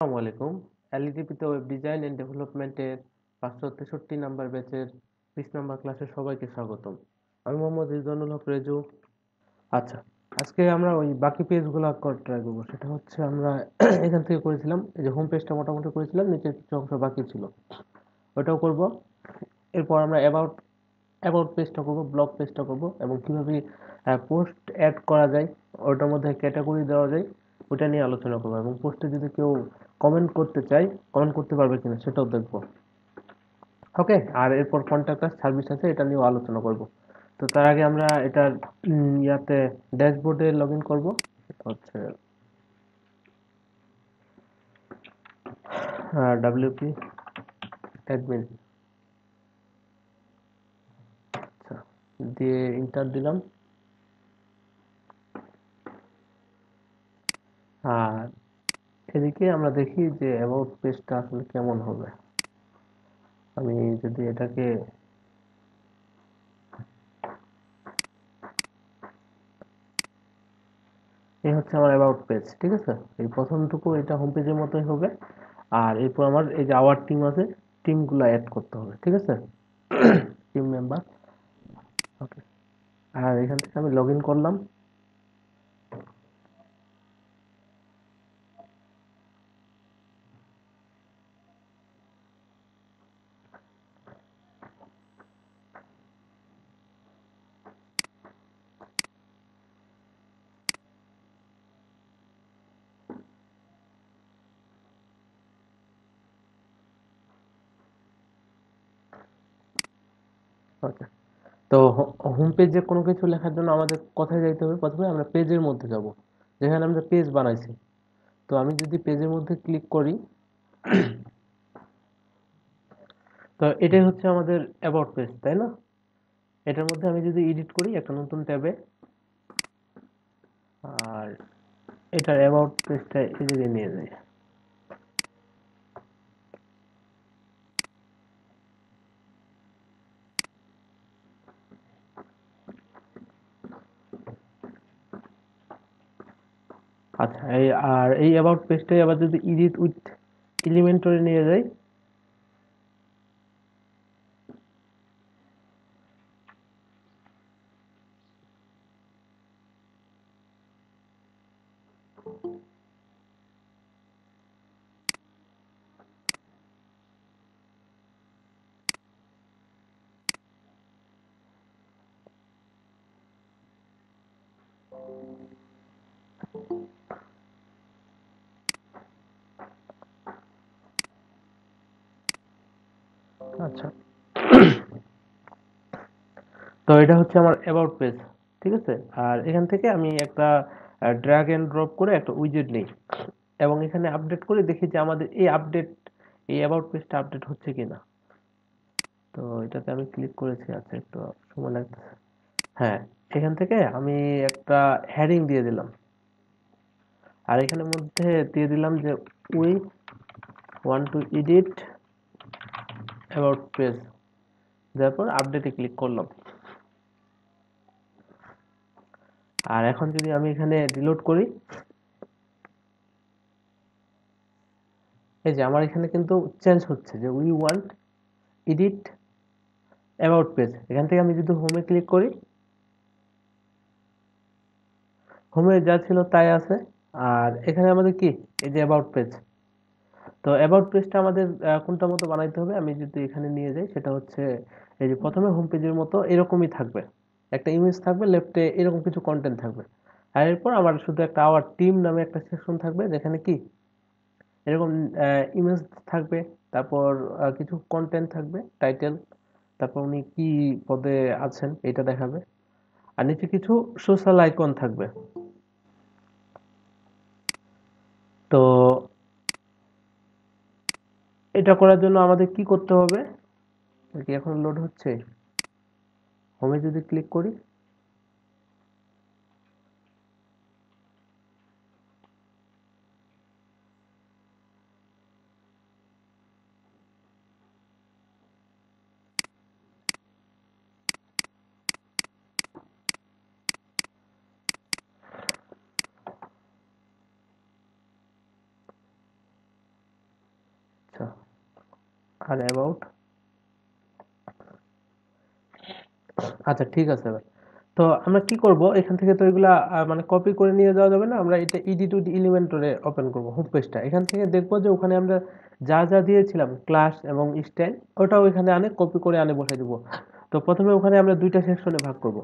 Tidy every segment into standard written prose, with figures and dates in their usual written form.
আসসালামু আলাইকুম। এলইডিপিতে web design and ডেভেলপমেন্টের 563 নাম্বার ব্যাচের 20 নাম্বার ক্লাসে সবাইকে স্বাগতম। আমি মোহাম্মদ রিজওয়ানুল হক রেজু। আচ্ছা, আজকে আমরা ওই বাকি পেজগুলো ট্রাই করবো। সেটা হচ্ছে আমরা এখান থেকে করেছিলাম, এই যে হোম পেজটা মোটামুটি করেছিলাম, নিচের কিছু অংশ বাকি ছিল, ওটাও করব। এরপর আমরা অ্যাবাউট অ্যাবাউট পেজটা করব, ব্লগ পেজটা করব, এবং কিভাবে পোস্ট অ্যাড করা যায়, ওটার মধ্যে ক্যাটাগরি দেওয়া যায়, ওটা নিয়ে আলোচনা করবো। এবং পোস্টে যদি কেউ কমেন্ট করতে চায়, কমেন্ট করতে পারবে কিনা সেটাও দেখবো। ওকে, আর এরপর কন্ট্যাক্ট আস সার্ভিস আছে, এটা নিয়েও আলোচনা করব। তো তার আগে আমরা এটার ইয়াতে ড্যাশবোর্ডে লগ ইন করবো। এটা হচ্ছে ডাব্লিউপি অ্যাডমিন, আচ্ছা, দিয়ে ইন্টার দিলাম। আর এদিকে আমরা দেখি যে অ্যাবাউট পেজটা আসলে কেমন হবে। আমি যদি এটাকে, এই হচ্ছে আমার অ্যাবাউট পেজ, ঠিক আছে। এই প্রথমটুকু এটা হোম পেজের মতোই হবে। আর এরপর আমার এই যে আওয়ার টিম আছে, টিমগুলো অ্যাড করতে হবে, ঠিক আছে। টিম মেম্বার, ওকে। আর এখান থেকে আমি লগ ইন করলাম। ওকে, তো হোম পেজে কোনো কিছু লেখার জন্য আমাদের কোথায় যাইতে হবে? প্রথমে আমরা পেজের মধ্যে যাব, যেখানে আমরা পেজ বানাইছি। তো আমি যদি পেজের মধ্যে ক্লিক করি, তো এটাই হচ্ছে আমাদের অ্যাবাউট পেজ, তাই না? এটার মধ্যে আমি যদি এডিট করি একটা নতুন ট্যাবে, আর এটার অ্যাবাউট পেজটা এদিকে নিয়ে যাই। আচ্ছা, এই অ্যাবাউট পেজটাই আবার যদি এডিট উইথ এলিমেন্টরে নিয়ে যাই, আচ্ছা, তো এটা হচ্ছে আমার অ্যাবাউট পেজ, ঠিক আছে। আর এখান থেকে আমি একটা ড্র্যাগ এন্ড ড্রপ করে একটা উইজেট নিই, এবং এখানে আপডেট করে দেখি যে আমাদের এই অ্যাবাউট পেজটা আপডেট হচ্ছে কিনা। তো এটাতে আমি ক্লিক করেছি, আচ্ছা, একটু সময় লাগতেছে। হ্যাঁ, এখান থেকে আমি একটা হেডিং দিয়ে দিলাম, আর এখানের মধ্যে দিয়ে দিলাম যে we want to edit about page. তারপর আপডেটে ক্লিক করলাম। আর এখন যদি আমি এখানে রিলোড করি, এই যে আমার এখানে কিন্তু চেঞ্জ হচ্ছে যে we want edit about page. এখান থেকে আমি যদি হোমে ক্লিক করি, হোমে যা ছিল তাই আছে। আর এখানে আমাদের কি, এই যে অ্যাবাউট পেজ। তো অ্যাবাউট পেজটা আমাদের কোনটা মতো বানাইতে হবে, আমি যদি এখানে নিয়ে যাই, সেটা হচ্ছে এই যে প্রথমে হোম পেজের মতো এরকমই থাকবে, একটা ইমেজ থাকবে, লেফটে এরকম কিছু কন্টেন্ট থাকবে। আর এরপর আমার শুধু একটা আওয়ার টিম নামে একটা সেকশন থাকবে, যেখানে কি এরকম ইমেজ থাকবে। তারপর কিছু কন্টেন্ট থাকবে, টাইটেল, তারপর উনি কি পদে আছেন এটা দেখাবে। আর নিচে কিছু সোশ্যাল আইকন থাকবে। তো এটা করার জন্য আমাদের কি করতে হবে? কি এখন লোড হচ্ছে? হোমে যদি ক্লিক করি, আর অ্যাবাউট। আচ্ছা ঠিক আছে ভাই। তো আমরা কি করব, এখান থেকে তো এগুলা মানে কপি করে নিয়ে যাওয়া যাবে না, আমরা এটা এডিট উইথ এলিমেন্টরে ওপেন করব হোম পেজটা। এখান থেকে দেখবো যে ওখানে আমরা যা যা দিয়েছিলাম ক্লাস এবং স্টাইল, ওটাও এখানে আনে কপি করে আনে বসাই দিব। তো প্রথমে ওখানে আমরা দুইটা সেকশনে ভাগ করব।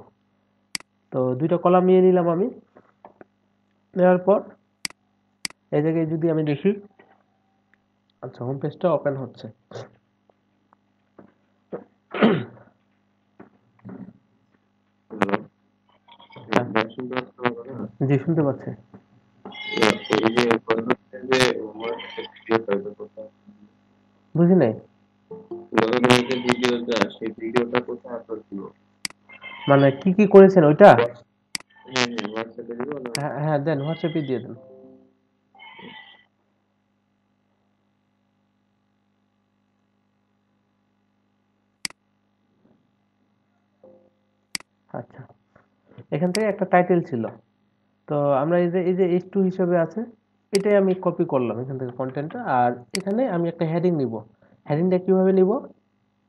তো দুইটা কলাম নিয়ে নিলাম আমি। নেওয়ার পর এই জায়গায় যদি আমি দেখি, আচ্ছা হোম পেজটা ওপেন হচ্ছে। হ্যাঁ, জি শুনতে পাচ্ছি। বুঝি নাই। মানে কি কি করেছেন ওইটা? হ্যাঁ হ্যাঁ, দেন হোয়াটসঅ্যাপে দিয়ে দেন। আচ্ছা, এখান থেকে একটা টাইটেল ছিল। তো আমরা এই যে H2 হিসেবে আছে, এটাই আমি কপি করলাম এখান থেকে কন্টেন্টটা। আর এখানে আমি একটা হেডিং নিব। হেডিংটা কিভাবে নিব?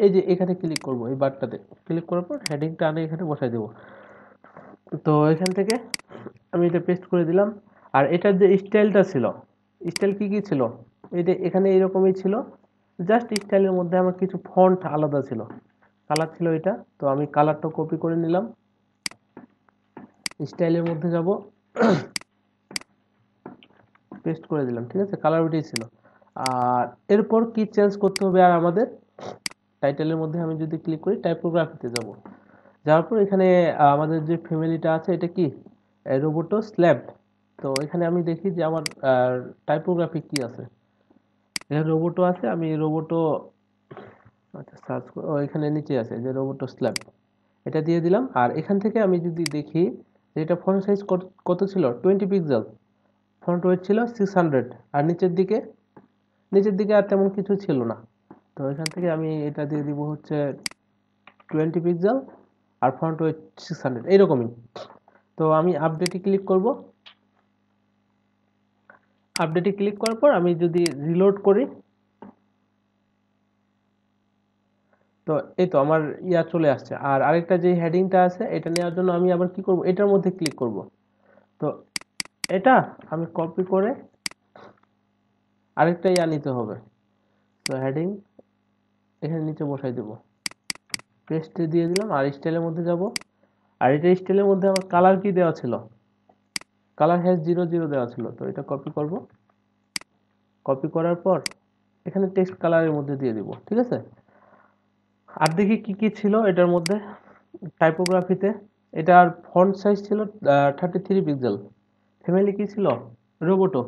এই যে এখানে ক্লিক করব, এই বারটাতে ক্লিক করার পর হেডিংটা আনে এখানে বসাই দেব। তো এখান থেকে আমি এটা পেস্ট করে দিলাম। আর এটার যে স্টাইলটা ছিল, স্টাইল কি কি ছিল, এটা এখানে এরকমই ছিল। জাস্ট স্টাইলের মধ্যে আমার কিছু ফন্ট আলাদা ছিল, কালার ছিল এটা। তো আমি কালারটা কপি করে নিলাম, স্টাইলের মধ্যে যাব, পেস্ট করে দিলাম। ঠিক আছে, কালার ওইটাই ছিল। আর এরপর কি চেঞ্জ করতে হবে আর আমাদের, টাইটেলের মধ্যে আমি যদি ক্লিক করি টাইপোগ্রাফিতে যাব। যাওয়ার পর এখানে আমাদের যে ফ্যামিলিটা আছে এটা কি, রোবোটো স্ল্যাব। তো এখানে আমি দেখি যে আমার টাইপোগ্রাফি কি আছে। এখানে রোবোটো আছে, আমি রোবোটো, আচ্ছা সার্চ এখানে নিচে আছে যে রোবোটো স্ল্যাব, এটা দিয়ে দিলাম। আর এখান থেকে আমি যদি দেখি যে এটা ফন্ট সাইজ কত ছিল, 20 পিক্সেল। ফ্রন্ট ওয়েট ছিল 600। আর নিচের দিকে আর তেমন কিছু ছিল না। তো এখান থেকে আমি এটা দিয়ে দিব হচ্ছে 20 পিক্সেল, আর ফ্রন্ট ওয়েট 600 এইরকমই। তো আমি আপডেটে ক্লিক করব। আপডেটে ক্লিক করার পর আমি যদি রিলোড করি, তো এই তো আমার ইয়া চলে আসছে। আর আরেকটা যে হেডিংটা আছে এটা নেওয়ার জন্য আমি আবার কি করব, এটার মধ্যে ক্লিক করব। তো এটা আমি কপি করে আরেকটা ইয়া নিতে হবে। তো হেডিং এখানে নিচে বসাই দেব, পেস্টে দিয়ে দিলাম। আর স্টাইলের মধ্যে যাব। আর এটা স্টাইলের মধ্যে আমার কালার কি দেওয়া ছিল, কালার হ্যাশ 00 দেওয়া ছিল। তো এটা কপি করব। কপি করার পর এখানে টেক্সট কালারের মধ্যে দিয়ে দিব। ঠিক আছে। আর দেখি কি কি ছিল এটার মধ্যে, টাইপোগ্রাফিতে এটার ফন্ট সাইজ ছিল 33 পিক্সেল। ফ্যামিলি কি ছিল, রোবোটো।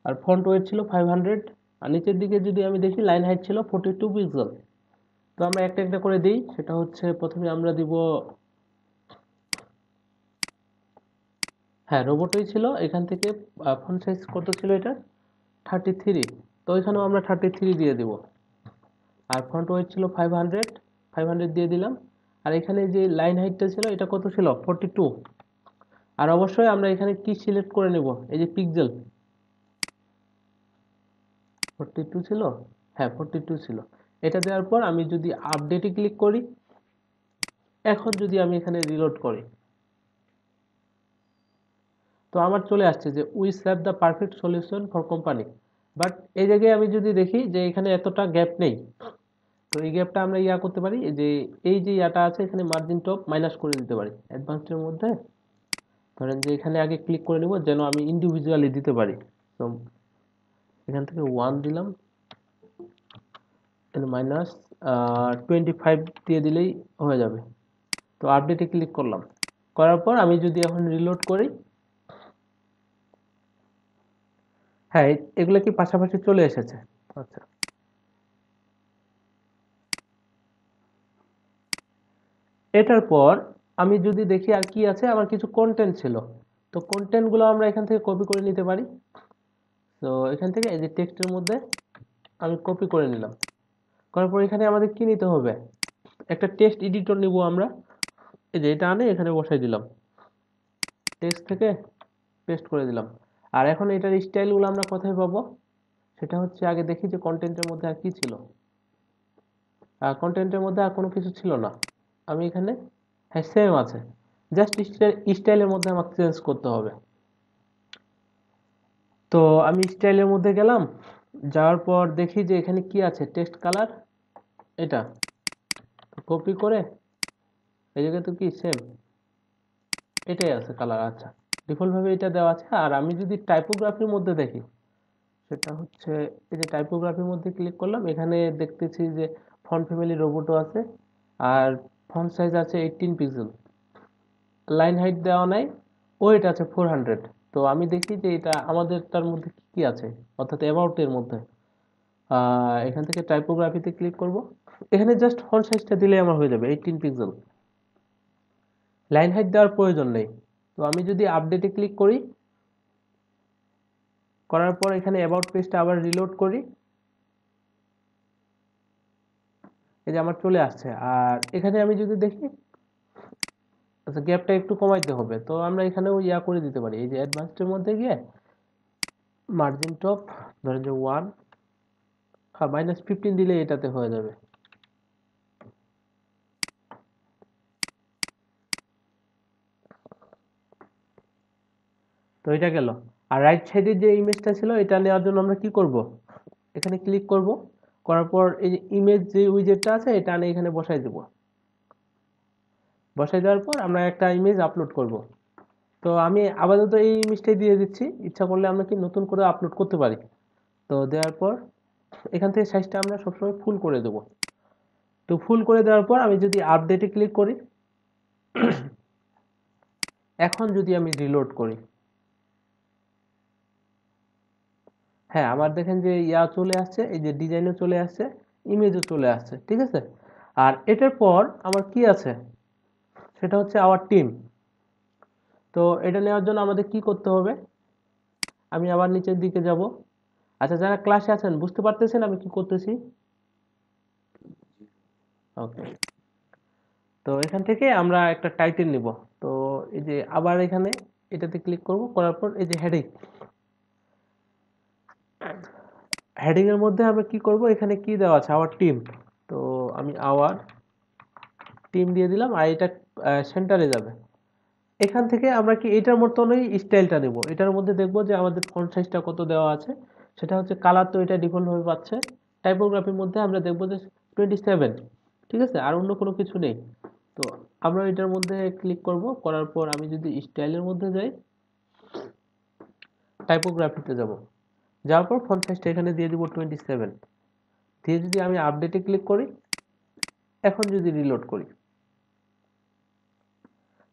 আর ফন্ট ওয়েট ছিল 500। আর নিচের দিকে যদি আমি দেখি লাইন হাইট ছিল 42 পিক্সেল। তো আমরা একটা একটা করে দিই। সেটা হচ্ছে প্রথমে আমরা দিব, হ্যাঁ রোবটই ছিল। এখান থেকে ফন্ট সাইজ কত ছিল এটা, 33। তো এখানেও আমরা 33 দিয়ে দিব। আর ফ্রন্ট ওয়েট ছিল 500, 500 দিয়ে দিলাম। আর এখানে যে লাইন হাইটটা ছিল এটা কত ছিল, 42। আর অবশ্যই আমরা এখানে কি সিলেক্ট করে নেব, এই যে পিক্সেল, 42 ছিল, হ্যাঁ 42 ছিল। এটা দেওয়ার পর আমি যদি আপডেটে ক্লিক করি, এখন যদি আমি এখানে রিলোড করি, তো আমার চলে আসছে যে we slap the perfect solution for company. But এই জায়গায় আমি যদি দেখি যে এখানে এতটা গ্যাপ নেই। তো এই গ্যাপটা আমরা ইয়া করতে পারি, যে এই যে ইয়াটা আছে এখানে মার্জিন টপ মাইনাস করে দিতে পারি অ্যাডভান্সডের মধ্যে। ধরেন যে এখানে আগে ক্লিক করে নিব যেন আমি ইন্ডিভিজুয়ালি দিতে পারি। তো এখান থেকে 1 দিলাম, মাইনাস 25 দিয়ে দিলেই হয়ে যাবে। তো আপডেটে ক্লিক করলাম। করার পর আমি যদি এখন রিলোড করি, হ্যাঁ এগুলো কি পাশাপাশি চলে এসেছে। আচ্ছা, এটার পর আমি যদি দেখি আর কি আছে, আমার কিছু কন্টেন্ট ছিল। তো কন্টেন্ট গুলো আমরা এখান থেকে কপি করে নিতে পারি। তো এখান থেকে এই যে টেক্সটের মধ্যে আমি কপি করে নিলাম। করার পর এখানে আমাদের কি নিতে হবে, একটা টেক্সট এডিটর নিব আমরা। এই যে এটা আনে এখানে বসাই দিলাম, টেক্সট থেকে পেস্ট করে দিলাম। আর এখন এটার স্টাইলগুলো আমরা কোথায় পাবো, সেটা হচ্ছে আগে দেখি যে কন্টেন্টের মধ্যে আর কি ছিল। কন্টেন্টের মধ্যে আর কোনো কিছু ছিল না। আমি এখানে, হ্যাঁ সেম আছে, জাস্ট স্টাইলের মধ্যে আমাকে চেঞ্জ করতে হবে। তো আমি স্টাইলের মধ্যে গেলাম, যাওয়ার পর দেখি যে এখানে কি আছে, টেক্সট কালার, এটা কপি করে এই জায়গায় তো কি সেম এটাই আছে কালার। আচ্ছা, ডিফল্ট ভাবে এটা দেওয়া আছে। আর আমি যদি টাইপোগ্রাফির মধ্যে দেখি, সেটা হচ্ছে এই যে টাইপোগ্রাফির মধ্যে ক্লিক করলাম, এখানে দেখতেছি যে ফন্ট ফ্যামিলি রোবটও আছে, আর ফন্ট সাইজ আছে 18 পিক্সেল, লাইন হাইট দেওয়া নাই, ওয়েট আছে 400। তো আমি দেখি যে এটা আমাদের তার মধ্যে কি কি আছে, অর্থাৎ অ্যাবাউট এর মধ্যে। এখান থেকে টাইপোগ্রাফিতে ক্লিক করব, এখানে জাস্ট ফন্ট সাইজটা দিলেই আমার হয়ে যাবে 18 পিক্সেল, লাইন হাইট দেওয়ার প্রয়োজন নেই। তো আমি যদি আপডেটে ক্লিক করি, করার পর এখানে অ্যাবাউট পেজটা আবার রিলোড করি, এই যে আমার চলে আসছে। আর এখানে আমি যদি দেখি, আচ্ছা গ্যাপটা একটু কমাইতে হবে, তো আমরা এখানেও ইয়া করে দিতে পারি, এই যে অ্যাডভান্সডের মধ্যে গিয়ে মার্জিন টপ ধরেন যে 1, -15 দিলে এটাতে হয়ে যাবে। তো এটা গেল। আর রাইট সাইডের যে ইমেজটা ছিল এটা নেওয়ার জন্য আমরা কি করব, এখানে ক্লিক করব, করার পর এই যে ইমেজ যে উইজেটটা আছে এটা আনে এখানে বসাই দেব। বসাই দেওয়ার পর আমরা একটা ইমেজ আপলোড করব। তো আমি আপাতত এই ইমেজটাই দিয়ে দিচ্ছি, ইচ্ছা করলে আমরা কি নতুন করে আপলোড করতে পারি। তো দেওয়ার পর এখান থেকে সাইজটা আমরা সবসময় ফুল করে দেব। তো ফুল করে দেওয়ার পর আমি যদি আপডেটে ক্লিক করি, এখন যদি আমি রিলোড করি, হ্যাঁ আমার দেখেন যে ইয়া চলে আসছে, এই যে ডিজাইনও চলে আসছে, ইমেজও চলে আসছে, ঠিক আছে। আর এটার পর আমার কি আছে, সেটা হচ্ছে আওয়ার টিম। তো এটা নেওয়ার জন্য আমাদের কি করতে হবে, আমি আবার নিচের দিকে যাব। আচ্ছা, যারা ক্লাসে আছেন বুঝতে পারতেছেন আমি কি করতেছি? ওকে। তো এখান থেকে আমরা একটা টাইটেল নিব। তো এই যে আবার এখানে এটাতে ক্লিক করব, করার পর এই যে হেডিং, হেডিং এর মধ্যে আমরা কি করব, এখানে কি দেওয়া আছে, আওয়ার টিম। তো আমি আওয়ার টিম দিয়ে দিলাম, আর এটা সেন্টারে যাবে। এখান থেকে আমরা কি এটার মতনই স্টাইলটা নেব, এটার মধ্যে দেখব যে আমাদের ফন্ট সাইজটা কত দেওয়া আছে, সেটা হচ্ছে কালার, তো এটা ডিফল্ট ভাবে পাচ্ছে। টাইপোগ্রাফির মধ্যে আমরা দেখব যে 27, ঠিক আছে, আর অন্য কোনো কিছু নেই। তো আমরা এটার মধ্যে ক্লিক করব, করার পর আমি যদি স্টাইলের মধ্যে যাই, টাইপোগ্রাফিতে যাব, যাওয়ার পর ফন্ট সাইজটা এখানে দিয়ে দিব 27, দিয়ে যদি আমি আপডেটে ক্লিক করি, এখন যদি রিলোড করি,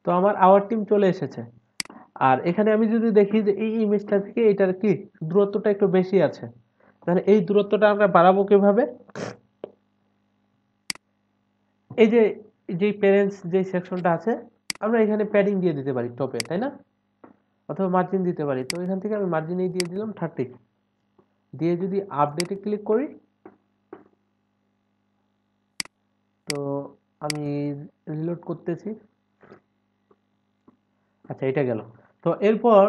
তো আমার আওয়ার টিম চলে এসেছে। আর এখানে আমি যদি দেখি যে এই ইমেজটা থেকে এটার কি দূরত্বটা একটু বেশি আছে, তাহলে এই দূরত্বটা আমরা বাড়াবো কিভাবে, এই যে যে প্যারেন্টস যে সেকশনটা আছে, আমরা এখানে প্যাডিং দিয়ে দিতে পারি টপে, তাই না, অথবা মার্জিন দিতে পারি। তো এখান থেকে আমি মার্জিনেই দিয়ে দিলাম 30, দিয়ে যদি আপডেটে ক্লিক করি, তো আমি রিলোড করতেছি। আচ্ছা, এটা গেল। তো এরপর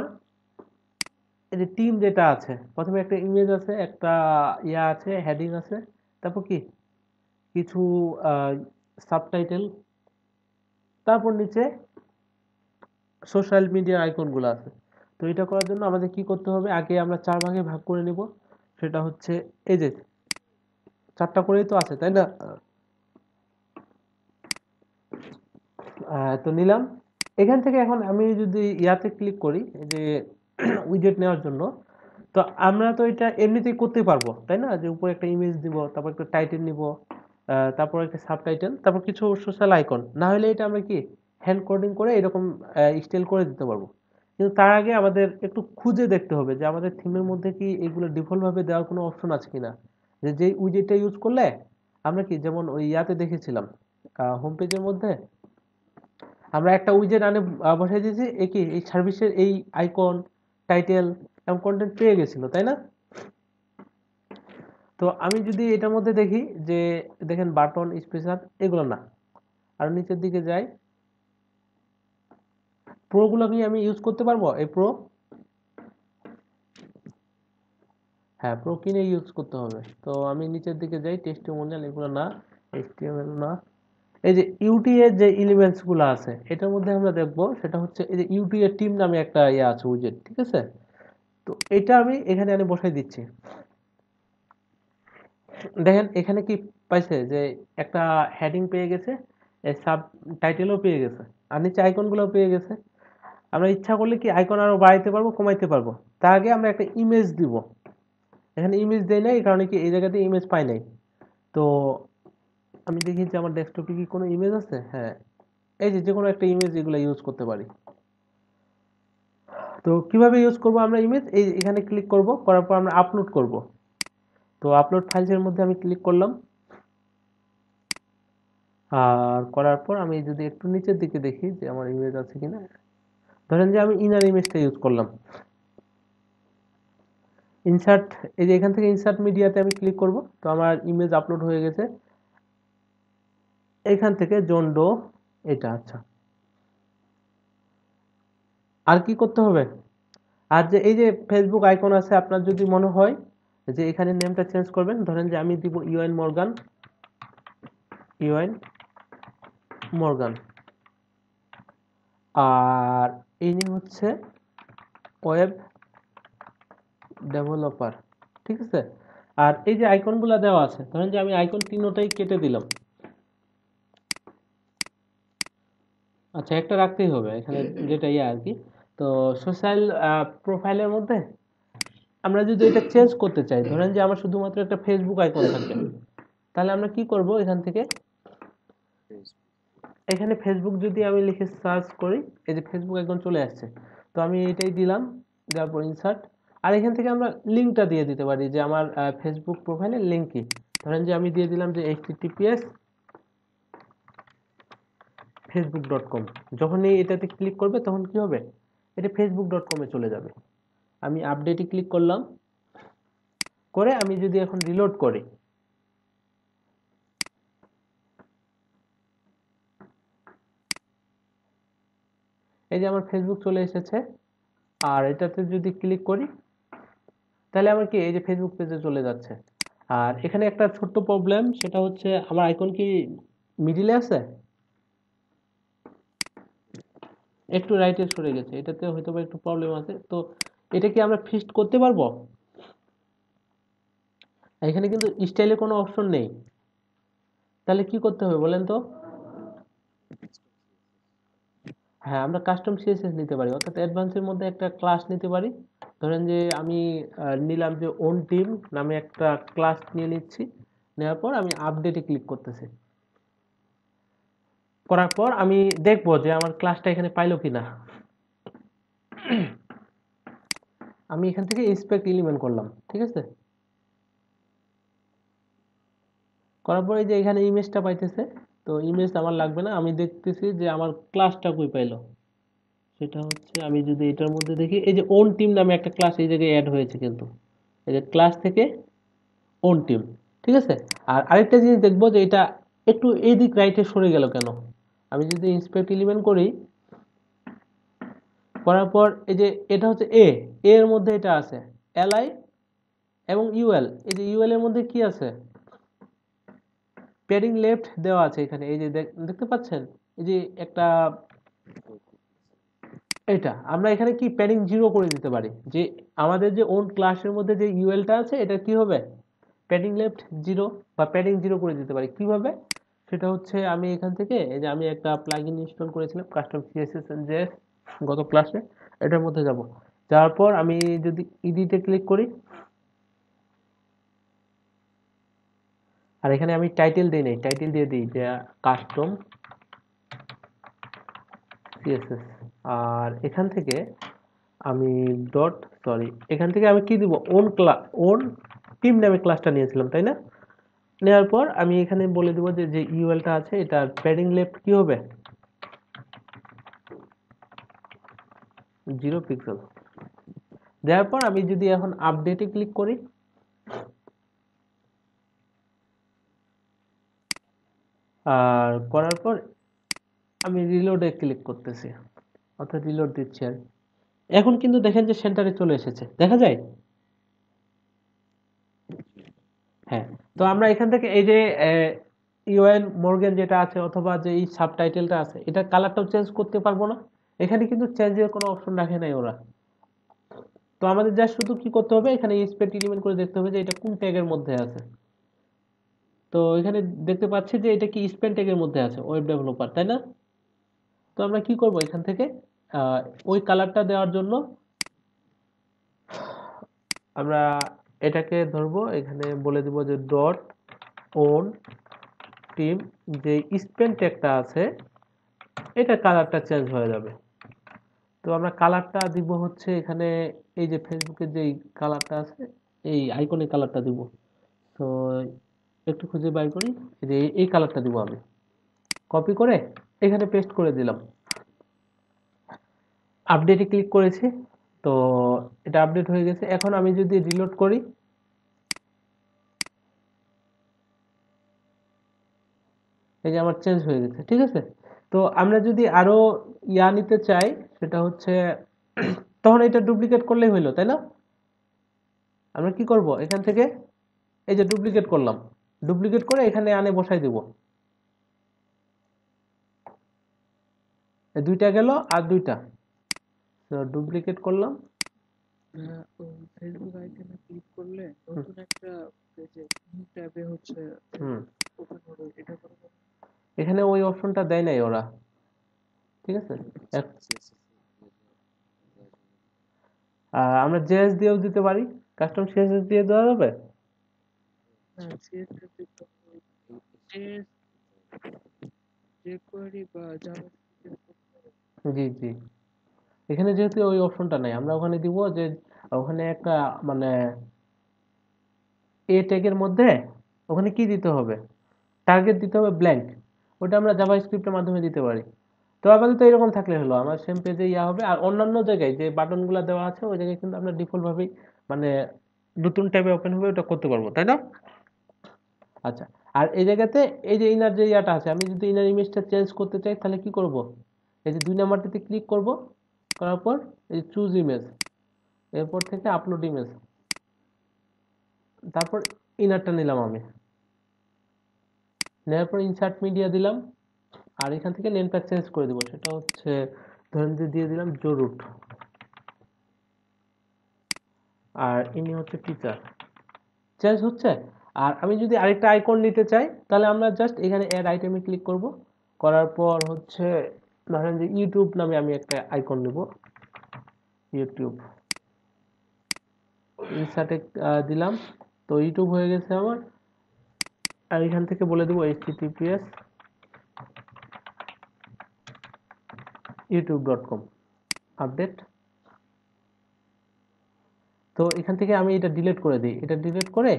এই যে টিম যেটা আছে, প্রথমে একটা ইমেজ আছে, একটা ইয়া আছে, হেডিং আছে, তারপর কি কিছু সাবটাইটেল, তারপর নিচে সোশ্যাল মিডিয়া আইকনগুলো আছে। তো এটা করার জন্য আমাদের কি করতে হবে, আগে আমরা 4 ভাগে ভাগ করে নিব। সেটা হচ্ছে এই যে 4টা করেই তো আছে, তাই না। তো নিলাম। এখান থেকে এখন আমি যদি ইয়াতে ক্লিক করি, এই যে উইজেট নেওয়ার জন্য, তো আমরা তো এটা এমনিতেই করতে পারবো, তাই না, যে উপরে একটা ইমেজ দিব, তারপর একটা টাইটেল নিব, তারপর একটা সাবটাইটেল, তারপর কিছু সোশ্যাল আইকন, না হলে এটা আমরা কি হ্যান্ড কোডিং করে এরকম স্টাইল করে দিতে পারবো। কিন্তু তার আগে আমাদের একটু খুঁজে দেখতে হবে যে আমাদের থিমের মধ্যে কি এগুলো ডিফল্ট ভাবে দেওয়ার কোনো অপশন আছে কিনা, যে যেই উইজেটটা ইউজ করলে আমরা কি, যেমন ওই ইয়াতে দেখেছিলাম হোম পেজের মধ্যে আমরা একটা উইজেট আনে বসাই দিয়েছি, একই এই সার্ভিসের এই আইকন, টাইটেল এবং কন্টেন্ট পেয়ে গেছিল, তাই না। তো আমি যদি এটার মধ্যে দেখি যে দেখেন বাটন স্পেসার এগুলো না, আর নিচের দিকে যাই, প্রো গুলো কি আমি ইউজ করতে পারবো, এই প্রো, হ্যাঁ প্রো কিনে ইউজ করতে হবে। তো আমি নিচের দিকে যাই, টেস্টিমোনিয়াল এগুলো না, HTML না, এই যে ইউটি এর যে এলিমেন্টস গুলো আছে এটার মধ্যে আমরা দেখব সেটা হচ্ছে এই যে ইউটি এর টিম নামে একটা ইয়ে আছে উইজেট, ঠিক আছে। তো এটা আমি এখানে আনি বসাই দিচ্ছি। দেখেন এখানে কি পাইছে যে একটা হেডিং পেয়ে গেছে, সাব টাইটেলও পেয়ে গেছে, আর নিচে আইকন গুলো পেয়ে গেছে। আমরা ইচ্ছা করলে কি আইকন আরো বাড়াইতে পারবো, কমাইতে পারবো। তার আগে আমরা একটা ইমেজ দিব। এখানে ইমেজ দেই নাই, এই কারণে কি এই জায়গাতে ইমেজ পাই নাই। তো আমি দেখি যে আমার ডেস্কটপে কি কোনো ইমেজ আছে। হ্যাঁ, এই যে যে কোনো একটা ইমেজ এগুলো ইউজ করতে পারি। তো কিভাবে ইউজ করব আমরা ইমেজ, এই এখানে ক্লিক করব, করার পর আমরা আপলোড করব। তো আপলোড ফাইলস এর মধ্যে আমি ক্লিক করলাম, আর করার পর আমি যদি একটু নিচের দিকে দেখি যে আমার ইমেজ আছে কিনা। ধরেন যে আমি ইনার ইমেজটা ইউজ করলাম, ইনসার্ট, এই যে এখান থেকে ইনসার্ট মিডিয়াতে আমি ক্লিক করব। তো আমার ইমেজ আপলোড হয়ে গেছে এখান থেকে জন ডো, এটা। আচ্ছা, আর কি করতে হবে? আর যে এই যে ফেসবুক আইকন আছে, আপনার যদি মনে হয় যে এখানে নেমটা চেঞ্জ করবেন, ধরেন যে আমি দিব ইউএন মর্গান, ইউএন মর্গান, আর ইনি হচ্ছে ওয়েব ডেভেলপার, ঠিক আছে। আর এই যে আইকনগুলো দেওয়া আছে, ধরেন যে আমি আইকন তিনটাই কেটে দিলাম। আচ্ছা, একটা রাখতেই হবে এখানে, যেটা ইয়ে আর কি। তো সোশ্যাল প্রোফাইলের মধ্যে আমরা যদি এটা চেঞ্জ করতে চাই, ধরেন যে আমার শুধুমাত্র একটা ফেসবুক আইকন থাকবে, তাহলে আমরা কি করব, এখান থেকে এখানে ফেসবুক যদি আমি লিখে সার্চ করি, এই যে ফেসবুক আইকন চলে আসছে। তো আমি এটাই দিলাম, দেওয়ার পর ইনসার্ট। আর এখান থেকে আমরা লিঙ্কটা দিয়ে দিতে পারি যে আমার ফেসবুক প্রোফাইলের লিঙ্ক কি। ধরেন যে আমি দিয়ে দিলাম যে https facebook.com। যখনই এটাতে ক্লিক করবে তখন কি হবে, এটা facebook.com এ চলে যাবে। আমি আপডেটে ক্লিক করলাম, করে আমি যদি এখন রিলোড করি, এই যে আমার ফেসবুক চলে এসেছে। আর এটাতে যদি ক্লিক করি, তাহলে আমার কি এই যে ফেসবুক পেজে চলে যাচ্ছে। আর এখানে একটা ছোট্ট প্রবলেম, সেটা হচ্ছে আমার আইকন কি মিডিলে আছে, একটু রাইটে সরে গেছে, এটাতে হয়তো বা একটু প্রবলেম আছে। তো এটা কি আমরা ফিক্সড করতে পারবো? এখানে কিন্তু স্টাইলে কোনো অপশন নেই। তাহলে কি করতে হবে বলেন তো? হ্যাঁ, আমরা কাস্টম সিএসএস নিতে পারি, অর্থাৎ অ্যাডভান্সের মধ্যে একটা ক্লাস নিতে পারি। ধরেন যে আমি নিলাম যে ওন টিম নামে একটা ক্লাস নিয়ে নিচ্ছি। নেওয়ার পর আমি আপডেটে ক্লিক করতেছি। করার পর আমি দেখবো যে আমার ক্লাসটা এখানে পাইলো কিনা। আমি এখান থেকে ইন্সপেক্ট এলিমেন্ট করলাম, ঠিক আছে। করার পরে যে এখানে ইমেজটা পাইতেছে, তো ইমেজ আমার লাগবে না, আমি দেখতেছি যে আমার ক্লাসটা কই পাইলো। সেটা হচ্ছে আমি যদি এটার মধ্যে দেখি, এই যে ওন টিম নামে একটা ক্লাস এই জায়গায় অ্যাড হয়েছে, কিন্তু এই যে ক্লাস থেকে ওন টিম, ঠিক আছে। আর আরেকটা জিনিস দেখবো যে এটা একটু এই দিক রাইটে সরে গেল কেন। আমি যদি ইন্সপেক্ট এলিমেন্ট করি, করার পর এই যে এটা হচ্ছে এ, এর মধ্যে এটা আছে এলআই এবং ইউএল। এই যে ইউএল এর মধ্যে কি আছে, প্যাডিং লেফট দেওয়া আছে এখানে, এই যে দেখতে পাচ্ছেন, এই যে একটা, এটা আমরা এখানে কি প্যাডিং 0 করে দিতে পারি, যে আমাদের যে ওন ক্লাসের মধ্যে যে ইউএলটা আছে এটা কি হবে, প্যাডিং লেফট 0 বা প্যাডিং 0 করে দিতে পারি। কিভাবে, সেটা হচ্ছে আমি এখান থেকে এই যে আমি একটা প্লাগইন ইনস্টল করেছিলাম কাস্টম সিএসএস যে গত ক্লাসে, এটার মধ্যে যাব। যাওয়ার পর আমি যদি এডিটে ক্লিক করি, আর এখানে আমি টাইটেল দিই নাই, টাইটেল দিয়ে দিই যে কাস্টম সিএসএস। আর এখান থেকে আমি ডট, সরি, এখান থেকে আমি কি দিব, ওন ক্লাস, ওন টিম নামে ক্লাসটা নিয়েছিলাম, তাই না। নেওয়ার পর আমি এখানে বলে দেবো যে যে ইউএলটা আছে এটার প্যাডিং লেফট কি হবে, 0 পিক্সেল। দেওয়ার পর আমি যদি এখন আপডেটে ক্লিক করি, আর করার পর আমি রিলোডে ক্লিক করতেছি, অর্থাৎ রিলোড দিচ্ছি। আর এখন কিন্তু দেখেন যে সেন্টারে চলে এসেছে, দেখা যায়। হ্যাঁ, তো আমরা এখান থেকে এই যে ইউএন মর্গেন যেটা আছে অথবা যে এই সাবটাইটেলটা আছে এটা কালারটাও চেঞ্জ করতে পারবো না। এখানে কিন্তু চেঞ্জের কোনো অপশন রাখে নাই ওরা। তো আমাদের জাস্ট শুধু কি করতে হবে, এখানে স্পেট এলিমেন্ট করে দেখতে হবে যে এটা কোন ট্যাগের মধ্যে আছে। তো এখানে দেখতে পাচ্ছি যে এটা কি স্পেন ট্যাগের মধ্যে আছে, ওয়েব ডেভেলপার, তাই না? তো আমরা কি করব এখান থেকে আহ, ওই কালারটা দেওয়ার জন্য আমরা এটাকে ধরবো, এখানে বলে দিব যে ডট ওন টিম, যে স্পেন ট্যাগটা আছে এটা কালারটা চেঞ্জ হয়ে যাবে। তো আমরা কালারটা দিব হচ্ছে এখানে এই যে ফেসবুকের যে কালারটা আছে এই আইকনের কালারটা দিব। তো একটু খুঁজে বাই করি, এই যে এই কালারটা দিব আমি, কপি করে এখানে পেস্ট করে দিলাম। আপডেটে ক্লিক করেছি, তো এটা আপডেট হয়ে গেছে। এখন আমি যদি রিলোড করি, এই যে আমার চেঞ্জ হয়ে গেছে, ঠিক আছে? তো আমরা যদি আরো নিতে চাই, সেটা হচ্ছে তখন এটা ডুপ্লিকেট করলেই হইলো, তাই না? আমরা কি করব এখান থেকে এই যে ডুপ্লিকেট করলাম, ডুপ্লিকেট করে এখানে আনে বসাই দিব। এই দুইটা গেল আর দুইটা ডুপ্লিকেট করলাম। ওই ফেসবুক আইকনে ক্লিক করলে নতুন একটা পেজে নিউ ট্যাবে হচ্ছে হুম, ওপেন হবে, এটা করে দেবে। এখানে ওই অপশনটা দেয় নাই ওরা, ঠিক আছে? এক- আমরা জেএস দিয়েও দিতে পারি, কাস্টম সিএসএস দিয়ে দেওয়া যাবে। না, সিএসএস দিতে হবে, JS, jQuery বা জাভাস্ক্রিপ্ট করতে হবে। জি জি, এখানে যেহেতু ওই অপশনটা নাই, আমরা ওখানে দিব যে ওখানে একটা মানে এ ট্যাগের মধ্যে ওখানে কি দিতে হবে, টার্গেট দিতে হবে ব্ল্যাঙ্ক, ওটা আমরা জাভাস্ক্রিপ্টের মাধ্যমে দিতে পারি। তো আপাতত এরকম থাকলে হলো, আমার সেম পেজে ইয়া হবে। আর অন্যান্য জায়গায় যে বাটনগুলো দেওয়া আছে ওই জায়গায় কিন্তু আমরা ডিফল্ট ভাবেই মানে নতুন ট্যাবে ওপেন হবে ওটা করতে পারবো, তাই না? আচ্ছা, আর এই জায়গাতে এই যে ইনার যে ইয়াটা আছে, আমি যদি ইনার ইমেজটা চেঞ্জ করতে চাই তাহলে কি করব, এই যে 2 নাম্বারটাতে ক্লিক করব, করার পর এই চুজ ইমেজ, এরপর থেকে আপলোড ইমেজ, তারপর ইনারটা নিলাম আমি, নেওয়ার পর ইনসার্ট মিডিয়া দিলাম। আর এখান থেকে নেমটা চেঞ্জ করে দেবো, সেটা হচ্ছে ধরেন যে দিয়ে দিলাম জরুট, আর ইনি হচ্ছে টিচার, চেঞ্জ হচ্ছে। আর আমি যদি আরেকটা আইকন নিতে চাই তাহলে আমরা জাস্ট এখানে অ্যাড আইটেমে ক্লিক করব, করার পর হচ্ছে ধরেন যে ইউটিউব নামে আমি একটা আইকন নেব, ইউটিউব, ইনসার্টে দিলাম, তো ইউটিউব হয়ে গেছে আমার। আর এখান থেকে বলে দেবো https youtube.com আপডেট। তো এখান থেকে আমি এটা ডিলিট করে দিই, এটা ডিলিট করে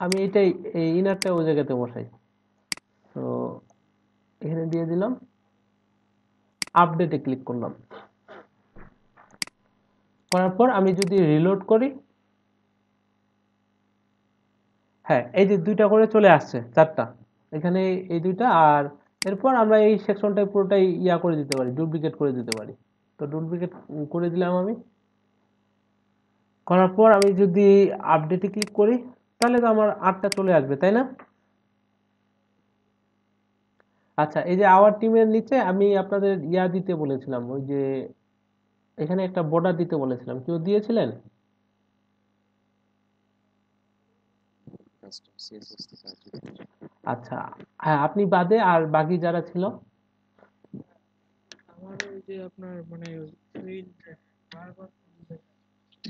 আমি এটাই এই ইনারটা ওই জায়গাতে বসাই। তো এখানে দিয়ে দিলাম, আপডেটে ক্লিক করলাম, করার পর আমি যদি রিলোড করি, হ্যাঁ এই যে দুইটা করে চলে আসছে, চারটা এখানে, এই দুইটা। আর এরপর আমরা এই সেকশনটা পুরোটাই ইয়া করে দিতে পারি, ডুপ্লিকেট করে দিতে পারি। তো ডুপ্লিকেট করে দিলাম আমি, করার পর আমি যদি আপডেটে ক্লিক করি তাহলে তো আমার 8টা চলে আসবে, তাই না? আচ্ছা, এই যে আওয়ার টিমের নিচে আমি আপনাদের ইয়া দিতে বলেছিলাম, ওই যে এখানে একটা বর্ডার দিতে বলেছিলাম, কেউ দিয়েছিলেন? আচ্ছা, হ্যাঁ আপনি বাদে আর বাকি যারা ছিল। আমার ওই যে আপনার মানে ফিল্ড বারবার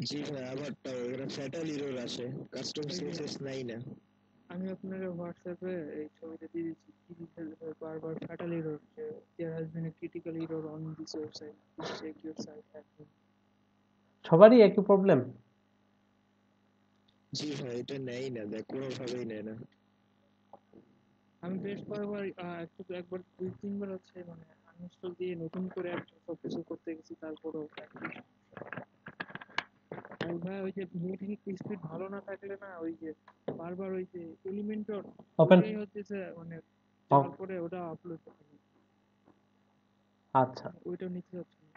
জি ভাই, আমারটাও এখানে ফ্যাটাল এরর আসে, কাস্টম এই যে সিএসএস নাই না। আমি আপনাকে হোয়াটসঅ্যাপে এই ছবিটা দিয়ে দিচ্ছি, কি লিখে বারবার ফ্যাটাল এরর, যে there has been a critical error on this website, please check your site admin। সবারই একই প্রবলেম? জি ভাই, এটা নেয় না, দেখ কোনোভাবেই নেয় না। আমি বেশ কয়েকবার একবার দুই তিনবার হচ্ছে মানে আনইনস্টল দিয়ে নতুন করে একটা সবকিছু করতে গেছি, তারপরেও একই সমস্যা। আর ভাই ওই যে নেট স্পিড ভালো না থাকলে না, ওই যে বারবার ওই যে এলিমেন্টর ওপেন। ওইটাই হচ্ছে মানে যাওয়ার পরে ওটা আপলোড করতে হবে, আচ্ছা, ওইটাও নিতে যাচ্ছে না,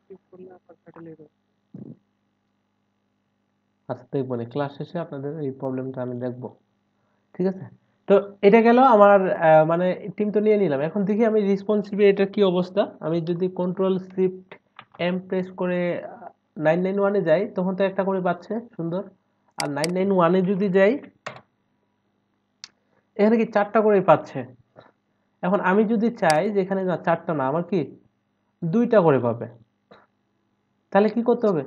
ক্লিক করলে আবার ফ্যাটাল এরর। আচ্ছা দেখবো, ক্লাস শেষে আপনাদের এই প্রবলেমটা আমি দেখবো, ঠিক আছে? তো এটা গেল আমার মানে টিম তো নিয়ে নিলাম। এখন দেখি আমি রেসপন্সিভ এটার কি অবস্থা। আমি যদি কন্ট্রোল শিফট এম প্রেস করে 991-এ যাই তখন তো একটা করে পাচ্ছে, সুন্দর। আর 991-এ যদি যাই এখানে কি 4টা করে পাচ্ছে। এখন আমি যদি চাই যে এখানে না 4টা না, আমার কি 2টা করে পাবে, তাহলে কি করতে হবে?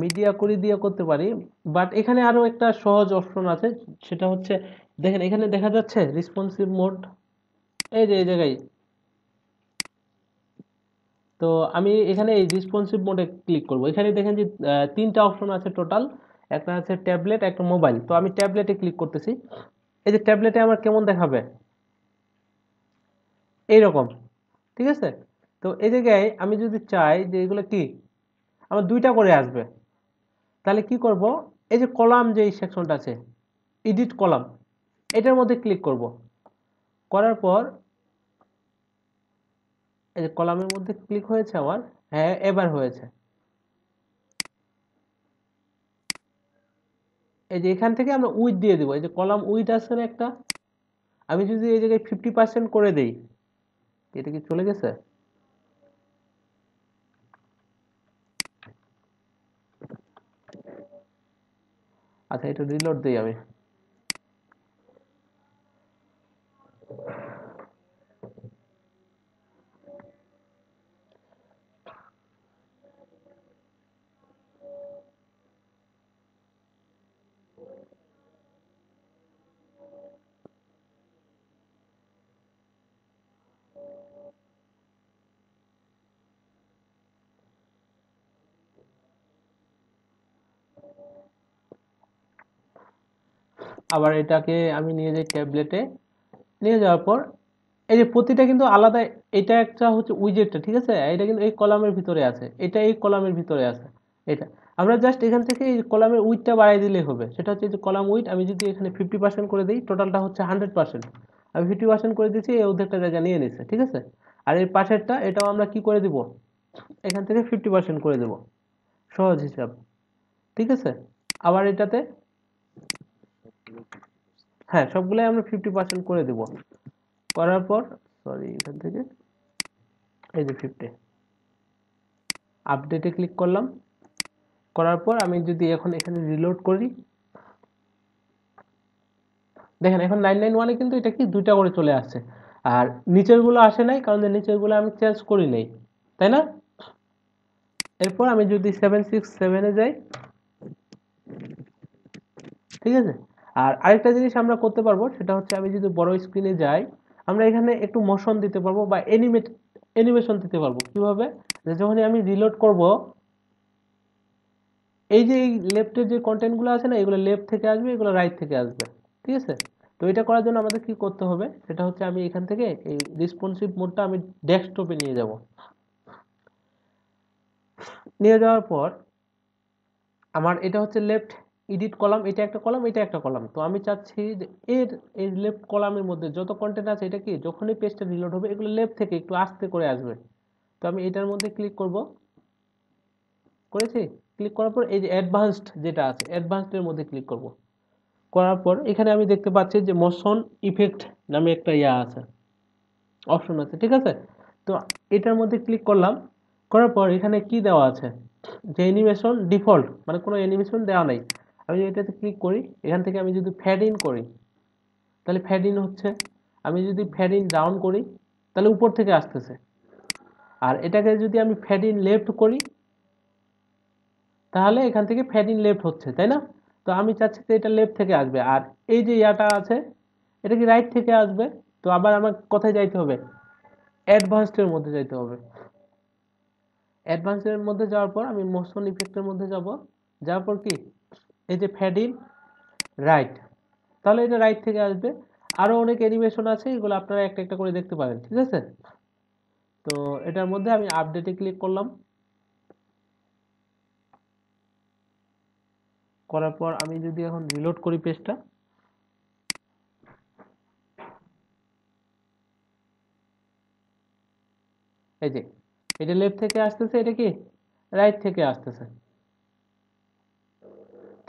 মিডিয়া কোরি দিয়ে করতে পারি, বাট এখানে আরো একটা সহজ অপশন আছে। সেটা হচ্ছে, দেখেন এখানে দেখা যাচ্ছে রেসপন্সিভ মোড, এই যে এই জায়গায়। তো আমি এখানে এই রেসপন্সিভ মোডে ক্লিক করব। এখানে দেখেন যে 3টা অপশন আছে টোটাল। একটা আছে ট্যাবলেট, একটা মোবাইল। তো আমি ট্যাবলেটে ক্লিক করতেছি। এই যে ট্যাবলেটে আমার কেমন দেখাবে, এইরকম, ঠিক আছে। তো এই জায়গায় আমি যদি চাই যে এগুলো কি আমার 2টা করে আসবে, তাহলে কি করব? এই যে কলাম, যে সেকশনটা আছে এডিট কলাম, এটার মধ্যে ক্লিক করব। করার পর এই যে কলামের মধ্যে ক্লিক হয়েছে আমার, হ্যাঁ এবার হয়েছে। এই যে এখান থেকে আমরা উইথ দিয়ে দিব। এই যে কলাম উইথ আছে না একটা, আমি যদি এই জায়গায় 50% করে দেই, এটা কি চলে গেছে? আচ্ছা, এটা রিলোড দেই আমি। আবার এটাকে আমি নিয়ে যাই ট্যাবলেটে। নিয়ে যাওয়ার পর এই যে প্রতিটা কিন্তু আলাদা। এটা একটা হচ্ছে উইজেটটা, ঠিক আছে। এটা কিন্তু এই কলামের ভিতরে আছে, এটা এই কলামের ভিতরে আছে। এটা আমরা জাস্ট এখান থেকে এই কলামের উইডটা বাড়াই দিলেই হবে। সেটা হচ্ছে যে কলাম উইড আমি যদি এখানে 50% করে দিই, টোটালটা হচ্ছে 100%। আমি 50% করে দিচ্ছি, এই অর্ধেকটা জায়গা নিয়ে নিচ্ছে, ঠিক আছে। আর এর পাশেরটা এটাও আমরা কি করে দিব, এখান থেকে 50% করে দেব, সহজ হিসাব, ঠিক আছে। আবার এটাতে, হ্যাঁ সবগুলাই আমরা 50% করে দেব। করার পর, সরি এখান থেকে এই যে 50, আপডেটে ক্লিক করলাম। করার পর আমি যদি এখন এখানে রিলোড করি, দেখেন এখন 991-এ কিন্তু এটা কি 2টা করে চলে আসছে। আর নিচের গুলো আসে নাই, কারণ নিচের গুলো আমি চেঞ্জ করি নাই, তাই না। এরপর আমি যদি 767-এ যাই, ঠিক আছে। আর আরেকটা জিনিস আমরা করতে পারবো, সেটা হচ্ছে আমি যদি বড় স্ক্রিনে যাই, আমরা এখানে একটু মোশন দিতে পারবো বা অ্যানিমেশন দিতে পারবো। কিভাবে? যে যখনই আমি রিলোড করব, এই যে লেফটের যে কন্টেন্ট গুলো আছে না, এগুলো লেফট থেকে আসবে, এগুলো রাইট থেকে আসবে, ঠিক আছে। তো এটা করার জন্য আমাদের কি করতে হবে, সেটা হচ্ছে আমি এখান থেকে এই রেসপন্সিভ মোডটা আমি ডেস্কটপে নিয়ে যাব। নিয়ে যাওয়ার পর আমার এটা হচ্ছে লেফট এডিট কলাম, এটা একটা কলাম, এটা একটা কলাম। তো আমি চাচ্ছি যে এর এই লেফট কলামের মধ্যে যত কন্টেন্ট আছে, এটা কি যখনই পেজটা রিলোড হবে এগুলো লেফট থেকে একটু আস্তে করে আসবে। তো আমি এটার মধ্যে ক্লিক করব, করেছি। ক্লিক করার পর এই যে অ্যাডভান্সড যেটা আছে, অ্যাডভান্সড এর মধ্যে ক্লিক করব। করার পর এখানে আমি দেখতে পাচ্ছি যে মোশন ইফেক্ট নামে একটা ইয়া আছে, অপশন আছে, ঠিক আছে। তো এটার মধ্যে ক্লিক করলাম। করার পর এখানে কি দেওয়া আছে, যে অ্যানিমেশন ডিফল্ট, মানে কোনো অ্যানিমেশন দেওয়া নাই। আমি যদি এটাতে ক্লিক করি, এখান থেকে আমি যদি ফ্যাড ইন করি, তাহলে ফ্যাড ইন হচ্ছে। আমি যদি ফ্যাড ইন ডাউন করি, তাহলে উপর থেকে আসতেছে। আর এটাকে যদি আমি ফ্যাড ইন লেফট করি, তাহলে এখান থেকে ফ্যাড ইন লেফট হচ্ছে, তাই না। তো আমি চাচ্ছি যে এটা লেফট থেকে আসবে। আর এই যে ইয়াটা আছে, এটা কি রাইট থেকে আসবে। তো আবার আমার কোথায় যাইতে হবে, অ্যাডভান্সড এর মধ্যে যাইতে হবে। অ্যাডভান্সড এর মধ্যে যাওয়ার পর আমি মোশন ইফেক্টের মধ্যে যাব। যাওয়ার পর কি, এই যে ফ্যাড ইন রাইট, তাহলে এটা রাইট থেকে আসবে। আরো অনেক অ্যানিমেশন আছে, এগুলো আপনারা একটা একটা করে দেখতে পারেন, ঠিক আছে। তো এটার মধ্যে আমি আপডেটে ক্লিক করলাম। করার পর আমি যদি এখন রিলোড করি পেজটা, এই যে এটা লেফট থেকে আসতেছে, এটা কি রাইট থেকে আসতেছে,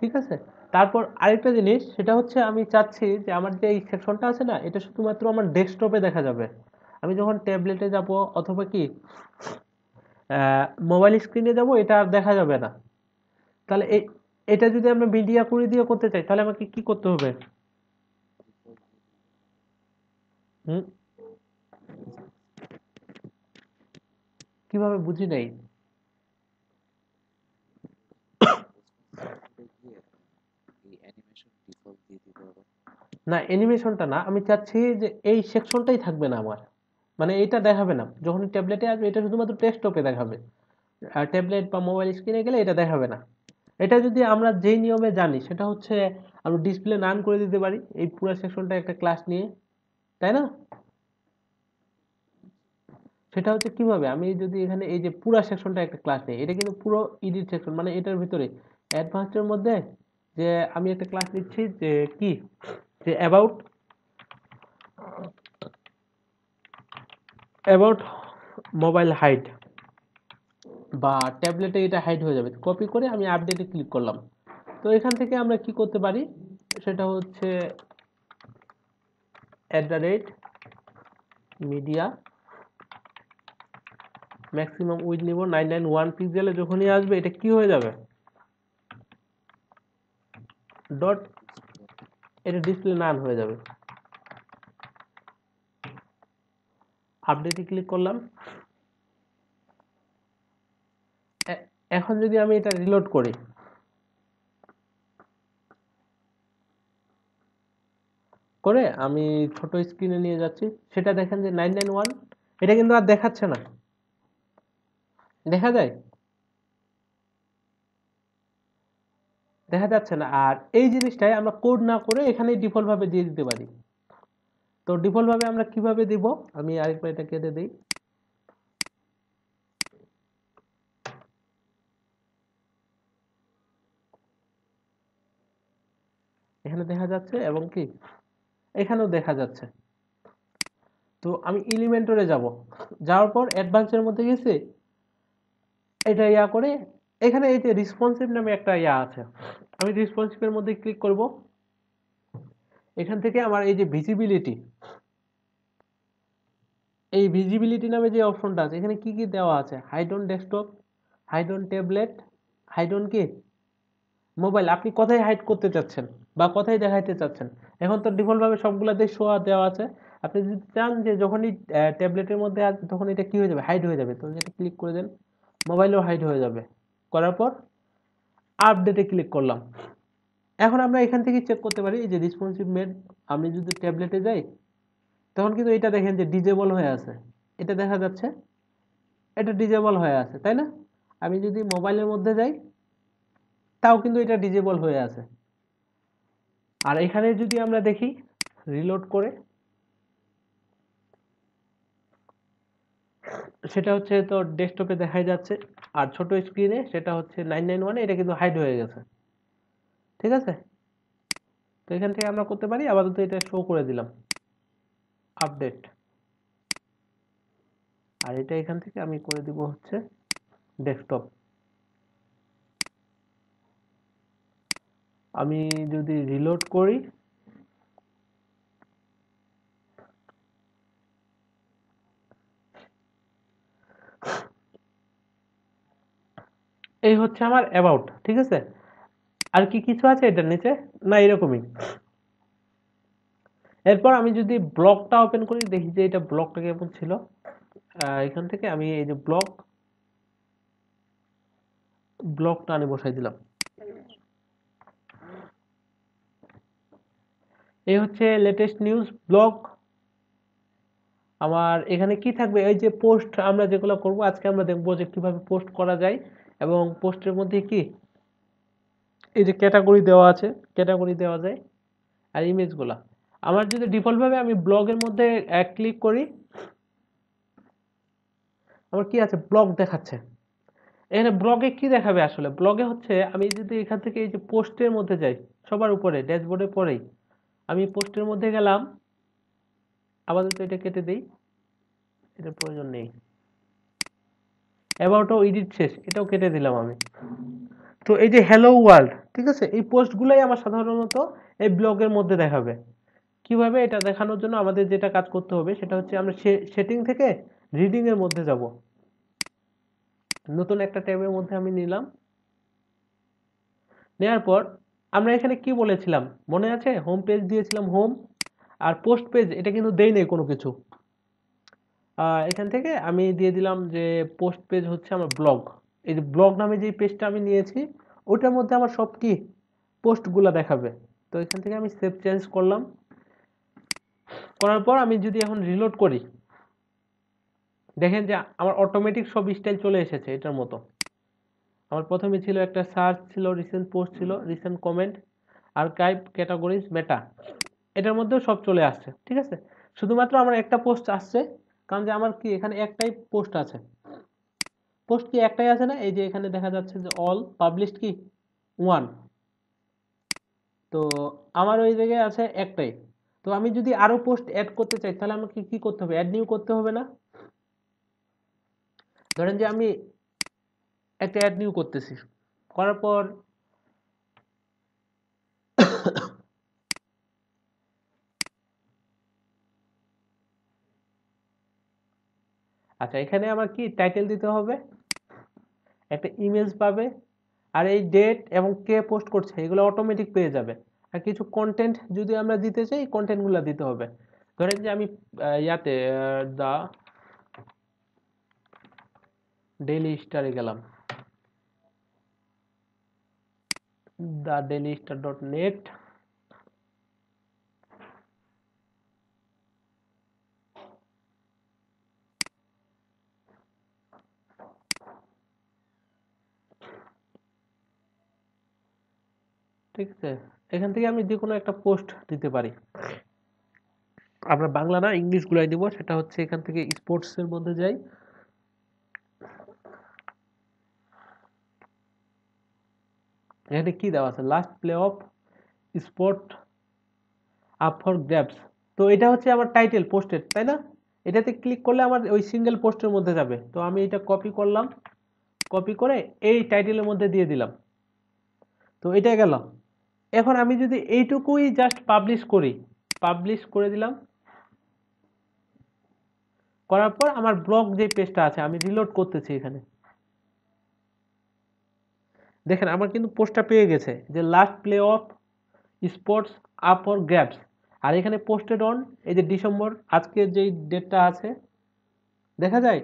ঠিক আছে। তারপর আরেকটা জিনিস, সেটা হচ্ছে আমি চাচ্ছি যে আমার যে এই সেকশনটা আছে না, এটা শুধুমাত্র আমার ডেস্কটপে দেখা যাবে। আমি যখন ট্যাবলেটে যাব অথবা কি মোবাইল স্ক্রিনে যাব, এটা আর দেখা যাবে না। তাহলে এটা যদি আমরা মিডিয়া কুড়ি দিয়ে করতে চাই, তাহলে আমাকে কি করতে হবে? হুম, কিভাবে? বুঝি নাই। না, অ্যানিমেশনটা না, আমি চাচ্ছি যে এই সেকশনটাই থাকবে না আমার, মানে এটা দেখাবে না যখন ট্যাবলেটে আসবে, এটা শুধুমাত্র ডেস্কটপে দেখাবে। আর ট্যাবলেট বা মোবাইল স্ক্রিনে গেলে এটা দেখাবে না। এটা যদি আমরা যেই নিয়মে জানি, সেটা হচ্ছে আমরা ডিসপ্লে নান করে দিতে পারি এই পুরো সেকশনটা একটা ক্লাস নিয়ে, তাই না? সেটা হচ্ছে কিভাবে, আমি যদি এখানে এই যে পুরো সেকশনটা একটা ক্লাস নিই, এটা কিন্তু পুরো এডিট সেকশন, মানে এটার ভিতরে অ্যাডভান্সডের মধ্যে যে আমি একটা ক্লাস নিচ্ছি যে কি, যে অ্যাবাউট অ্যাবাউট মোবাইল হাইট, বা ট্যাবলেটে এটা হাইড হয়ে যাবে, কপি করে আমি আপডেটে ক্লিক করলাম। তো এখান থেকে আমরা কি করতে পারি, সেটা হচ্ছে @media ম্যাক্সিমাম উইড নিব 991 পিক্সেলে, যখনই আসবে এটা কি হয়ে যাবে, ডট, এটা ডিসপ্লে নান হয়ে যাবে। আপডেটে ক্লিক করলাম। এখন যদি আমি এটা রিলোড করি, করে আমি ছোট স্ক্রিনে নিয়ে যাচ্ছি, সেটা দেখেন যে 991 এটা কিন্তু আর দেখাচ্ছে না, দেখা যায়, দেখা যাচ্ছে না। আর এই জিনিসটাই আমরা কোড না করে এখানে ডিফল্ট ভাবে দিয়ে দিতে পারি। তো ডিফল্ট ভাবে আমরা কিভাবে দিব, আমি আরেকবার এটা কেটে দিই। এখানে দেখা যাচ্ছে এবং কি এখানেও দেখা যাচ্ছে। তো আমি এলিমেন্টরে যাব, যাওয়ার পর অ্যাডভান্সের মধ্যে গেছি, এটা ইয়া করে এখানে এই যে রেসপন্সিভ নামে একটা ইয়া আছে, আমি রেসপন্সিভের মধ্যে ক্লিক করব। এখান থেকে আমার এই যে ভিজিবিলিটি, এই ভিজিবিলিটি নামে যে অপশনটা আছে, এখানে কি কি দেওয়া আছে, hide on desktop, hide on tablet, hide on কি মোবাইল, আপনি কোথায় হাইড করতে চাচ্ছেন বা কোথায় দেখাইতে চাচ্ছেন। এখন তো ডিফল্ট ভাবে সবগুলাতে শো দেওয়া আছে। আপনি যদি চান যে যখনই ট্যাবলেটের মধ্যে আসবে তখন এটা কি হয়ে যাবে, হাইড হয়ে যাবে, তো এটা ক্লিক করে দেন, মোবাইলেও হাইড হয়ে যাবে। করার পর আপডেটে ক্লিক করলাম। এখন আমরা এখান থেকে চেক করতে পারি এই যে রেসপন্সিভ মেড, আমি যদি ট্যাবলেটে যাই তখন কিন্তু এটা দেখেন যে ডিজেবল হয়ে আছে, এটা দেখা যাচ্ছে, এটা ডিজেবল হয়ে আছে, তাই না? আমি যদি মোবাইলের মধ্যে যাই তাও কিন্তু এটা ডিজেবল হয়ে আছে। আর এখানে যদি আমরা দেখি রিলোড করে, সেটা হচ্ছে তো ডেস্কটপে দেখাই যাচ্ছে, আর ছোট স্ক্রিনে সেটা হচ্ছে 991, এটা কিন্তু হাইড হয়ে গেছে, ঠিক আছে। তো এখান থেকে আমরা করতে পারি, আপাতত এটা শো করে দিলাম আপডেট, আর এটা এখান থেকে আমি করে দিব হচ্ছে ডেস্কটপ। আমি যদি রিলোড করি, এই হচ্ছে আমার অ্যাবাউট, ঠিক আছে। আর কি কিছু আছে এটার নিচে? না, এরকমই। এরপর আমি যদি ব্লকটা ওপেন করি, দেখি যে এটা ব্লকটা কেমন ছিল। এখান থেকে আমি এই যে ব্লকটা আনি বসাই দিলাম। এই হচ্ছে লেটেস্ট নিউজ ব্লগ। আমার এখানে কি থাকবে, এই যে পোস্ট আমরা যেগুলো করব আজকে, আমরা দেখবো যে কিভাবে পোস্ট করা যায়, এবং পোস্টের মধ্যে কি এই যে ক্যাটাগরি দেওয়া আছে, ক্যাটাগরি দেওয়া যায়। আর ইমেজগুলা আমার যদি ডিফল্ট ভাবে আমি ব্লগের মধ্যে ক্লিক করি, আমার কি আছে, ব্লগ দেখাচ্ছে। এখানে ব্লগে কি দেখাবে, আসলে ব্লগে হচ্ছে আমি যদি এখান থেকে এই যে পোস্টের মধ্যে যাই, সবার উপরে ড্যাশবোর্ডে পরেই আমি পোস্টের মধ্যে গেলাম, আপাতত এটা কেটে দিই, এটার প্রয়োজন নেই। অ্যাবাউটও এডিট শেষ, এটাও কেটে দিলাম আমি। তো এই যে হ্যালো ওয়ার্ল্ড, ঠিক আছে, এই পোস্টগুলাই আমার সাধারণত এই ব্লগের মধ্যে দেখাবে। কিভাবে এটা দেখানোর জন্য আমাদের যেটা কাজ করতে হবে সেটা হচ্ছে আমরা সেটিং থেকে রিডিং এর মধ্যে যাব। নতুন একটা ট্যাবের মধ্যে আমি নিলাম, নেওয়ার পর আমরা এখানে কি বলেছিলাম মনে আছে? হোম পেজ দিয়েছিলাম, হোম। আর পোস্ট পেজ এটা কিন্তু দেই নেই কোনো কিছু। এখান থেকে আমি দিয়ে দিলাম যে পোস্ট পেজ হচ্ছে আমার ব্লগ। এই যে ব্লগ নামে যে পেজটা আমি নিয়েছি ওটার মধ্যে আমার সব কি পোস্টগুলো দেখাবে। তো এখান থেকে আমি সেভ চেঞ্জ করলাম। করার পর আমি যদি এখন রিলোড করি, দেখেন যে আমার অটোমেটিক সব স্টাইল চলে এসেছে এটার মতো। আমার প্রথমে ছিল একটা সার্চ, ছিল রিসেন্ট পোস্ট, ছিল রিসেন্ট কমেন্ট, আর্কাইভ, ক্যাটাগরিজ, মেটা, এটার মধ্যেও সব চলে আসছে, ঠিক আছে। শুধুমাত্র আমার একটা পোস্ট আসছে, কারণ যে আমার কি এখানে একটাই পোস্ট আছে। পোস্ট কি একটাই আছে না? এই যে এখানে দেখা যাচ্ছে যে অল পাবলিশড কি 1। তো আমার ওই জায়গায় আছে একটাই। তো আমি যদি আরো পোস্ট অ্যাড করতে চাই তাহলে আমাকে কি করতে হবে? অ্যাড নিউ করতে হবে না? ধরেন যে আমি একটা অ্যাড নিউ করতেছি, করার পর আচ্ছা এখানে আমার কি টাইটেল দিতে হবে, একটা ইমেজ পাবে, আর এই ডেট এবং কে পোস্ট করছে এগুলো অটোমেটিক পেয়ে যাবে। আর কিছু কন্টেন্ট যদি আমরা দিতে চাই কন্টেন্টগুলো দিতে হবে। ধরেন যে আমি ইয়াতে দা ডেইলি স্টারে গেলাম, দা ডেইলি স্টার ডট নেট। ঠিক আছে, এখান থেকে আমি যে কোনো একটা পোস্ট দিতে পারি। আমরা বাংলা না ইংলিশ গুলাই দিব, সেটা হচ্ছে এখান থেকে স্পোর্টস এর মধ্যে যাই। এখানে কি দেওয়া আছে? Last play of sport up for গ্র্যাবস। তো এটা হচ্ছে আমার টাইটেল পোস্টের, তাই না? এটাতে ক্লিক করলে আমার ওই সিঙ্গেল পোস্টের মধ্যে যাবে। তো আমি এটা কপি করলাম, কপি করে এই টাইটেলের মধ্যে দিয়ে দিলাম। তো এটা গেল। এখন আমি যদি এইটুকুই জাস্ট পাবলিশ করি, পাবলিশ করে দিলাম, করার পর আমার ব্লগ যে পেজটা আছে আমি রিলোড করতেছি এখানে, দেখেন আমার কিন্তু পোস্টটা পেয়ে গেছে যে last play of sports up for grabs. আর এখানে পোস্টেড অন এই যে ডিসেম্বর, আজকের যেই ডেটটা আছে দেখা যায়,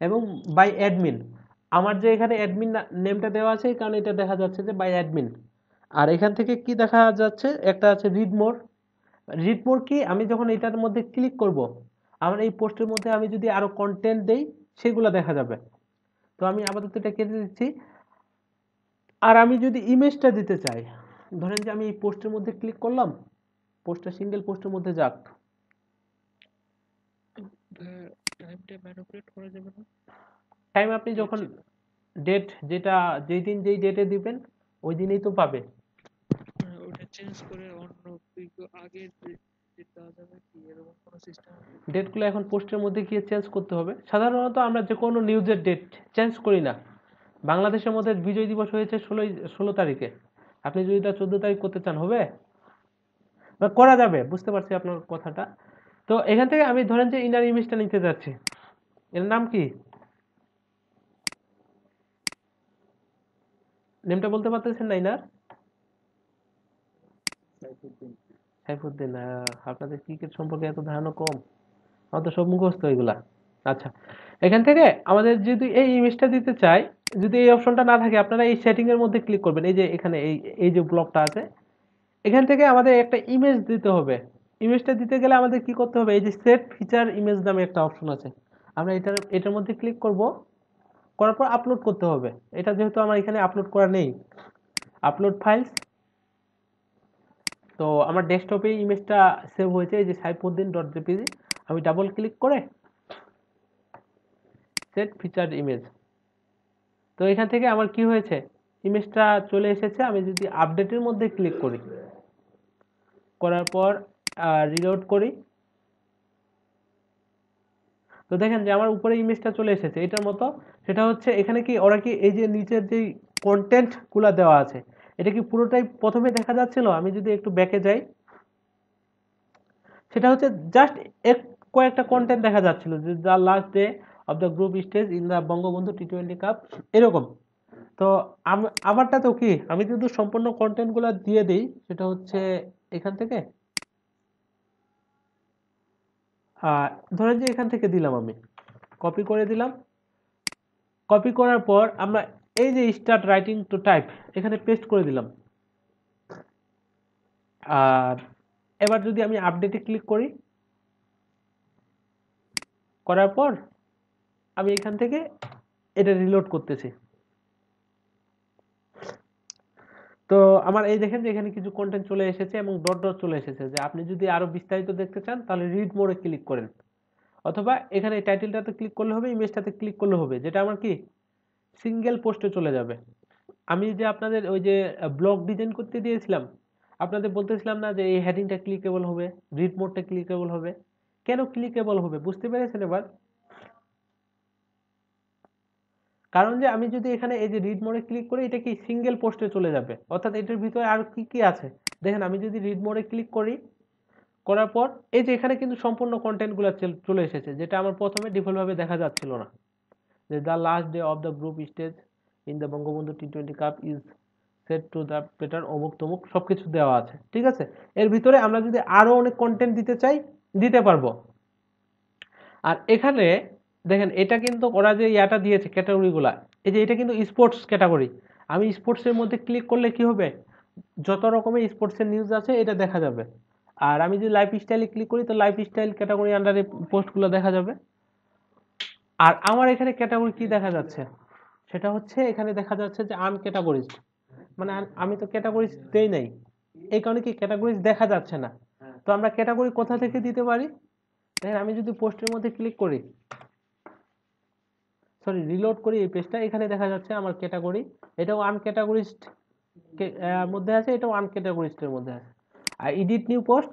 এবং বাই অ্যাডমিন। আমার যে এখানে অ্যাডমিন নেমটা দেওয়া আছে কারণ এটা দেখা যাচ্ছে যে বাই অ্যাডমিন। আর এখান থেকে কি দেখা যাচ্ছে? একটা আছে রিড মোর। রিড মোর কি? আমি যখন এটার মধ্যে ক্লিক করব আমার এই পোস্টের মধ্যে আমি যদি আরো কন্টেন্ট দেই সেগুলো দেখা যাবে। তো আমি আপাতত এটা কেটে দিচ্ছি। আর আমি যদি ইমেজটা দিতে চাই, ধরেন যে আমি এই পোস্টের মধ্যে ক্লিক করলাম, পোস্টটা সিঙ্গেল পোস্টের মধ্যে যাক। টাইমটা ম্যানিপুলেট করা যাবে না? টাইম আপনি যখন ডেট যেটা যেই দিন যেই ডেটে দিবেন ওই দিনেই তো পাবে। ওটা চেঞ্জ করে অন্য আগের ডেট দেওয়া যাবে কি, এরকম কোনো সিস্টেম? ডেটগুলো এখন পোস্টের মধ্যে গিয়ে চেঞ্জ করতে হবে। সাধারণত আমরা যে কোনো নিউজের ডেট চেঞ্জ করি না। বাংলাদেশের মধ্যে বিজয় দিবস হয়েছে 16 তারিখে, আপনি যদি এটা 14 তারিখ করতে চান হবে? বা করা যাবে, বুঝতে পারছি আপনার কথাটা। তো এখান থেকে আমি ধরেন যে ইনার ইমেজটা নিতে যাচ্ছি, এর নাম কি? নেমটা বলতে পারতেছেন না ইনার? সাইফুদ্দিন। আপনাদের ক্রিকেট সম্পর্কে এত ধারণা কম, আমার তো সব মুখস্থ এগুলা। আচ্ছা, এখান থেকে আমাদের যদি এই ইমেজটা দিতে চাই, যদি এই অপশনটা না থাকে আপনারা এই সেটিং এর মধ্যে ক্লিক করবেন, এই যে এখানে এই এই যে ব্লকটা আছে, এখান থেকে আমাদের একটা ইমেজ দিতে হবে। ইমেজটা দিতে গেলে আমাদের কি করতে হবে? এই যে সেট ফিচার ইমেজ নামে একটা অপশন আছে, আমরা এটার মধ্যে ক্লিক করব, করার পর আপলোড করতে হবে। এটা যেহেতু আমার এখানে আপলোড করা নেই, আপলোড ফাইলস। তো আমার ডেস্কটপে ইমেজটা সেভ হয়েছে এই যে সাইফুদ্দিন ডট জেপিজি। আমি ডাবল ক্লিক করে সেট ফিচার ইমেজ, তো এখান থেকে আমার কি হয়েছে? ইমেজটা চলে এসেছে। আমি যদি আপডেটের মধ্যে ক্লিক করি, করার পর রিলোড করি, তো দেখেন যে আমার উপরে ইমেজটা চলে এসেছে এটার মতো। সেটা হচ্ছে এখানে কি ওরা কি এই যে নিচের যে কন্টেন্ট গুলা দেওয়া আছে এটা কি পুরোটাই প্রথমে দেখা যাচ্ছিল? আমি যদি একটু ব্যাকে যাই, সেটা হচ্ছে জাস্ট এক কয়েকটা কন্টেন্ট দেখা যাচ্ছিল যে the last day of the group stage in the Bangabandhu টি-20 কাপ, এরকম। তো আমারটা তো কি, আমি যদি সম্পূর্ণ কন্টেন্ট গুলা দিয়ে দিই, সেটা হচ্ছে এখান থেকে ধরেন যে এখান থেকে দিলাম, আমি কপি করে দিলাম। কপি করার পর আমরা এই যে স্টার্ট রাইটিং টু টাইপ এখানে পেস্ট করে দিলাম। আর এবার যদি আমি আপডেটে ক্লিক করি, করার পর আমি এখান থেকে এটা রিলোড করতেছি। তো আমার এই দেখেন যে এখানে কিছু কন্টেন্ট চলে এসেছে এবং ডট ডট চলে এসেছে, যে আপনি যদি আরো বিস্তারিত দেখতে চান তাহলে রিড মোডে ক্লিক করেন, অথবা এখানে টাইটেলটাতে ক্লিক করলে হবে, ইমেজটাতে ক্লিক করলে হবে, যেটা আমার কি সিঙ্গেল পোস্টে চলে যাবে। আমি যে আপনাদের ওই যে ব্লগ ডিজাইন করতে দিয়েছিলাম, আপনাদের বলতেছিলাম না যে এই হেডিংটা ক্লিকেবল হবে, রিড মোডটা ক্লিকেবল হবে। কেন ক্লিকেবল হবে বুঝতে পেরেছেন এবার? কারণ যে আমি যদি এখানে এই যে রিড মোডে ক্লিক করি, এটা কি সিঙ্গেল পোস্টে চলে যাবে, অর্থাৎ এটার ভিতরে আর কি কি আছে দেখেন। আমি যদি রিড মোডে ক্লিক করি, করার পর এই যে এখানে কিন্তু সম্পূর্ণ কন্টেন্টগুলো চলে এসেছে, যেটা আমার প্রথমে ডিফল্ট ভাবে দেখা যাচ্ছিল না। যে the last day of the group stage in the Bangabandhu টি-20 cup is set to the Peter, অমুক তমুক সবকিছু দেওয়া আছে, ঠিক আছে। এর ভিতরে আমরা যদি আরো অনেক কন্টেন্ট দিতে চাই, দিতে পারবো। আর এখানে দেখেন এটা কিন্তু ওরা যে ইয়াটা দিয়েছে ক্যাটাগরি গুলা, এই যে এটা কিন্তু স্পোর্টস ক্যাটাগরি। আমি স্পোর্টস এর মধ্যে ক্লিক করলে কি হবে, যত রকমের স্পোর্টস এর নিউজ আছে এটা দেখা যাবে। আর আমি যদি লাইফ স্টাইলে ক্লিক করি, তো লাইফ স্টাইল ক্যাটাগরি আন্ডারে পোস্টগুলো দেখা যাবে। আর আমার এখানে ক্যাটাগরি কি দেখা যাচ্ছে, সেটা হচ্ছে এখানে দেখা যাচ্ছে যে আনক্যাটাগরিজড, মানে আমি তো ক্যাটাগরিজ দেই নাই, এই কারণে কি ক্যাটাগরিজ দেখা যাচ্ছে না। তো আমরা ক্যাটাগরি কোথা থেকে দিতে পারি, দেখেন আমি যদি পোস্টের মধ্যে ক্লিক করি, সরি রিলোড করি এই পেজটা, এখানে দেখা যাচ্ছে আমার ক্যাটাগরি, এটাও আনক্যাটাগরিজড মধ্যে আছে, এটাও আনক্যাটাগরিজড এর মধ্যে আছে। আর এডিট নিউ পোস্ট,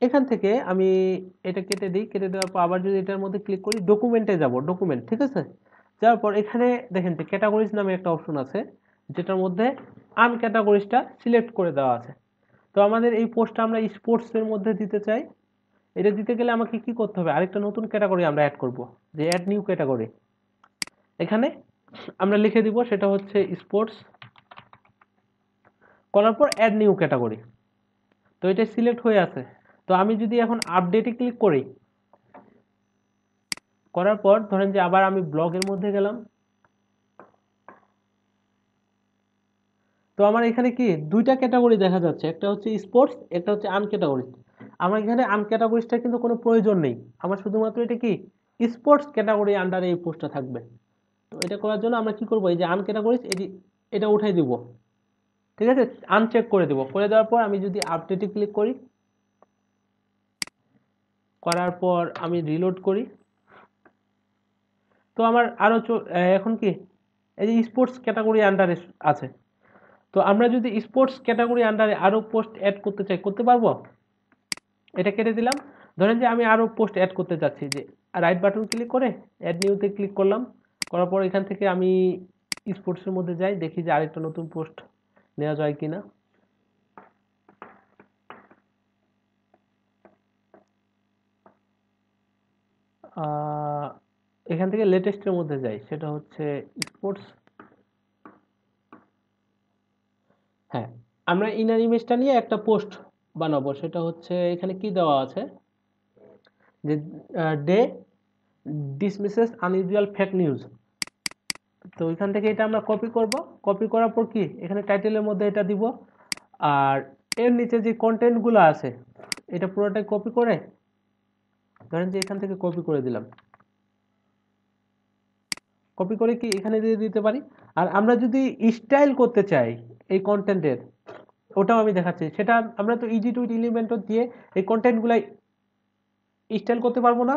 এখান থেকে আমি এটা কেটে দিই, কেটে দেওয়ার পর আবার যদি এটার মধ্যে ক্লিক করি, ডকুমেন্টে যাব, ডকুমেন্ট, ঠিক আছে। যাওয়ার পর এখানে দেখেন যে ক্যাটাগরিজ নামে একটা অপশন আছে, যেটার মধ্যে আনক্যাটাগরিজটা সিলেক্ট করে দেওয়া আছে। তো আমাদের এই পোস্টটা আমরা স্পোর্টস এর মধ্যে দিতে চাই। এটা দিতে গেলে আমাকে কি করতে হবে, আরেকটা নতুন ক্যাটাগরি আমরা অ্যাড করব, যে অ্যাড নিউ ক্যাটাগরি। এখানে আমরা লিখে দিব সেটা হচ্ছে স্পোর্টস, করার পর অ্যাড নিউ ক্যাটাগরি। তো এটা সিলেক্ট হয়ে আছে। তো আমি যদি এখন আপডেটে ক্লিক করি, করার পর ধরেন যে আবার আমি ব্লগের মধ্যে গেলাম, তো আমার এখানে কি দুইটা ক্যাটাগরি দেখা যাচ্ছে, একটা হচ্ছে স্পোর্টস, একটা হচ্ছে আনক্যাটাগরি। আমার এখানে আনক্যাটাগরিজটা কিন্তু কোনো প্রয়োজন নেই, আমার শুধুমাত্র এটা কি স্পোর্টস ক্যাটাগরি আন্ডারে এই পোস্টটা থাকবে। তো এটা করার জন্য আমরা কি করব, এই যে আনক্যাটাগরিজ এটা উঠাই দিব, ঠিক আছে, আনচেক করে দেব। করে দেওয়ার পর আমি যদি আপডেটে ক্লিক করি, করার পর আমি রিলোড করি, তো আমার আরো এখন কি এই যে স্পোর্টস ক্যাটাগরি আন্ডারে আছে। তো আমরা যদি স্পোর্টস ক্যাটাগরি আন্ডারে আরো পোস্ট অ্যাড করতে চাই, করতে পারবো। এটা কেটে দিলাম। ধরেন যে আমি আরো পোস্ট অ্যাড করতে চাচ্ছি, যে রাইট বাটন ক্লিক করে অ্যাড নিউতে ক্লিক করলাম, করার পর এখান থেকে আমি স্পোর্টস এর মধ্যে যাই, দেখি যে আরেকটা নতুন পোস্ট নেওয়া যায় কিনা। এখান থেকে লেটেস্টের মধ্যে যাই, সেটা হচ্ছে স্পোর্টস। হ্যাঁ, আমরা ইনার ইমেজটা নিয়ে একটা পোস্ট বানাবো, সেটা হচ্ছে এখানে কি দেওয়া আছে, যে ডে ডিসমিসেস আনইউজুয়াল ফেক নিউজ। তো এখান থেকে এটা আমরা কপি করব, কপি করার পর কি এখানে টাইটেলের মধ্যে এটা দিব। আর এর নিচে যে কন্টেন্টগুলো আছে এটা পুরোটাই কপি করে, ধরেন যে এখান থেকে কপি করে দিলাম, কপি করে কি এখানে দিয়ে দিতে পারি। আর আমরা যদি স্টাইল করতে চাই এই কন্টেন্টের, ওটাও আমি দেখাচ্ছি। সেটা আমরা তো ইজি টু এলিমেন্টর দিয়ে এই কন্টেন্ট গুলাই স্টাইল করতে পারবো না।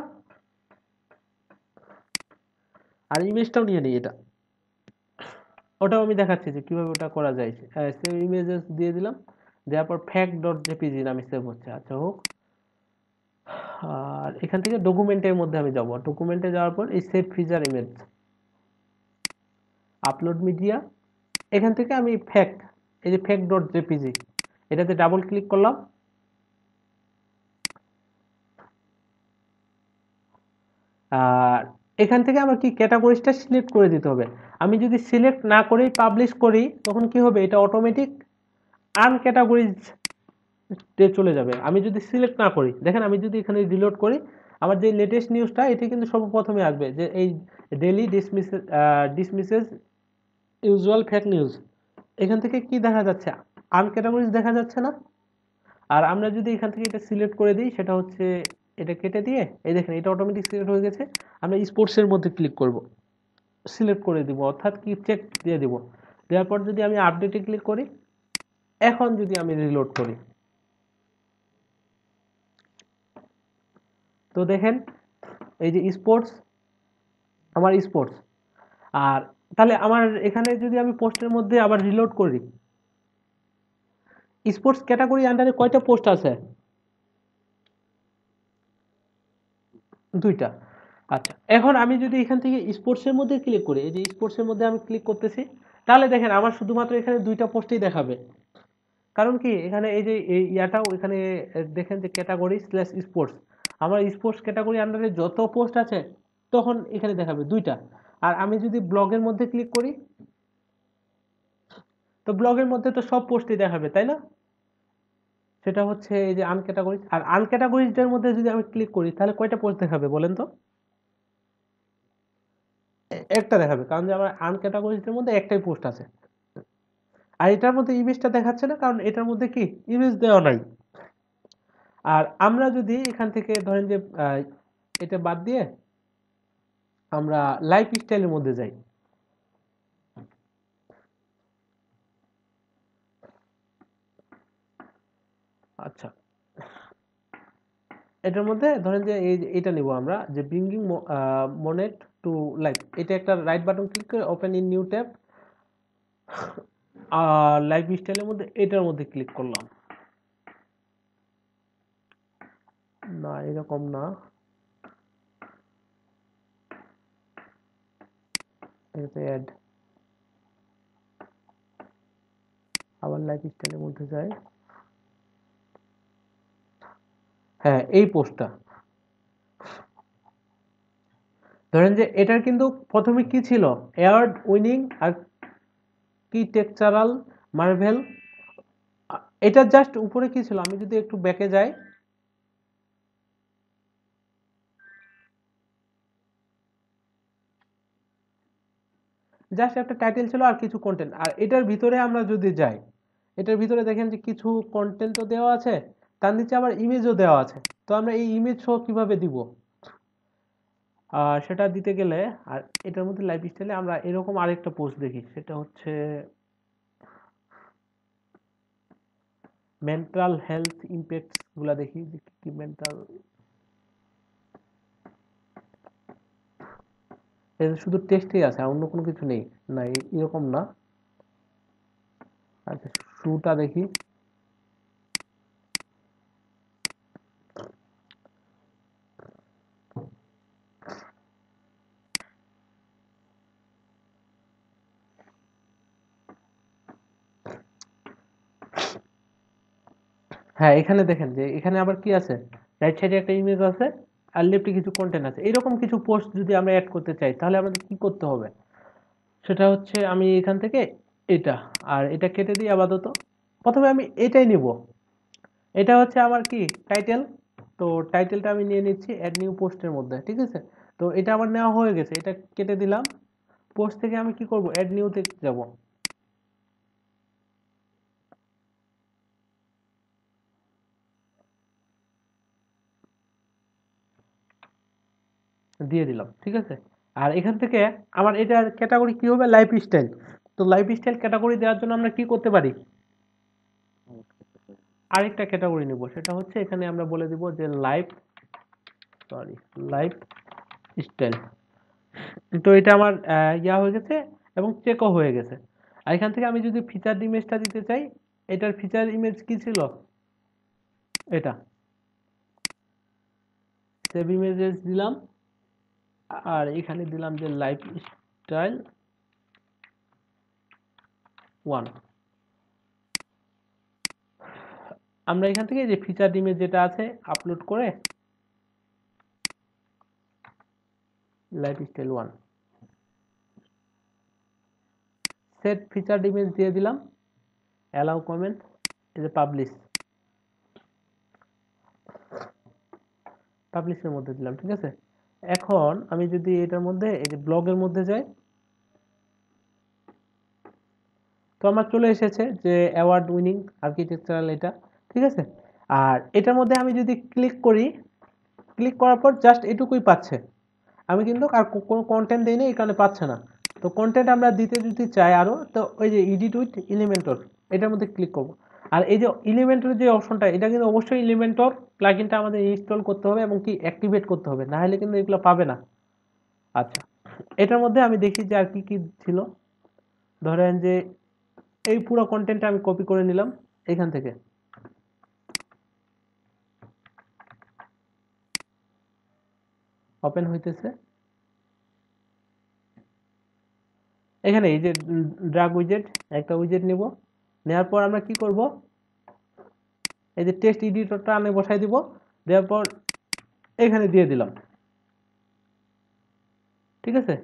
আর ইমেজটাও নিয়ে নিই, এটা ওটাও আমি দেখাচ্ছি যে কিভাবে ওটা করা যায়। সেভ ইমেজেস দিয়ে দিলাম, দেওয়ার পর ফ্যাক্ট ডট জেপিজি নামে সেভ হচ্ছে, আচ্ছা হোক। আর এখান থেকে ডকুমেন্টের মধ্যে আমি যাব, ডকুমেন্টে যাওয়ার পর এই save feature image, upload media, এখান থেকে আমি ফ্যাক্ট, এই যে ফ্যাক্ট ডট জেপিজি, এটাতে ডাবল ক্লিক করলাম। আর এখান থেকে আমার কি ক্যাটাগরিজটা সিলেক্ট করে দিতে হবে। আমি যদি সিলেক্ট না করেই পাবলিশ করি তখন কি হবে, এটা অটোমেটিক আনক্যাটাগরিজ চলে যাবে। আমি যদি সিলেক্ট না করি, দেখেন আমি যদি এখানে রিলোড করি, আমার যে লেটেস্ট নিউজটা এটি কিন্তু সর্বপ্রথমে আসবে, যে এই ডেইলি ডিসমিসেস ইউজুয়াল ফেক নিউজ। এখান থেকে কি দেখা যাচ্ছে, আনক্যাটাগরিজ দেখা যাচ্ছে না। আর আমরা যদি এখান থেকে এটা সিলেক্ট করে দিই, সেটা হচ্ছে এটা কেটে দিয়ে, এই দেখেন এটা অটোমেটিক সিলেক্ট হয়ে গেছে। আমরা স্পোর্টসের মধ্যে ক্লিক করব, সিলেক্ট করে দিব, অর্থাৎ কি চেক দিয়ে দিব। দেওয়ার পর যদি আমি আপডেটে ক্লিক করি, এখন যদি আমি রিলোড করি, তো দেখেন এই যে স্পোর্টস, আমার স্পোর্টস। আর তাহলে আমার এখানে যদি আমি পোস্টের মধ্যে আবার রিলোড করি, স্পোর্টস ক্যাটাগরি আন্ডারে কয়টা পোস্ট আছে, দুইটা। আচ্ছা, এখন আমি যদি এখান থেকে স্পোর্টসের মধ্যে ক্লিক করি, এই যে স্পোর্টসের মধ্যে আমি ক্লিক করতেছি, তাহলে দেখেন আমার শুধুমাত্র এখানে দুইটা পোস্টই দেখাবে। কারণ কি, এখানে এই যে এই ইয়াটাও এখানে দেখেন যে ক্যাটাগরি স্ল্যাশ স্পোর্টস, আমার স্পোর্টস ক্যাটাগরি আন্ডারে যত পোস্ট আছে তখন এখানে দেখাবে দুইটা। আর আমি যদি ব্লগের মধ্যে ক্লিক করি, তো ব্লগের মধ্যে তো সব পোস্টই দেখাবে, তাই না? সেটা হচ্ছে এই যে আনক্যাটাগরিজ। আর আনক্যাটাগরিজদের মধ্যে যদি আমি ক্লিক করি, তাহলে কয়টা পোস্ট দেখাবে বলেন তো? একটা দেখাবে, কারণ যে আমার আনক্যাটাগরিজদের মধ্যে একটাই পোস্ট আছে। আর এটার মধ্যে ইমেজটা দেখাচ্ছে না, কারণ এটার মধ্যে কি ইমেজ দেওয়া নাই। আর আমরা যদি এখান থেকে ধরেন যে এটা বাদ দিয়ে আমরা লাইফ স্টাইলের মধ্যে যাই, আচ্ছা এটার মধ্যে ধরেন যে এটা নিব আমরা, যে ব্রিঙ্গিং মোনেট টু লাইফ, এটা একটা রাইট বাটন ক্লিক করে ওপেন ইন নিউ ট্যাব, আর লাইফ স্টাইলের মধ্যে এটার মধ্যে ক্লিক করলাম। না এরকম না, এটাতে অ্যাড, আবার লাইফ স্টাইলের মধ্যে যাই, হ্যাঁ এই পোস্টটা। ধরেন যে এটার কিন্তু প্রথমে কি ছিল, অ্যাওয়ার্ড উইনিং আর্কিটেকচারাল মার্ভেল, এটা জাস্ট উপরে কি ছিল, আমি যদি একটু ব্যাকে যাই, জাস্ট একটা টাইটেল ছিল আর কিছু কন্টেন্ট। আর এটার ভিতরে আমরা যদি যাই, এটার ভিতরে দেখেন যে কিছু কন্টেন্টও দেওয়া আছে, তার নিচে আবার ইমেজও দেওয়া আছে। তো আমরা এই ইমেজ সহ কিভাবে দিব, সেটা দিতে গেলে, আর এটার মধ্যে লাইফ স্টাইলে আমরা এরকম আরেকটা পোস্ট দেখি, সেটা হচ্ছে মেন্টাল হেলথ ইম্প্যাক্টস গুলা দেখি, যে কি মেন্টাল, শুধু টেস্টই আছে আর অন্য কোনো কিছু নেই। না এরকম না। আচ্ছা শুটা দেখি, হ্যাঁ এখানে দেখেন যে এখানে আবার কি আছে, রাইট সাইডে একটা ইমেজ আছে আর লেফটে কিছু কন্টেন্ট আছে। এরকম কিছু পোস্ট যদি আমরা অ্যাড করতে চাই, তাহলে আমাদের কি করতে হবে, সেটা হচ্ছে আমি এখান থেকে এটা আর এটা কেটে দিই আপাতত। প্রথমে আমি এটাই নিব, এটা হচ্ছে আমার কি টাইটেল, তো টাইটেলটা আমি নিয়ে নিচ্ছি অ্যাড নিউ পোস্টের মধ্যে, ঠিক আছে। তো এটা আমার নেওয়া হয়ে গেছে, এটা কেটে দিলাম। পোস্ট থেকে আমি কি করব, অ্যাড নিউতে যাব, দিয়ে দিলাম, ঠিক আছে। আর এখান থেকে আমার এটার ক্যাটাগরি কি হবে, লাইফ স্টাইল। তো লাইফ স্টাইল ক্যাটাগরি দেওয়ার জন্য আমরা কি করতে পারি, আরেকটা ক্যাটাগরি নিব, সেটা হচ্ছে এখানে আমরা বলে দিব যে লাইফ স্টাইল। তো এটা আমার ইয়া হয়ে গেছে এবং চেকও হয়ে গেছে। আর এখান থেকে আমি যদি ফিচার ইমেজটা দিতে চাই, এটার ফিচার ইমেজ কি ছিল, এটা সেভ ইমেজেস দিলাম, আর এখানে দিলাম যে লাইফস্টাইল 1। আমরা এখান থেকে যে ফিচার ইমেজ যেটা আছে আপলোড করে লাইফস্টাইল 1 সেট ফিচার ইমেজ দিয়ে দিলাম, অ্যালাউ কমেন্ট, এই যে পাবলিশের মধ্যে দিলাম। ঠিক আছে, এখন আমি যদি এটার মধ্যে এই যে ব্লগের মধ্যে যাই, তো আমার চলে এসেছে যে অ্যাওয়ার্ড উইনিং আর্কিটেকচারাল এটা। ঠিক আছে, আর এটার মধ্যে আমি যদি ক্লিক করি, ক্লিক করার পর জাস্ট এটুকুই পাচ্ছে, আমি কিন্তু আর কোনো কন্টেন্ট দিই না, এই কারণে পাচ্ছে না। তো কন্টেন্ট আমরা দিতে যদি চাই আরো, তো ওই যে এডিট উইথ এলিমেন্টর এটার মধ্যে ক্লিক করব। আর এই যে এলিমেন্টর যে অপশনটা, এটা কিন্তু অবশ্যই এলিমেন্টর প্লাগইনটা আমাদের ইনস্টল করতে হবে এবং কি অ্যাক্টিভেট করতে হবে, না হলে কিন্তু এগুলো পাবে না। আচ্ছা, এটার মধ্যে আমি দেখি যে আর কি কি ছিল। ধরেন যে এই পুরো কন্টেন্টটা আমি কপি করে নিলাম এখান থেকে, ওপেন হইতেছে। এখানে এই যে ড্রাগ উইজেট, একটা উইজেট নিব, নেওয়ার পর আমরা কি করব, এই যে টেক্সট এডিটরটা আমি বসাই দিব, দেওয়ার পর এখানে দিয়ে দিলাম। ঠিক আছে,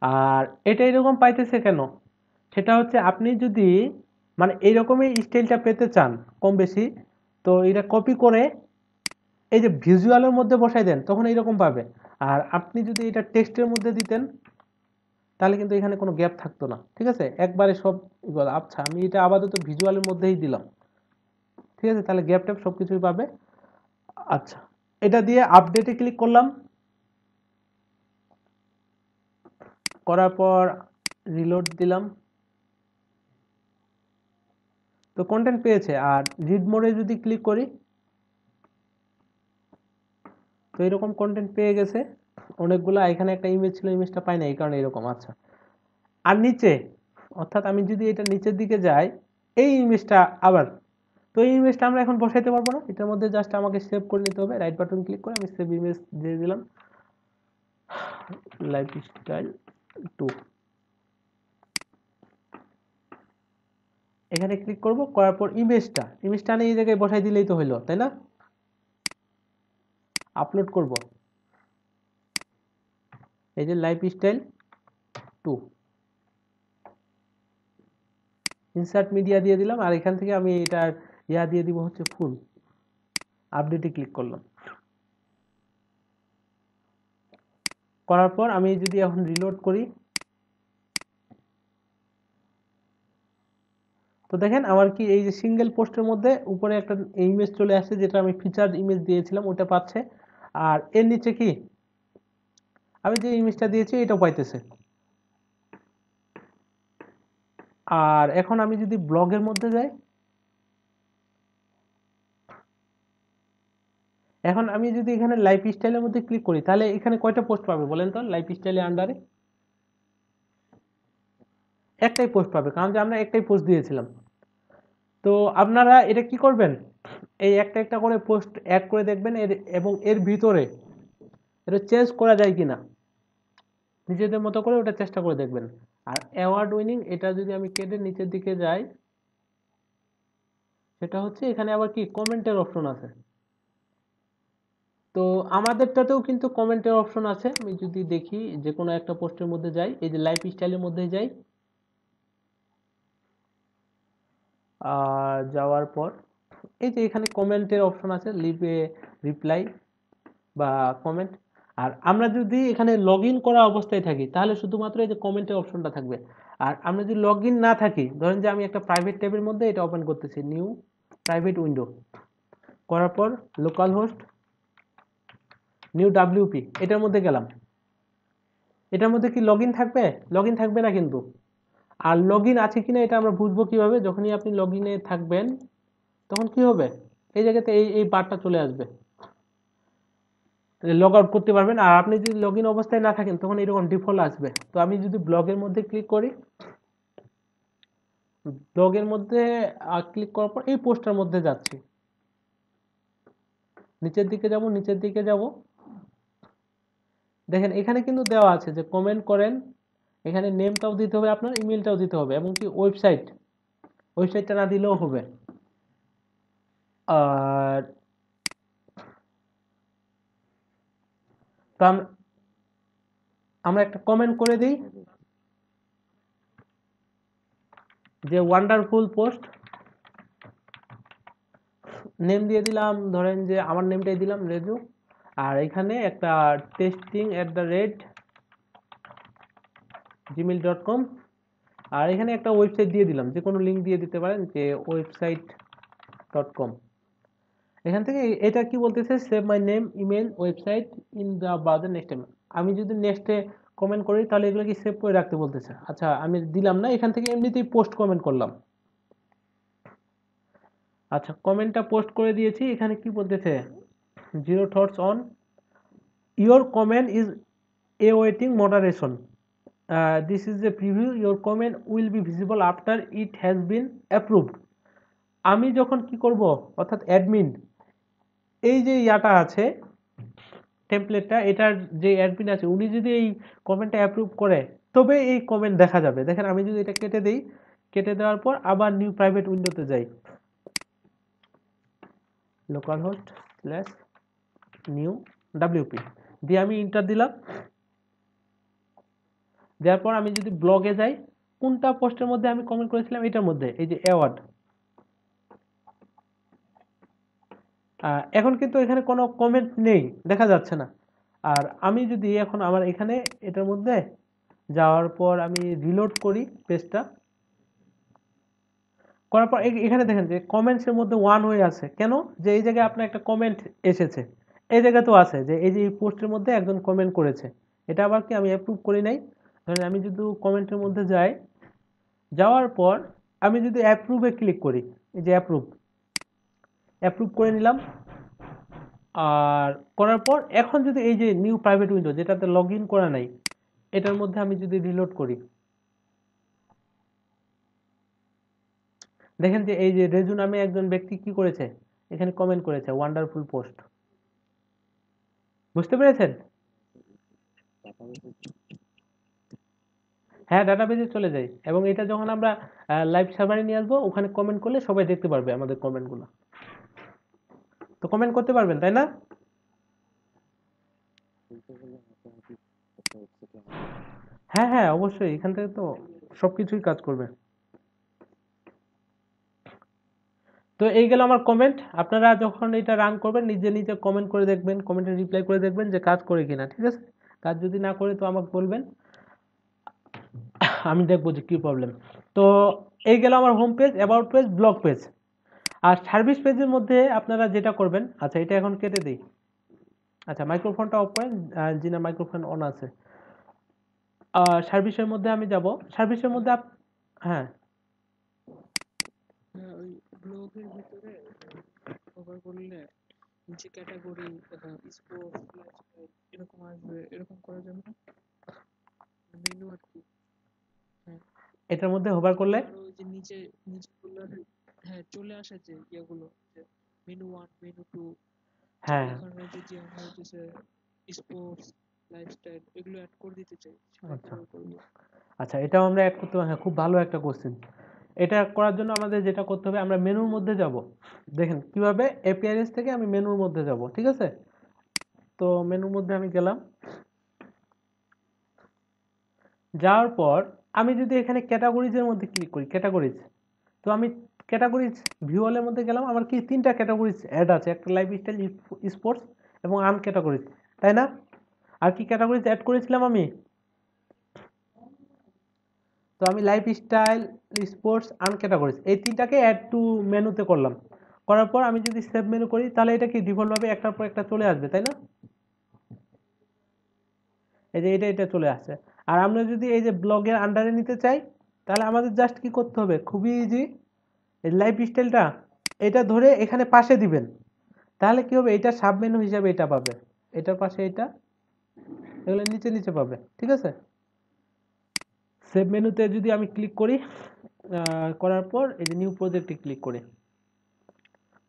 আর এটা এরকম পাইতেছে কেন, সেটা হচ্ছে আপনি যদি মানে এইরকমই স্টাইলটা পেতে চান কম বেশি, তো এটা কপি করে এই যে ভিজুয়ালের মধ্যে বসাই দেন, তখন এইরকম পাবে। আর আপনি যদি এটা টেক্সটের মধ্যে দিতেন, তাহলে কিন্তু এখানে কোনো গ্যাপ থাকতো না। ঠিক আছে, একবারে সব ইকুয়াল। আচ্ছা, আমি এটা আপাতত ভিজুয়ালের মধ্যেই দিলাম। ঠিক আছে, তাহলে গ্যাপ ট্যাপ সবকিছুই পাবে। আচ্ছা, এটা দিয়ে আপডেটে ক্লিক করলাম, করার পর রিলোড দিলাম, তো কন্টেন্ট পেয়েছে। আর রিড মোডে যদি ক্লিক করি, তো এরকম কন্টেন্ট পেয়ে গেছে অনেকগুলা। এখানে একটা ইমেজ ছিল, ইমেজটা পাই না, এই কারণে এরকম। আচ্ছা, আর নিচে, অর্থাৎ আমি যদি এটা নিচের দিকে যাই, এই ইমেজটা আবার, তো এই ইমেজটা আমরা এখন বসাইতে পারবো না, এটার মধ্যে জাস্ট আমাকে সেভ করে নিতে হবে। রাইট বাটন ক্লিক করে আমি সেভ ইমেজ দিয়ে দিলাম, লাইফস্টাইল 2। এখানে ক্লিক করব, করার পর ইমেজটা নিয়ে এই জায়গায় বসাই দিলেই তো হইলো, তাই না? আপলোড করব, এই যে লাইফস্টাইল 2, ইনসার্ট মিডিয়া দিয়ে দিলাম, আর এখান থেকে আমি এটা দিয়ে দিব হচ্ছে ফুল। আপডেটে ক্লিক করলাম, করার পর আমি যদি এখন রিলোড করি, তো দেখেন আমার কি এই যে সিঙ্গেল পোস্টের মধ্যে উপরে একটা ইমেজ চলে আসছে, যেটা আমি ফিচার ইমেজ দিয়েছিলাম ওটা পাচ্ছে। আর এর নিচে কি আমি যে ইমেজটা দিয়েছি এটাও পাইতেছে। আর এখন আমি যদি ব্লগের মধ্যে যাই, এখন আমি যদি এখানে লাইফস্টাইলের মধ্যে ক্লিক করি, তাহলে এখানে কয়টা পোস্ট পাবে বলেন তো? লাইফস্টাইলের আন্ডারে একটাই পোস্ট পাবে, কারণ যে আমরা একটাই পোস্ট দিয়েছিলাম। তো আপনারা এটা কি করবেন, এই একটা একটা করে পোস্ট অ্যাড করে দেখবেন এবং এর ভিতরে এটা চেঞ্জ করা যায় কিনা নিজেদের মতো করে ওটা চেষ্টা করে দেখবেন। আর অ্যাওয়ার্ড উইনিং এটা যদি আমি কেটে নিচের দিকে যাই, সেটা হচ্ছে এখানে আবার কি কমেন্টের অপশন আছে। তো আমাদেরটাতেও কিন্তু কমেন্টের অপশন আছে। আমি যদি দেখি যে কোনো একটা পোস্টের মধ্যে যাই, এই যে লাইফস্টাইলের মধ্যে যাই, আর যাওয়ার পর এই যে এখানে কমেন্টের অপশন আছে, লিভ এ রিপ্লাই বা কমেন্ট। আর আমরা যদি এখানে লগ ইন করা অবস্থায় থাকি, তাহলে শুধুমাত্র এই যে কমেন্টের অপশনটা থাকবে। আর আমরা যদি লগ ইন না থাকি, ধরেন যে আমি একটা প্রাইভেট ট্যাবের মধ্যে এটা ওপেন করতেছি, নিউ প্রাইভেট উইন্ডো, করার পর লোকাল হোস্ট নিউ ডাব্লিউপি এটার মধ্যে গেলাম, এটার মধ্যে কি লগ ইন থাকবে? লগ ইন থাকবে না কিন্তু। আর লগ ইন আছে কিনা এটা আমরা বুঝবো কিভাবে? যখনই আপনি লগ ইনে থাকবেন, তখন কি হবে, এই জায়গাতে এই এই বারটা চলে আসবে, লগ আউট করতে পারবেন। আর আপনি যদি লগ ইন অবস্থায় না থাকেন, তখন এরকম ডিফল্ট আসবে। তো আমি যদি ব্লগের মধ্যে ক্লিক করি, ব্লগের মধ্যে ক্লিক করার পর এই পোস্টটার মধ্যে যাচ্ছি, নিচের দিকে যাব, নিচের দিকে যাব, দেখেন এখানে কিন্তু দেওয়া আছে যে কমেন্ট করেন, এখানে নেমটাও দিতে হবে, আপনার ইমেলটাও দিতে হবে, এবং কি ওয়েবসাইটটা না দিলেও হবে। আর তো আমরা একটা কমেন্ট করে দিই যে ওয়ান্ডারফুল পোস্ট, নেম দিয়ে দিলাম, ধরেন যে আমার নেমটাই দিলাম রেজু, আর এখানে একটা testing@gmail.com, আর এখানে একটা ওয়েবসাইট দিয়ে দিলাম, যে কোনো লিঙ্ক দিয়ে দিতে পারেন, যে website.com। এখান থেকে এটা কি বলতেছে, save my name email website in the browser next time. আমি যদি নেক্সটে কমেন্ট করি তাহলে এগুলো কি সেভ করে রাখতে বলতেছে। আচ্ছা আমি দিলাম না, এখান থেকে এমনিতেই পোস্ট কমেন্ট করলাম। আচ্ছা কমেন্টটা পোস্ট করে দিয়েছি, এখানে কি বলতেছে, zero thoughts on your comment is awaiting moderation. This is a preview. Your comment will be visible after it has been approved. আমি যখন কি করব, অর্থাৎ অ্যাডমিন, এই যে ইয়াটা আছে টেমপ্লেটটা, এটার যে অ্যাডমিন আছে উনি যদি এই কমেন্টটা অ্যাপ্রুভ করে তবে এই কমেন্ট দেখা যাবে। দেখেন আমি যদি এটা কেটে দেই, কেটে দেওয়ার পর আবার নিউ প্রাইভেট উইন্ডোতে যাই, localhost/new wp দিয়ে আমি ইন্টার দিলাম। দেওয়ার পর আমি যদি ব্লগে যাই, কোনটা পোস্টের মধ্যে আমি কমেন্ট করেছিলাম, এটার মধ্যে, এই যে অ্যাওয়ার্ড, এখন কিন্তু এখানে কোনো কমেন্ট নেই, দেখা যাচ্ছে না। আর আমি যদি এখন আমার এখানে এটার মধ্যে যাওয়ার পর আমি রিলোড করি পেজটা, করার পর এখানে দেখেন যে কমেন্টসের মধ্যে ওয়ান হয়ে আছে, কেন, যে এই জায়গায় আপনার একটা কমেন্ট এসেছে, এই জায়গা তো আছে যে এই যে এই পোস্টের মধ্যে একজন কমেন্ট করেছে, এটা আবার কি আমি অ্যাপ্রুভ করি নাই। ধরেন আমি যদি কমেন্টের মধ্যে যাই, যাওয়ার পর আমি যদি অ্যাপ্রুভে ক্লিক করি, এই যে অ্যাপ্রুভ করে নিলাম। আর করার পর এখন যদি এই যে নিউ প্রাইভেট উইন্ডো যেটাতে লগ ইন করা নাই, এটার মধ্যে আমি যদি রিলোড করি, দেখেন যে এই যে রেজু নামে একজন ব্যক্তি কি করেছে, এখানে কমেন্ট করেছে ওয়ান্ডারফুল পোস্ট। বুঝতে পেরেছেন? হ্যাঁ ডাটাবেজে চলে যাই, এবং এটা যখন আমরা লাইভ সার্ভারে নিয়ে আসবো, ওখানে কমেন্ট করলে সবাই দেখতে পারবে আমাদের কমেন্টগুলো। তো কমেন্ট করতে পারবেন তাই না? হ্যাঁ হ্যাঁ অবশ্যই, এখান থেকে তো সবকিছুই কাজ করবে। তো এই গেল আমার কমেন্ট। আপনারা যখন এটা রান করবেন নিজে নিজে কমেন্ট করে দেখবেন, কমেন্টে রিপ্লাই করে দেখবেন যে কাজ করে কিনা, ঠিক আছে? কাজ যদি না করে তো আমাকে বলবেন, আমি দেখবো যে কি প্রবলেম। তো এই গেল আমার home page, about page, blog page. আর সার্ভিস পেজের মধ্যে আপনারা যেটা করবেন, আচ্ছা এটা এখন কেটে দিই। আচ্ছা মাইক্রোফোনটা অফ করেন, জি না মাইক্রোফোন অন আছে। সার্ভিসের মধ্যে আমি যাব, সার্ভিসের মধ্যে হ্যাঁ হ্যাঁ, ওই ব্লগের ভিতরে কভার করলে নিচে ক্যাটাগরি স্পোর্টস লাইফস্টাইল এরকম আসবে, এরকম করা যাবে না? মেনু আর কি। হ্যাঁ, এটার মধ্যে হোভার করলে, আর ওই যে নিচে নিচেগুলো, হ্যাঁ চলে আসে যে ইয়েগুলো, যে মেনু 1 মেনু 2, হ্যাঁ এখানে যদি আমরা হচ্ছে স্পোর্টস লাইফস্টাইল এগুলো অ্যাড করে দিতে চাই, সেটা আচ্ছা কিভাবে করবো? আচ্ছা এটাও আমরা অ্যাড করতে পারি। হ্যাঁ খুব ভালো একটা কোশ্চেন। এটা করার জন্য আমাদের যেটা করতে হবে, আমরা মেনুর মধ্যে যাব। দেখেন কিভাবে, অ্যাপিয়ারেন্স থেকে আমি মেনুর মধ্যে যাব, ঠিক আছে? তো মেনুর মধ্যে আমি গেলাম, যাওয়ার পর আমি যদি এখানে ক্যাটাগরিজের মধ্যে ক্লিক করি, ক্যাটাগরিজ, তো আমি ক্যাটাগরিজ ভিউ অলের মধ্যে গেলাম, আমার কি তিনটা ক্যাটাগরিজ অ্যাড আছে, একটা লাইফস্টাইল, স্পোর্টস এবং আন ক্যাটাগরিজ, তাই না? আর কি ক্যাটাগরিজ অ্যাড করেছিলাম আমি? তো আমি লাইফস্টাইল, স্পোর্টস, আন ক্যাটাগরিজ এই তিনটাকে অ্যাড টু মেনুতে করলাম। করার পর আমি যদি সেভ মেনু করি তাহলে এটা কি ডিফল্টভাবে একটার পর একটা চলে আসবে, তাই না? এই যে এটা চলে আসছে। আর আমরা যদি এই যে ব্লগের আন্ডারে নিতে চাই, তাহলে আমাদের জাস্ট কি করতে হবে, খুবই ইজি, এই লাইফস্টাইলটা এটা ধরে এখানে পাশে দিবেন, তাহলে কি হবে, এটা সাব মেনু হিসাবে এটা পাবে, এটার পাশে এটা, এগুলো নিচে নিচে পাবে, ঠিক আছে? সেভ মেনুতে যদি আমি ক্লিক করি, করার পর এই যে নিউ প্রজেক্টে ক্লিক করি,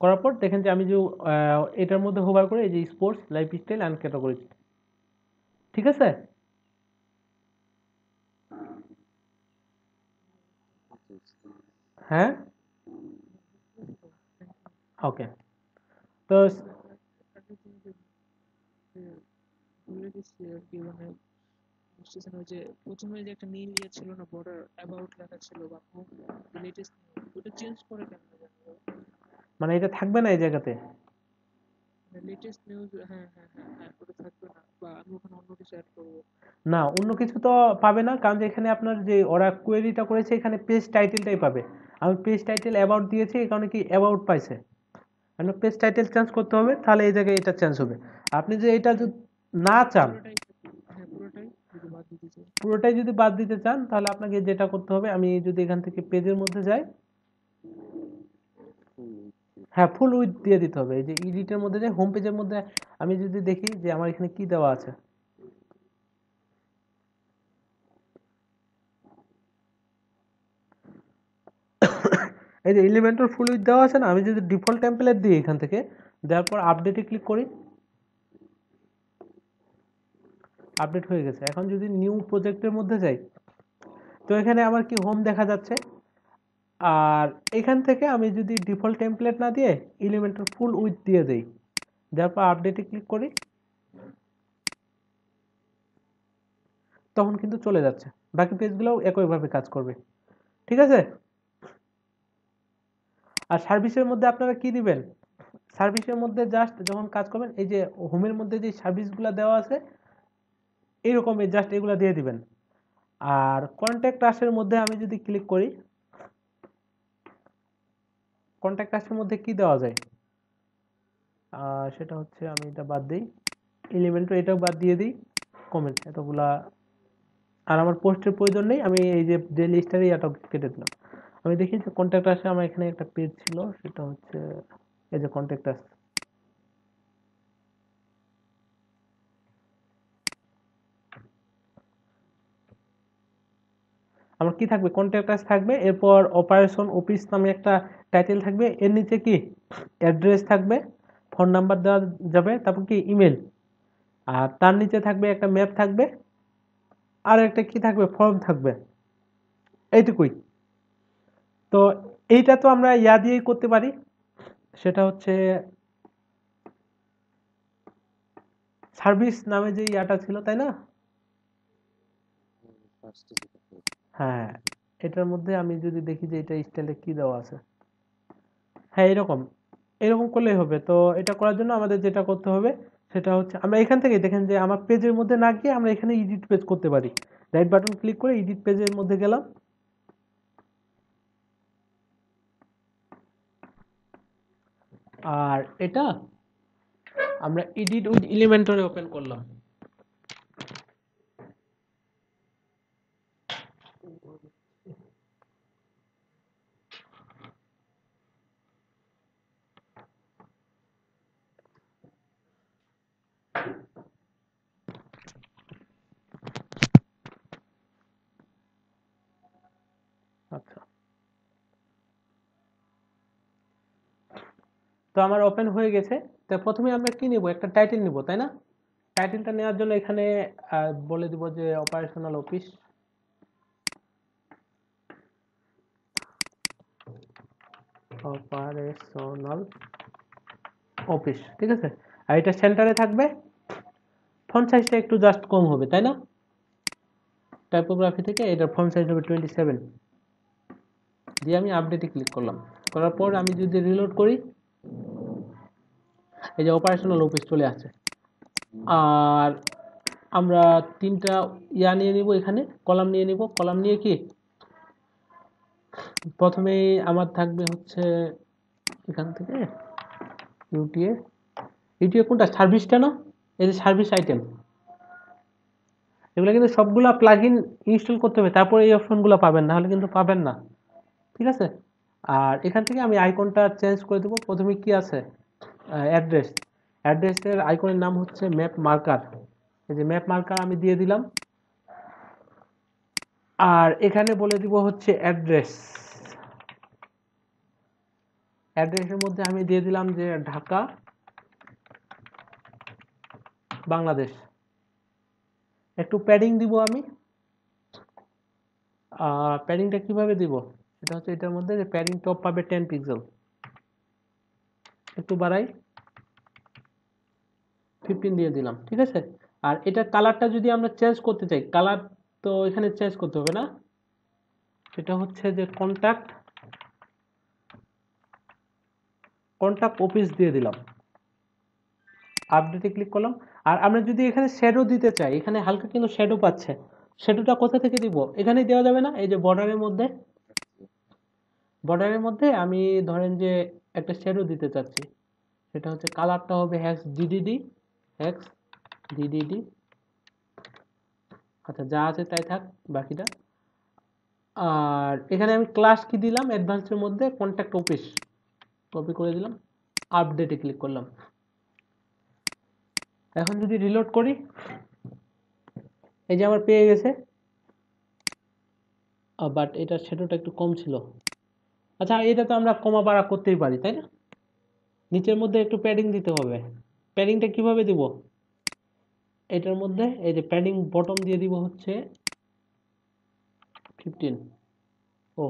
করার পর দেখেন যে আমি যে এটার মধ্যে হোভার করে এই যে স্পোর্টস লাইফস্টাইল অ্যান্ড ক্যাটাগরিজ, ঠিক আছে? হ্যাঁ, ওকে। তো আগে তুমি যে বলে দিচ্ছি আর কি, মানে বুঝতেছেন ওই যে প্রথমে যে একটা নীল ইয়ে ছিল না, বর্ডার অ্যাবাউট লেখা ছিল বা লেটেস্ট, ওটা চেঞ্জ করে কেন জানি মানে এটা থাকবে না এই জায়গাতে? Latest news. হ্যাঁ হ্যাঁ হ্যাঁ হ্যাঁ, ওটা থাকবে না, বা আমি ওখানে অন্য কিছু অ্যাড করবো? না, অন্য কিছু তো পাবে না, কারণ যে এখানে আপনার যে ওরা কোয়েরিটা করেছে এখানে পেজ টাইটেলটাই পাবে। আমি পেজ টাইটেল অ্যাবাউট দিয়েছি, এই কারণে কি অ্যাবাউট পাইছে। আপনার পেজ টাইটেল চেঞ্জ করতে হবে, তাহলে এই জায়গায় এটা চেঞ্জ হবে। আপনি যে এটা যদি না চান, পুরোটাই, হ্যাঁ পুরোটাই যদি বাদ দিতে চাই। পুরোটাই যদি বাদ দিতে চান, তাহলে আপনাকে যেটা করতে হবে, আমি যদি এখান থেকে পেজের মধ্যে যাই, হ্যাঁ ফুল উইথ দিয়ে দিতে হবে। এই যে এডিটের মধ্যে যাই, হোম পেজের মধ্যে আমি যদি দেখি যে আমার এখানে কি দেওয়া আছে, এই যে এলিমেন্টর ফুল উইথ দেওয়া আছে না, আমি যদি ডিফল্ট টেমপ্লেট দিই এখান থেকে, দেওয়ার পর আপডেটে ক্লিক করি, আপডেট হয়ে গেছে। এখন যদি নিউ প্রজেক্টের মধ্যে যাই, তো এখানে আমার কি হোম দেখা যাচ্ছে। আর এখান থেকে আমি যদি ডিফল্ট টেমপ্লেট না দিয়ে এলিমেন্টর ফুল উইথ দিয়ে দেই, দেওয়ার পর আপডেটে ক্লিক করি, তখন কিন্তু চলে যাচ্ছে। বাকি পেজগুলোও একইভাবে কাজ করবে। ঠিক আছে? আর সার্ভিসের মধ্যে আপনারা কি দিবেন? সার্ভিসের মধ্যে জাস্ট যখন কাজ করবেন, এই যে হোমের মধ্যে যে সার্ভিসগুলো দেওয়া আছে এইরকমই জাস্ট এগুলো দিয়ে দিবেন। আর কন্ট্যাক্ট আসের মধ্যে আমি যদি ক্লিক করি, কন্ট্যাক্ট আসের মধ্যে কি দেওয়া যায়, সেটা হচ্ছে আমি এটা বাদ দিই, এলিমেন্টও এটাও বাদ দিয়ে দিই, কমেন্ট এতগুলা। আর আমার পোস্টের প্রয়োজন নেই, আমি এই যে ডেইলি স্টারে এটাও কেটে দিলাম। আমি দেখি যে কন্ট্যাক্ট আসে, আমার এখানে একটা পেজ ছিল, সেটা হচ্ছে এই যে কন্ট্যাক্ট আস। আমার কি থাকবে, কন্ট্যাক্ট আস থাকবে, এরপর অপারেশন অফিস নামে একটা টাইটেল থাকবে, এর নিচে কি অ্যাড্রেস থাকবে, ফোন নাম্বার দেওয়া যাবে, তারপর কি ইমেল, আর তার নিচে থাকবে একটা ম্যাপ থাকবে, আর একটা কি থাকবে, ফর্ম থাকবে, এইটুকুই। তো এইটা তো আমরা ইয়া দিয়েই করতে পারি, সেটা হচ্ছে সার্ভিস নামে যে ইয়াটা ছিল, তাই না? হ্যাঁ, এটার মধ্যে আমি যদি দেখি যে এটা স্টাইলে কি দেওয়া আছে, হ্যাঁ এরকম, এরকম করলেই হবে। তো এটা করার জন্য আমাদের যেটা করতে হবে, সেটা হচ্ছে আমরা এখান থেকে দেখেন যে আমার পেজের মধ্যে না গিয়ে আমরা এখানে এডিট পেজ করতে পারি। রাইট বাটন ক্লিক করে এডিট পেজের মধ্যে গেলাম, আর এটা আমরা এডিট উইথ এলিমেন্টরে ওপেন করলাম। আচ্ছা, তো আমার ওপেন হয়ে গেছে। তো প্রথমে আমরা কি নিব, একটা টাইটেল নিব, তাই না? টাইটেলটা নেওয়ার জন্য এখানে বলে দিব যে অপারেশনাল অফিস, অপারেশনাল অফিস, ঠিক আছে। আর এটা সেন্টারে থাকবে, ফন্ট সাইজটা একটু জাস্ট কম হবে, তাই না? টাইপোগ্রাফি থেকে এটার ফন্ট সাইজ হবে 27, দিয়ে আমি আপডেটে ক্লিক করলাম। করার পর আমি যদি রিলোড করি, এই যে অপারেশনাল অফিস চলে আসছে। আর আমরা তিনটা ইয়া নিয়ে নিব, এখানে কলাম নিয়ে নিব। কলাম নিয়ে কি প্রথমে আমার থাকবে হচ্ছে এখান থেকে ইউটিএ, ইউটিএ কোনটা, সার্ভিসটা না, এই যে সার্ভিস আইটেম, এগুলো কিন্তু সবগুলা প্লাগইন ইনস্টল করতে হবে, তারপরে এই অপশনগুলো পাবেন, না হলে কিন্তু পাবেন না। ঠিক আছে? আর এখান থেকে আমি আইকনটা চেঞ্জ করে দেবো। প্রথমে কি আছে, অ্যাড্রেস, অ্যাড্রেসের আইকনের নাম হচ্ছে ম্যাপ মার্কার, এই যে ম্যাপ মার্কার আমি দিয়ে দিলাম। আর এখানে বলে দিব হচ্ছে অ্যাড্রেস, অ্যাড্রেসের মধ্যে আমি দিয়ে দিলাম যে ঢাকা বাংলাদেশ। একটু প্যাডিং দিব আমি। প্যাডিংটা কিভাবে দিব, সেটা হচ্ছে এটার মধ্যে যে প্যাডিং টপ পাবে 10 পিক্সেল, একটু বাড়াই 15 দিয়ে দিলাম, ঠিক আছে। আর এটা কালারটা যদি আমরা চেঞ্জ করতে চাই, কালার তো এখানে চেঞ্জ করতে হবে না, সেটা হচ্ছে যে কন্টাক্ট অফিস দিয়ে দিলাম, আপডেটে ক্লিক করলাম। আর আমরা যদি এখানে শ্যাডো দিতে চাই, এখানে হালকা কিন্তু শ্যাডো পাচ্ছে, শ্যাডোটা কোথা থেকে দিব, এখানেই দেওয়া যাবে না, এই যে বর্ডারের মধ্যে আমি ধরেন যে একটা শ্যাডো দিতে চাচ্ছি, সেটা হচ্ছে কালারটা হবে হ্যাক্স ডিডিডি, আচ্ছা যা আছে তাই থাক বাকিটা। আর এখানে আমি ক্লাস কি দিলাম, অ্যাডভান্সের মধ্যে কন্ট্যাক্ট অফিস, কপি করে দিলাম, আপডেটে ক্লিক করলাম। এখন যদি রিলোড করি, এই যে আমার পেয়ে গেছে, বাট এটার শ্যাডোটা একটু কম ছিল। আচ্ছা এটা তো আমরা কমা বাড়া করতেই পারি তাই না, নিচের মধ্যে একটু প্যাডিং দিতে হবে। প্যাডিংটা কিভাবে দিব, এটার মধ্যে এই যে প্যাডিং বটম দিয়ে দিব হচ্ছে 15, ও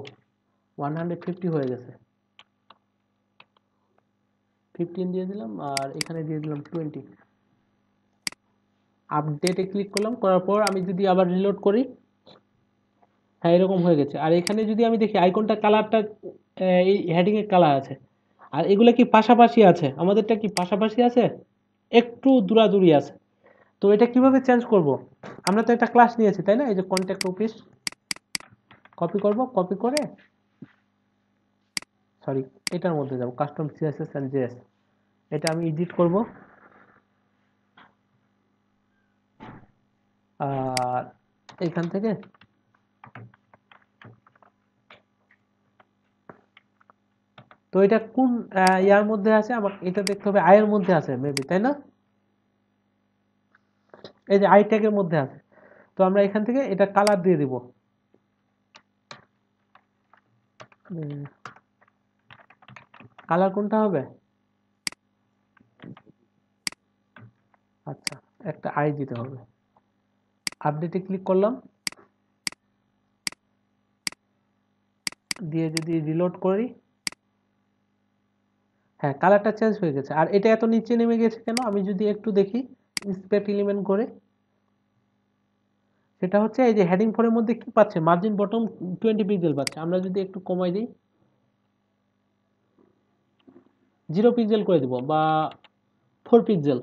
150 হয়ে গেছে, 15 দিয়ে দিলাম, আর এখানে দিয়ে দিলাম 20। আপডেটে ক্লিক করলাম, করার পর আমি যদি আবার রিলোড করি, হ্যাঁ এরকম হয়ে গেছে। আর এখানে যদি আমি দেখি আইকনটা কালারটা, এই হেডিং এর কালার আছে, আর এগুলো কি পাশাপাশি আছে, আমাদেরটা কি পাশাপাশি আছে, একটু দূরাদূরি আছে। তো এটা কিভাবে চেঞ্জ করব, আমরা তো একটা ক্লাস নিয়েছি তাই না, এই যে কন্ট্যাক্ট অফিস কপি করব, কপি করে সরি এটার মধ্যে যাব, কাস্টম সিএসএস এন্ড জেএস, এটা আমি এডিট করব। আর এখান থেকে তো এটা কোন ইয়ার মধ্যে আছে, আমার এটা দেখতে হবে আয়ের মধ্যে আছে মেবি তাই না, এই যে আই ট্যাগের মধ্যে আছে। তো আমরা এখান থেকে এটা কালার দিয়ে দিব, কালার কোনটা হবে, আচ্ছা একটা আই দিতে হবে। আপডেটে ক্লিক করলাম, দিয়ে যদি রিলোড করি, হ্যাঁ কালারটা চেঞ্জ হয়ে গেছে। আর এটা এত নিচে নেমে গেছে কেন, আমি যদি একটু দেখি ইন্সপেক্ট এলিমেন্ট করে, সেটা হচ্ছে এই যে হেডিং 4 এর মধ্যে কি পাচ্ছে, মার্জিন বটম 20 পিক্সেল পাচ্ছে। আমরা যদি একটু কমাই দিই, 0 পিক্সেল করে দিব বা 4 পিক্সেল,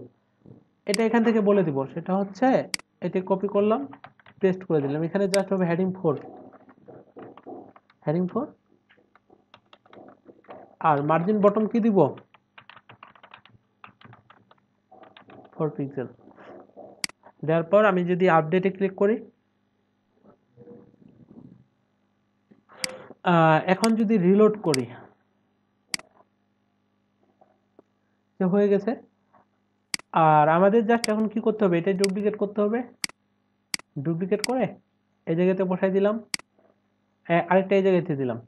এটা এখান থেকে বলে দিব। সেটা হচ্ছে এটা কপি করলাম, পেস্ট করে দিলাম, এখানে জাস্ট হবে হেডিং 4 আর মার্জিন বটম কি দিব, 4 পিক্সেল দেওয়ার পর আমি যদি আপডেটে ক্লিক করি, এখন যদি রিলোড করি, হয়ে গেছে। আর আমাদের জাস্ট এখন কি করতে হবে, এটা ডুপ্লিকেট করতে হবে, ডুপ্লিকেট করে এই জায়গাতে বসাই দিলাম, আরেকটা এই জায়গাতে দিলাম।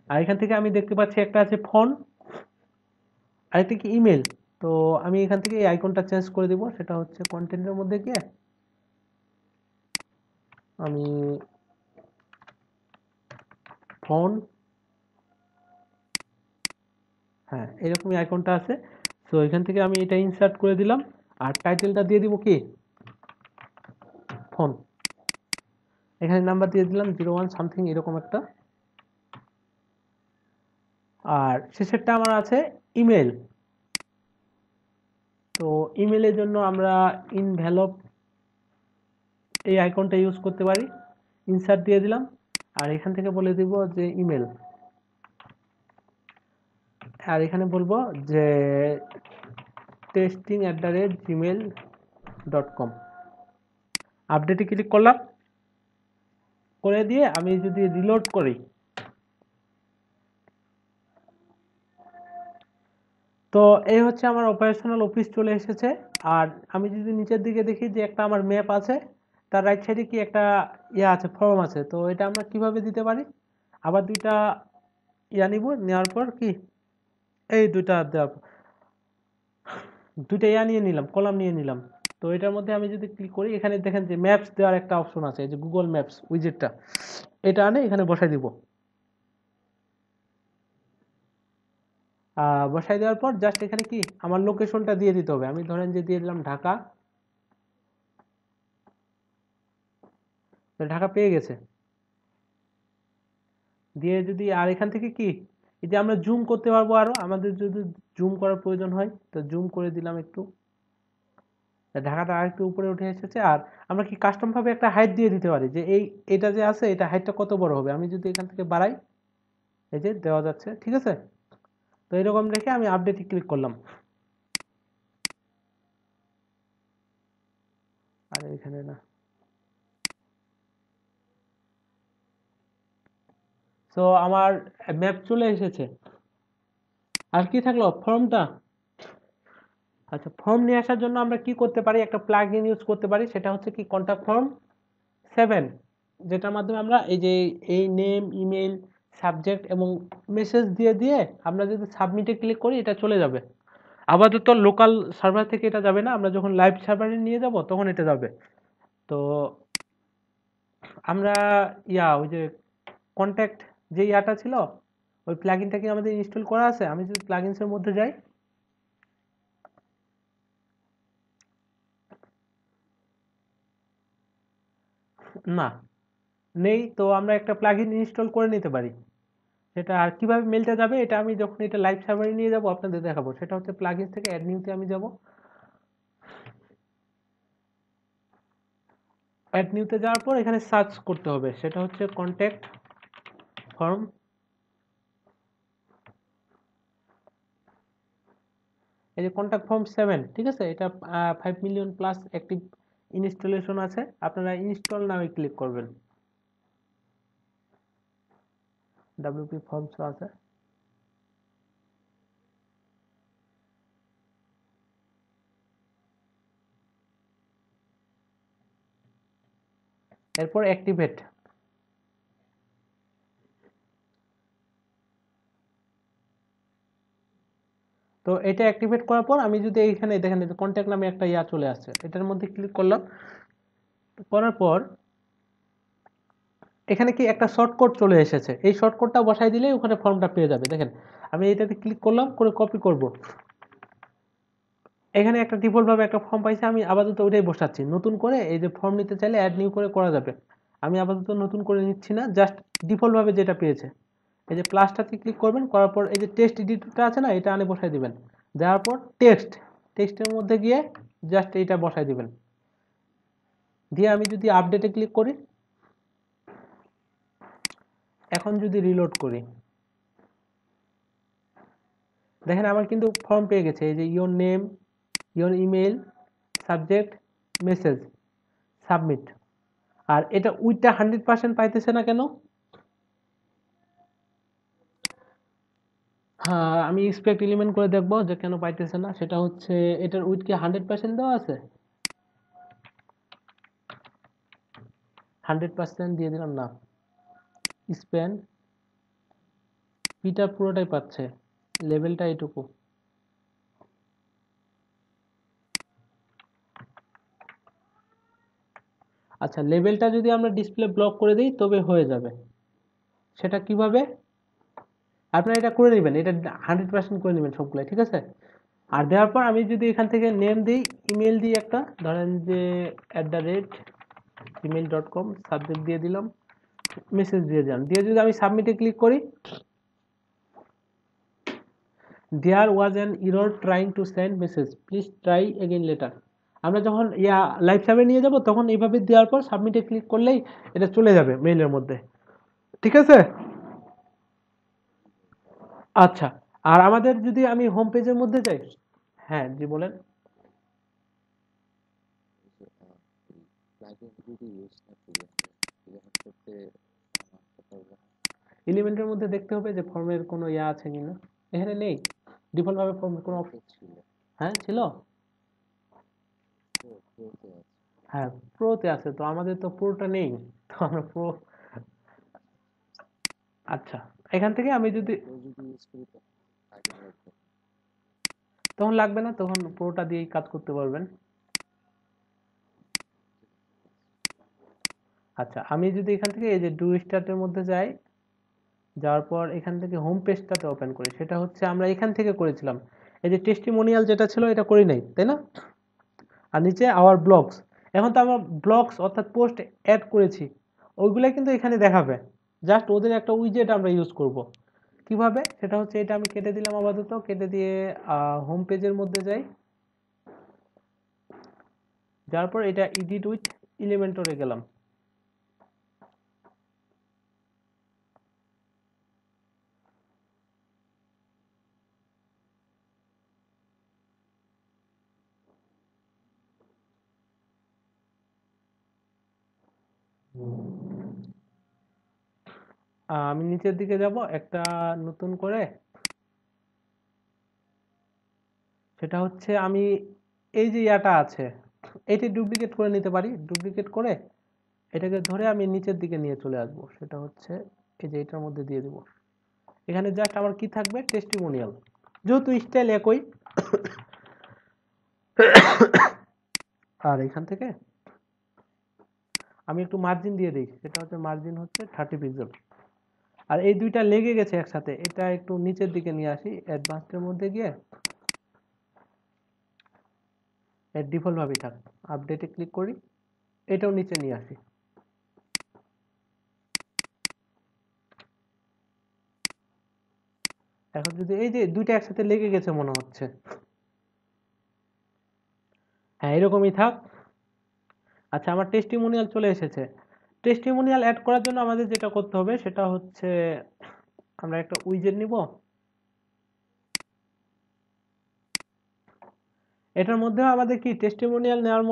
আর এখান থেকে আমি দেখতে পাচ্ছি একটা আছে ফোন, আরেকটা কি ইমেল। তো আমি এখান থেকে এই আইকনটা চেঞ্জ করে দিব, সেটা হচ্ছে কন্টেন্টের মধ্যে গিয়ে আমি ফোন, হ্যাঁ এরকমই আইকনটা আছে। তো এখান থেকে আমি এটা ইনসার্ট করে দিলাম, আর টাইটেলটা দিয়ে দিব কি ফোন, এখানে নাম্বার দিয়ে দিলাম 01 সামথিং এরকম একটা। আর শেষেরটা আমার আছে ইমেল, তো ইমেলের জন্য আমরা ইনভেলপ এই আইকনটা ইউজ করতে পারি, ইনসার্ট দিয়ে দিলাম, আর এখান থেকে বলে দিব যে ইমেল, আর এখানে বলবো যে testing@gmail.com। আপডেটে ক্লিক করলাম, করে দিয়ে আমি যদি রিলোড করি, তো এই হচ্ছে আমার অপারেশনাল অফিস চলে এসেছে। আর আমি যদি নিচের দিকে দেখি যে একটা আমার ম্যাপ আছে, তার রাইট সাইডে কি একটা ইয়া আছে, ফর্ম আছে। তো এটা আমরা কিভাবে দিতে পারি, আবার দুইটা ইয়া নিব, নেওয়ার পর কি এই দুইটা ইয়া নিয়ে নিলাম, কলাম নিয়ে নিলাম। তো তো এটার মধ্যে আমি যদি ক্লিক করি, এখানে দেখেন যে ম্যাপস দেওয়ার একটা অপশন আছে, এই যে গুগল ম্যাপস উইজেটটা, এটা আনে এখানে বসাই দিব। বসাই দেওয়ার পর জাস্ট এখানে কি আমার লোকেশনটা দিয়ে দিতে হবে। আমি ধরেন যে দিয়ে দিলাম ঢাকা, তো ঢাকা পেয়ে গেছে। দিয়ে যদি আর এখান থেকে কি এই যে আমরা জুম করতে পারবো, আরো আমাদের যদি জুম করার প্রয়োজন হয় তো জুম করে দিলাম একটু, ঢাকাটা আরেকটু উপরে উঠে এসেছে। আর আমরা কি কাস্টম ভাবে একটা হাইট দিয়ে দিতে পারি যে এটা যে আছে এটা হাইটটা কত বড় হবে। আমি যদি এখান থেকে বাড়াই, এই যে দেওয়া যাচ্ছে, ঠিক আছে। তো এরকম রেখে আমি আপডেটে ক্লিক করলাম। আর এখানে না, তো আমার ম্যাপ চলে এসেছে। আর কি থাকলো, ফর্মটা। আচ্ছা, ফর্ম নিয়ে আসার জন্য আমরা কি করতে পারি, একটা প্লাগ ইন ইউজ করতে পারি, সেটা হচ্ছে কি কন্ট্যাক্ট ফর্ম 7, যেটার মাধ্যমে আমরা এই যে এই নেম, ইমেল, সাবজেক্ট এবং মেসেজ দিয়ে দিয়ে আমরা যদি সাবমিটে ক্লিক করি এটা চলে যাবে। আপাতত লোকাল সার্ভার থেকে এটা যাবে না, আমরা যখন লাইভ সার্ভারে নিয়ে যাব তখন এটা যাবে। তো আমরা ওই যে কন্ট্যাক্ট যে ইয়াটা ছিল, ওই প্লাগইনটা কি আমাদের ইনস্টল করা আছে? আমি যদি প্লাগইনসের মধ্যে যাই, না নেই, তো আমরা একটা প্লাগইন ইনস্টল করে নিতে পারি। সেটা আর কিভাবে মেলটা যাবে, এটা আমি যখন এটা লাইভ সার্ভারে নিয়ে যাব আপনাদের দেখাবো। সেটা হচ্ছে প্লাগইনস থেকে অ্যাড নিউতে আমি যাব। অ্যাড নিউতে যাওয়ার পর এখানে সার্চ করতে হবে, সেটা হচ্ছে কন্ট্যাক্ট ফর্ম। এই যে কন্ট্যাক্ট ফর্ম 7, ঠিক আছে। এটা 5 মিলিয়ন প্লাস অ্যাক্টিভ ইনস্টলেশন আছে। আপনারা ইনস্টল নামে ক্লিক করবেন, ডাব্লিউপি ফর্মস আছে। এরপর অ্যাক্টিভেট। তো এটা অ্যাক্টিভেট করার পর আমি যদি এইখানে দেখেন কন্ট্যাক্ট নামে একটা চলে আসছে, এটার মধ্যে ক্লিক করলাম। করার পর এখানে কি একটা শর্টকাট চলে এসেছে, এই শর্টকাটটা বসাই দিলেই ওখানে ফর্মটা পেয়ে যাবে। দেখেন আমি এটাতে ক্লিক করলাম, করে কপি করব। এখানে একটা ডিফল্ট ভাবে একটা ফর্ম পাইছে, আমি আপাতত ওইটাই বসাচ্ছি। নতুন করে এই যে ফর্ম নিতে চাইলে অ্যাড নিউ করে করা যাবে, আমি আপাতত নতুন করে নিচ্ছি না, জাস্ট ডিফল্ট ভাবে যেটা পেয়েছে। এই যে প্লাসটাতে ক্লিক করবেন, করার পর এই যে টেক্সট এডিটরটা আছে না, এটা আনে বসাই দিবেন। দেওয়ার পর টেক্সটের মধ্যে গিয়ে জাস্ট এইটা বসাই দিবেন। দিয়ে আমি যদি আপডেটে ক্লিক করি, এখন যদি রিলোড করি, দেখেন আমার কিন্তু ফর্ম পেয়ে গেছে। এই যে your name, your email, subject, message, submit. আর এটা উইথটা 100% পাইতেছে না কেন? হ্যাঁ, আমি এক্সপেক্ট এলিমেন্ট করে দেখবো যে কেন পাইতেছে না। সেটা হচ্ছে এটার উইথ কি 100% দেওয়া আছে? 100% দিয়ে দিলাম না, স্প্যান পিটা পুরোটাই পাচ্ছে, লেভেলটা এইটুকু। আচ্ছা, লেভেলটা যদি আমরা ডিসপ্লে ব্লক করে দিই তবে হয়ে যাবে। সেটা কিভাবে? আপনারা এটা করে নেবেন, এটা 100% করে নেবেন সবগুলো, ঠিক আছে। আর দেওয়ার পর আমি যদি এখান থেকে নেম দিই, ইমেল দিই একটা, ধরেন যে @gmail.com, সাবজেক্ট দিয়ে দিলাম, মেসেজ দিয়ে দিলাম, দিয়ে যদি আমি সাবমিটে ক্লিক করি, there was an error trying to send message, please try again later. আমরা যখন লাইভ সার্ভে নিয়ে যাব তখন এইভাবে দেওয়ার পর সাবমিটে ক্লিক করলেই এটা চলে যাবে মেইলের মধ্যে, ঠিক আছে। আচ্ছা, আর আমাদের যদি আমি হোম পেজের মধ্যে যাই, হ্যাঁ জি বলেন। এলিমেন্টের মধ্যে দেখতে হবে যে ফর্মের কোনো আছে কিনা, এখানে নেই। ডিফল্ট ভাবে ফর্মের কোনো অপশন হ্যাঁ ছিল, হ্যাঁ প্রোতে আছে, তো আমাদের তো প্রোটা নেই, তো আমরা প্রো। আচ্ছা, এখান থেকে আমি যদি তখন লাগবে না, তখন প্রোটা দিয়েই কাজ করতে পারবেন। আচ্ছা, আমি যদি এখান থেকে এই যে ডু স্টার্টের মধ্যে যাই, যাওয়ার পর এখান থেকে হোম পেজটাতে ওপেন করি, সেটা হচ্ছে আমরা এখান থেকে করেছিলাম। এই যে টেস্টিমোনিয়াল যেটা ছিল এটা করি নাই, তাই না? আর নিচে আওয়ার ব্লগস, এখন তো আমরা ব্লগস অর্থাৎ পোস্ট অ্যাড করেছি, ওইগুলো কিন্তু এখানে দেখাবে। জাস্ট ওদের একটা উইজেট আমরা ইউজ করব। কিভাবে সেটা হচ্ছে, এটা আমি কেটে দিলাম, আপাতত কেটে দিয়ে হোম পেজের মধ্যে যাই, যাওয়ার পর এটা এডিট উইথ এলিমেন্টরে গেলাম। আমি নিচের দিকে যাব একটা নতুন করে, সেটা হচ্ছে আমি এই যে ইয়াটা আছে এটি ডুপ্লিকেট করে নিতে পারি। ডুপ্লিকেট করে এটাকে ধরে আমি নিচের দিকে নিয়ে চলে আসবো, সেটা হচ্ছে এই যে এটার মধ্যে দিয়ে দিব। এখানে জাস্ট আমার কি থাকবে, টেস্টিমোনিয়াল, যেহেতু স্টাইল একই। আর এখান থেকে আমি একটু মার্জিন দিয়ে দিই, সেটা হচ্ছে মার্জিন হচ্ছে 30 পিক্সেল। আর এই দুইটা লেগে গেছে একসাথে, এটা একটু নিচের দিকে নিয়ে আসি, অ্যাডভান্সডের মধ্যে গিয়ে এর ডিফল্ট ভাবেই থাক, আপডেটে ক্লিক করি, এটাও নিচে নিয়ে আসি। এখন যদি এই যে দুইটা একসাথে লেগে গেছে মনে হচ্ছে, হ্যাঁ এরকমই থাক। আচ্ছা, আমার টেস্টিমোনিয়াল চলে এসেছে। টেস্টিমোনিয়াল অ্যাড করার জন্য আমাদের যেটা করতে হবে সেটা হচ্ছে আমরা একটা উইজেট নিব, এটার মধ্যেও আমাদের কি টেস্টিমোনিয়াল নেওয়ার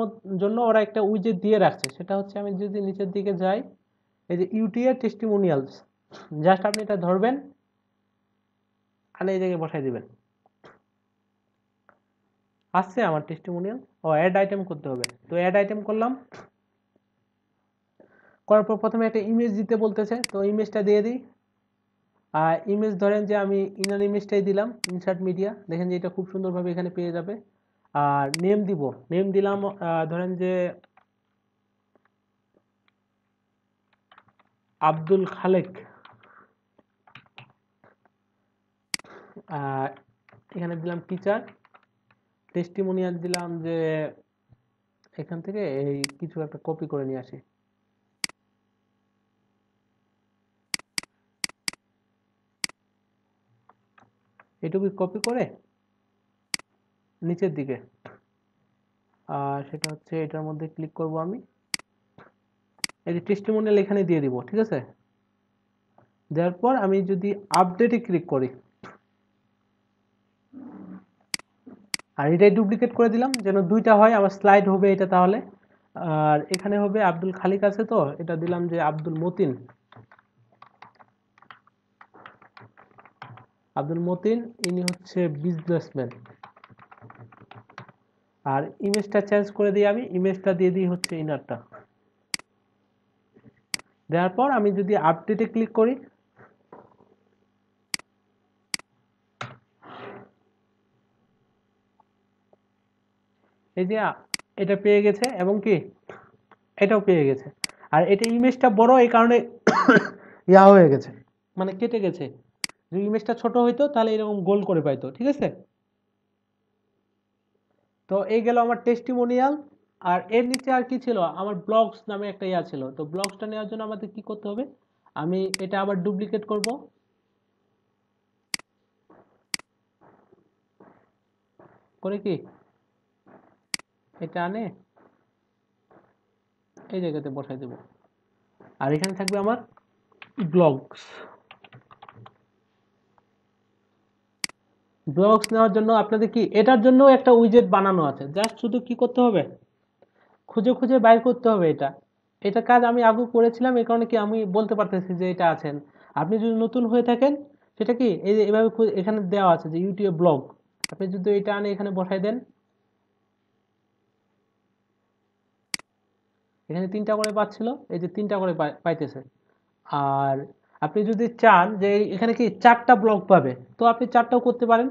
জন্য ওরা একটা উইজেট দিয়ে রাখছে, সেটা হচ্ছে আমি যদি নিচের দিকে যাই, এই যে ইউটিআর টেস্টিমোনিয়ালস, জাস্ট আপনি এটা ধরবেন আর এই জায়গায় বসাই দিবেন, আসছে আমার টেস্টিমোনিয়াল। ও অ্যাড আইটেম করতে হবে, তো অ্যাড আইটেম করলাম, করার পর প্রথমে একটা ইমেজ দিতে বলতেছে, তো ইমেজটা দিয়ে দিই। আর ইমেজ ধরেন যে আমি ইনার ইমেজটাই দিলাম, ইনসার্ট মিডিয়া, দেখেন যে এটা খুব সুন্দরভাবে এখানে পেয়ে যাবে। আর নেম দিব, নেম দিলাম ধরেন যে আব্দুল খালেক। আর এখানে দিলাম টিচার। টেস্টিমোনিয়াল দিলাম যে এখান থেকে এই কিছু একটা কপি করে নিয়ে আসি, এটুকু কপি করে নিচের দিকে, আর সেটা হচ্ছে এটার মধ্যে ক্লিক করব আমি, এই যে টেস্টিমোনিয়াল এখানে দিয়ে দিব, ঠিক আছে? দেওয়ার পর আমি যদি আপডেটে ক্লিক করি, আর এটাই ডুপ্লিকেট করে দিলাম যেন দুইটা হয়, আমার স্লাইড হবে এটা তাহলে। আর এখানে হবে আব্দুল খালিক আছে, তো এটা দিলাম যে আব্দুল মতিন। আব্দুল মতিন ইনি হচ্ছে বিজনেসম্যান। আর ইমেজটা চেঞ্জ করে দিই, আমি ইমেজটা দিয়ে দিই হচ্ছে ইনারটা। দেওয়ার পর আমি যদি আপডেটে ক্লিক করি, এই যে এটা পেয়ে গেছে, এবং কি এটাও পেয়ে গেছে। আর এটা ইমেজটা বড়, এই কারণে ইয়া হয়ে গেছে, মানে কেটে গেছে। যদি ইমেজটা ছোট হইতো তাহলে এরকম গোল করে পাইতো, ঠিক আছে? তো এই গেল আমার টেস্টিমোনিয়াল। আর এর নিচে আর কি ছিল, আমার ব্লগস নামে একটা ইয়া ছিল। তো ব্লগসটা নেওয়ার জন্য আমাদের কি করতে হবে, আমি এটা আবার ডুপ্লিকেট করব, করে কি এটা আনে এই জায়গাতে বসাই দেব। আর এখানে থাকবে আমার ব্লগস। ব্লগস নেওয়ার জন্য আপনাদের কি এটার জন্য একটা উইজেট বানানো আছে, জাস্ট শুধু কি করতে হবে, খুঁজে খুঁজে বাইর করতে হবে। এটা এটা কাজ আমি আগে করেছিলাম, এই কারণে কি আমি বলতে পারতেছি যে এটা আছেন। আপনি যদি নতুন হয়ে থাকেন, সেটা কি এই যে এভাবে এখানে দেওয়া আছে যে ইউটিউব ব্লগ, আপনি যদি এটা আনে এখানে বসাই দেন, এখানে 3টা করে পাচ্ছিল, এই যে 3টা করে পাইতেছে। আর আপনি যদি চান যে এখানে কি 4টা ব্লক পাবে, তো আপনি 4টাও করতে পারেন।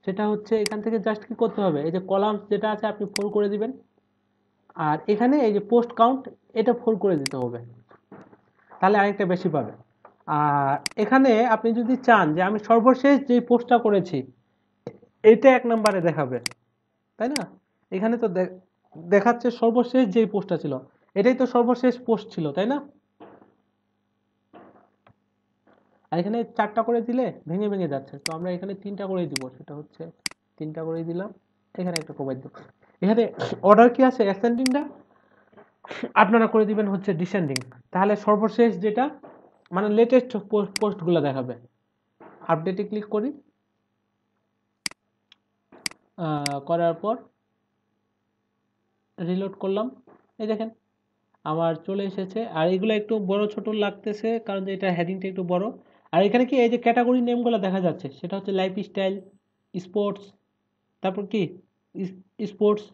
সেটা হচ্ছে এখান থেকে জাস্ট কি করতে হবে, এই যে কলামস যেটা আছে আপনি ফোল্ড করে দিবেন। আর এখানে এই যে পোস্ট কাউন্ট, এটা ফোল্ড করে দিতে হবে। তাহলে আরেকটা বেশি পাবে। আর এখানে আপনি যদি চান যে আমি সর্বশেষ যে পোস্টটা করেছি এটা 1 নম্বরে দেখাবে, তাই না? এখানে তো দেখাচ্ছে সর্বশেষ যেই পোস্টটা ছিল, এটাই তো সর্বশেষ পোস্ট ছিল, তাই না? আর এখানে 4টা করে দিলে ভেঙে ভেঙে যাচ্ছে, তো আমরা এখানে 3টা করে দিব, সেটা হচ্ছে 3টা করে দিলাম, এখানে একটা কমাই দেব। এখানে অর্ডার কি আছে অ্যাসেন্ডিংটা আপনারা করে দিবেন হচ্ছে ডিসেন্ডিং, তাহলে সর্বশেষ যেটা মানে লেটেস্ট পোস্টগুলো দেখাবে। আপডেটে ক্লিক করি, করার পর রিলোড করলাম, এই দেখেন আমার চলে এসেছে। আর এগুলো একটু বড় ছোট লাগতেছে কারণ যে এটা হেডিংটা একটু বড়। আর এখানে কি এই যে ক্যাটাগরি নেমগুলো দেখা যাচ্ছে, সেটা হচ্ছে লাইফস্টাইল, স্পোর্টস, তারপর কি স্পোর্টস।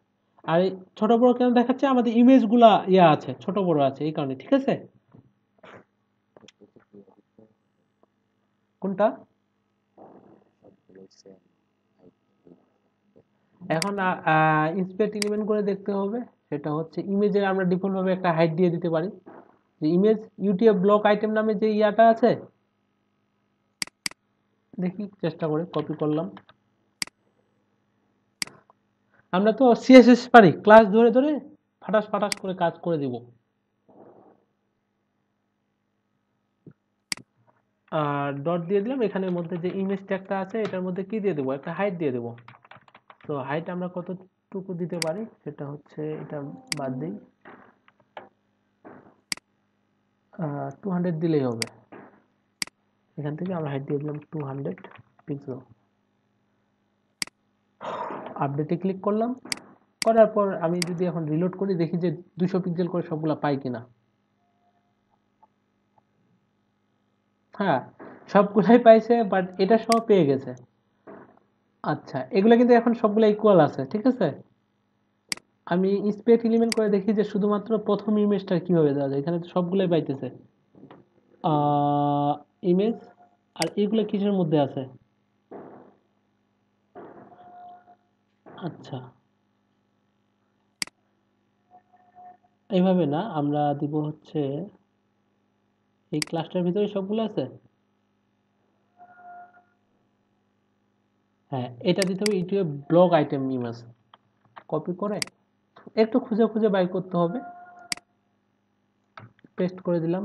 আর এই ছোট বড় কেন দেখাচ্ছে, আমাদের ইমেজগুলা ইয়া আছে, ছোট বড় আছে এই কারণে, ঠিক আছে? কোনটা? এখন ইন্সপেক্ট এলিমেন্ট করে দেখতে হবে, সেটা হচ্ছে ইমেজের আমরা ডিফল্ট ভাবে একটা হাইট দিয়ে দিতে পারি। যে ইমেজ ইউটিউব ব্লক আইটেম নামে যে ইয়াটা আছে, দেখি চেষ্টা করে কপি করলাম। আমরা তো সিএসএস পারি, ক্লাস ধরে ধরে ফাটাস ফাটাস করে কাজ করে দিব। আর ডট দিয়ে দিলাম, এখানের মধ্যে যে ইমেজ ট্যাগটা আছে এটার মধ্যে কি দিয়ে দেবো, একটা হাইট দিয়ে দেবো। তো হাইট আমরা কতটুকু দিতে পারি, সেটা হচ্ছে এটা বাদ দিই, 200 দিলেই হবে। এখান থেকে আমরা হাইট দিয়ে দিলাম 200 পিক্সেল। আপডেটে ক্লিক করলাম, করার পর আমি যদি এখন রিলোড করি দেখি যে 200 পিক্সেল করে সবগুলা পাই কিনা। হ্যাঁ, সবগুলাই পাইছে, বাট এটা সহ পেয়ে গেছে। আচ্ছা, এগুলো কিন্তু এখন সবগুলো ইকুয়াল আছে, ঠিক আছে? আমি ইন্সপেক্ট এলিমেন্ট করে দেখি যে শুধুমাত্র প্রথম ইমেজটা কিভাবে দেওয়া যায়। এখানে তো সবগুলাই পাইতেছে ইমেজ। আর এগুলো কিসের মধ্যে আছে? আচ্ছা, এইভাবে না, আমরা দিব হচ্ছে এই ক্লাসটার ভিতরে সবগুলো আছে। হ্যাঁ, এটা দিতে হবে YouTube blog item image. Copy করে একটু খুঁজে খুঁজে বাই করতে হবে, পেস্ট করে দিলাম।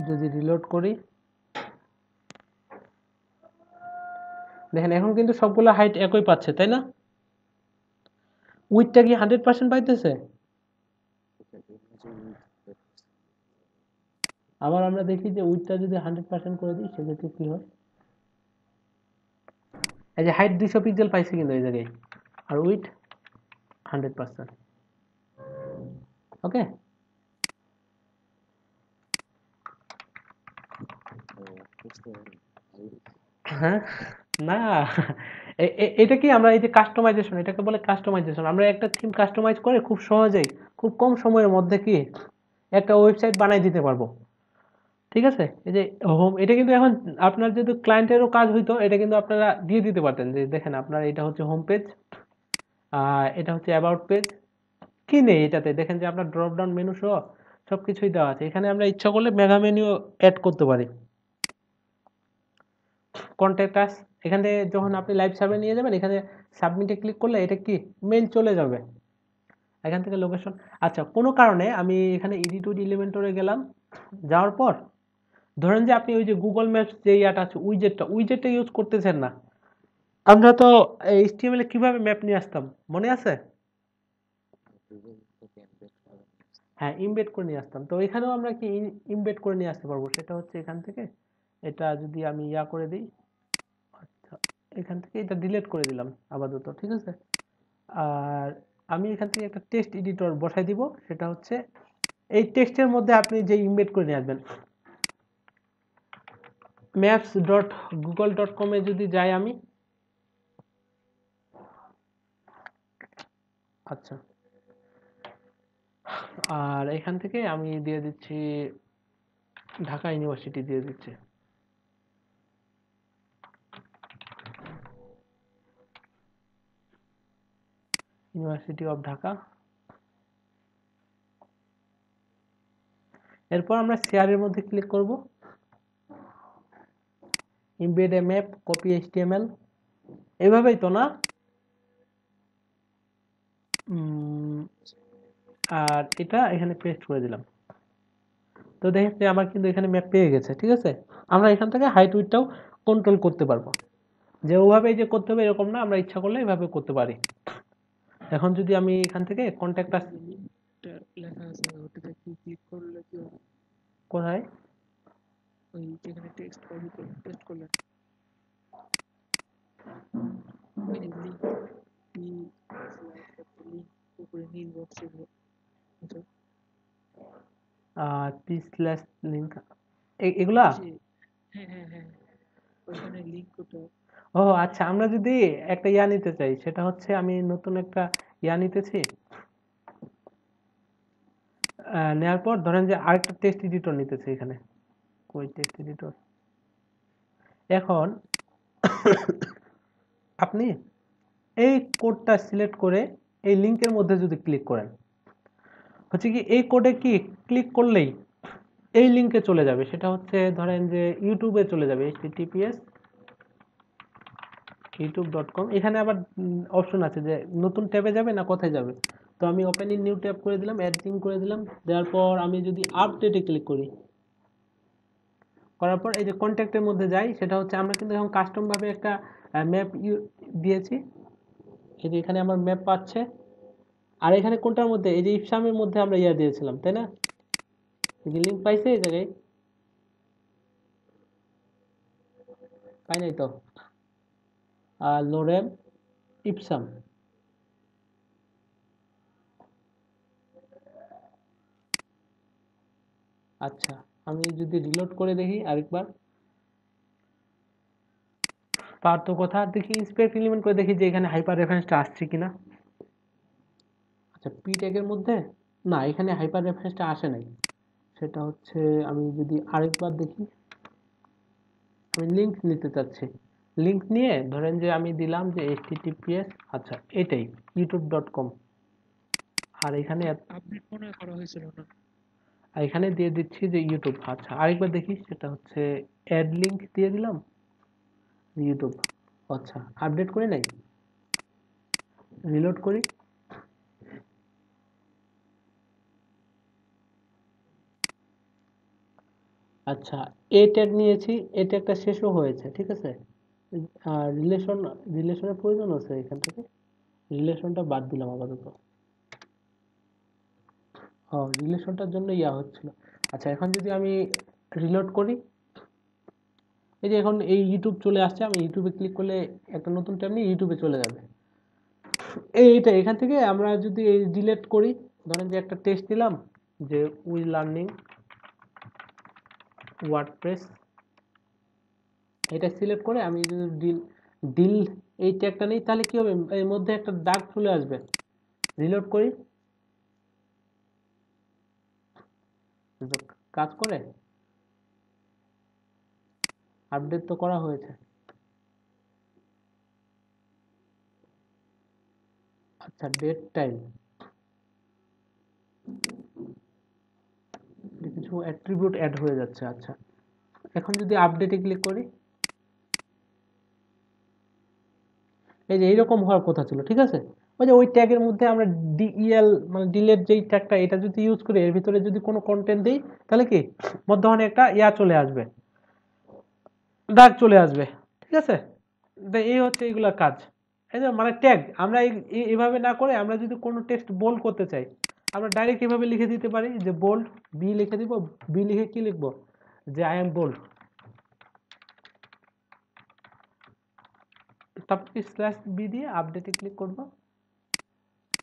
যদি রিলোড করি দেখেন এখন কিন্তু সবগুলো হাইট একই পাচ্ছে, তাই না? উইথটা কি 100% পাইতেছে? আবার আমরা দেখি যে উইথটা যদি 100% করে দিই সেক্ষেত্রে কি হয়। এই যে হাইট 200 পিক্সেল পাইছে কিন্তু এই জায়গায়, আর উইথ 100%। ওকে, হ্যাঁ, না, এটা কি আমরা এই যে কাস্টমাইজেশন, এটাকে বলে কাস্টমাইজেশন। আমরা একটা থিম কাস্টমাইজ করে খুব সহজেই খুব কম সময়ের মধ্যে কি একটা ওয়েবসাইট বানাই দিতে পারবো, ঠিক আছে? এই যে হোম, এটা কিন্তু এখন আপনার যদি ক্লায়েন্টেরও কাজ হইতো এটা কিন্তু আপনারা দিয়ে দিতে পারতেন যে দেখেন আপনার এটা হচ্ছে হোম পেজ, এটা হচ্ছে অ্যাবাউট পেজ, কি নেই এটাতে দেখেন যে আপনার ড্রপ ডাউন মেনু সহ সবকিছুই দেওয়া আছে। এখানে আমরা ইচ্ছা করলে মেগা মেনু অ্যাড করতে পারি। কন্ট্যাক্ট আস, এখান থেকে যখন আপনি লাইভ সার্ভে নিয়ে যাবেন এখানে সাবমিটে ক্লিক করলে এটা কি মেইল চলে যাবে। এখান থেকে লোকেশন। আচ্ছা, কোনো কারণে আমি এখানে এডিট উইথ এলিমেন্টরে গেলাম, যাওয়ার পর ধরেন যে আপনি ওই যে গুগল ম্যাপস যে ইয়াটা আছে উইজেটটা ইউজ করতেছেন না। আমরা তো এইচটিএমএল এ কিভাবে ম্যাপ নিয়ে আসতাম মনে আছে? হ্যাঁ, ইমবেড করে নিয়ে আসতাম। তো এখানেও আমরা কি ইমবেড করে নিয়ে আসতে পারবো, সেটা হচ্ছে এখান থেকে এটা যদি আমি ইয়া করে দিই, আচ্ছা এখান থেকে এটা ডিলিট করে দিলাম আপাতত, ঠিক আছে? আর আমি এখান থেকে একটা টেক্সট এডিটর বসাই দিব, সেটা হচ্ছে এই টেক্সটের মধ্যে আপনি যে ইমবেড করে নিয়ে আসবেন। maps.google.com এ যদি যাই আমি, আচ্ছা, আর এখান থেকে আমি দিয়ে দিচ্ছি ঢাকা ইউনিভার্সিটি দিয়ে দিচ্ছি। ইউনিভার্সিটি অফ ঢাকা, এরপর আমরা শেয়ারের মধ্যে ক্লিক করব, ইমবেড এ ম্যাপ, কপি এইচটিএমএল, এভাবেই তো না? আর এটা এখানে পেস্ট করে দিলাম। তো দেখেন যে আমার কিন্তু এখানে ম্যাপ পেয়ে গেছে, ঠিক আছে। আমরা এখান থেকে হাইট উইডটাও কন্ট্রোল করতে পারবো, যে ওভাবে যে করতে হবে এরকম না, আমরা ইচ্ছা করলে এভাবে করতে পারি। এখন যদি আমি এখান থেকে কন্ট্যাক্ট আস, লিঙ্কটা লেখা আছে ওটাতে কি ক্লিক করলে কি হবে? কোথায়? ওই যেখানে টেক্সট কপি করে পেস্ট করলেন ওই যে লিঙ্ক পি স্ল্যাশ লিঙ্ক উপরে নীল বক্সে আচ্ছা পি স্ল্যাশ লিঙ্ক, এগুলা? হ্যাঁ হ্যাঁ হ্যাঁ ওইখানে লিঙ্ক ওটা ও আচ্ছা, আমরা যদি একটা ইয়া নিতে চাই, সেটা হচ্ছে আমি নতুন একটা ইয়া নিতেছি, নেওয়ার পর ধরেন যে আরেকটা টেক্সট এডিটর নিতেছি এখানে, কই টেক্সট এডিটর। এখন আপনি এই কোডটা সিলেক্ট করে এই লিংকের মধ্যে যদি ক্লিক করেন, হচ্ছে কি এই কোডে কি ক্লিক করলেই এই লিংকে চলে যাবে, সেটা হচ্ছে ধরেন যে ইউটিউবে চলে যাবে, https youtube.com। এখানে আবার অপশন আছে যে নতুন ট্যাবে যাবে না কোথায় যাবে। তো আমি ওপেন ইন নিউ ট্যাব করে দিলাম, অ্যাড লিংক করে দিলাম, দেওয়ার পর আমি যদি আপডেটে ক্লিক করি, করার পর এই যে কন্ট্যাক্টের মধ্যে যাই, সেটা হচ্ছে আমরা কিন্তু এখন কাস্টম ভাবে একটা ম্যাপ দিয়েছি, এই যে এখানে আমার ম্যাপ পাচ্ছে। আর এখানে কোনটার মধ্যে, এই যে ইপসামের মধ্যে আমরা ইয়া দিয়েছিলাম, তাই না? লিঙ্ক পাইছে এই জায়গায়? পাই নাই তো। লোরেম ইপসাম, আচ্ছা আমি যদি রিলোড করে দেখি আরেকবার, পারতো কথা দেখি, ইন্সপেক্ট এলিমেন্ট করে দেখি যে এখানে হাইপার রেফারেন্সটা আসছে কিনা। আচ্ছা পি ট্যাগের মধ্যে না, এখানে হাইপার রেফারেন্সটা আসে নাই। সেটা হচ্ছে আমি যদি আরেকবার দেখি, আমি লিংক নিতে চাচ্ছি, লিংক নিয়ে ধরেন যে আমি দিলাম যে https, আচ্ছা এটাই youtube.com, আর এখানে আপডেট মনে হয় করা হয়েছিল না আর এখানে দিয়ে দিচ্ছি যে ইউটিউব। আচ্ছা আরেকবার দেখি, সেটা হচ্ছে অ্যাড লিংক দিয়ে দিলাম ইউটিউব। আচ্ছা আপডেট করে নাই, রিলোড করি, আচ্ছা এ ট্যাগ নিয়েছি, এ ট্যাগটা শেষও হয়েছে, ঠিক আছে। আর রিলেশনের প্রয়োজন আছে এখান থেকে, রিলেশনটা বাদ দিলাম আপাতত। রিলেশনটার জন্য ইয়া হচ্ছিল। আচ্ছা এখন যদি আমি রিলোড করি, এই যে এখন এই ইউটিউব চলে আসছে, আমি ইউটিউবে ক্লিক করলে একটা নতুন ট্যাব নিয়ে ইউটিউবে চলে যাবে। এইটা এখান থেকে আমরা যদি ডিলেট করি, ধরেন যে একটা টেস্ট দিলাম যে উই লার্নিং ওয়ার্ডপ্রেস, এটা সিলেক্ট করে আমি যদি ডিল এই ট্যাগটা নেই, তাহলে কি হবে, এর মধ্যে একটা দাগ চলে আসবে। রিলোড করি, কাজ করে, আপডেট তো করা হয়েছে। আচ্ছা ডেট টাইম, কিছু অ্যাট্রিবিউট অ্যাড হয়ে যাচ্ছে। আচ্ছা এখন যদি আপডেটে ক্লিক করি, এই যে এইরকম হওয়ার কথা ছিল, ঠিক আছে। ওই যে ওই ট্যাগের মধ্যে আমরা ডিইএল মানে ডিলেট যেই ট্যাগটা, এটা যদি ইউজ করি, এর ভিতরে যদি কোনো কন্টেন্ট দিই, তাহলে কি মধ্যখানে একটা ইয়া চলে আসবে, দাগ চলে আসবে, ঠিক আছে। এই হচ্ছে এইগুলা কাজ। এই যে মানে ট্যাগ আমরা এইভাবে না করে, আমরা যদি কোনো টেক্সট বোল্ড করতে চাই, আমরা ডাইরেক্ট এভাবে লিখে দিতে পারি যে বোল্ড, বি লিখে দিব, বি লিখে কি লিখবো, যে আই এম বোল্ড, তারপর স্ল্যাশ বি দিয়ে আপডেটে ক্লিক করব।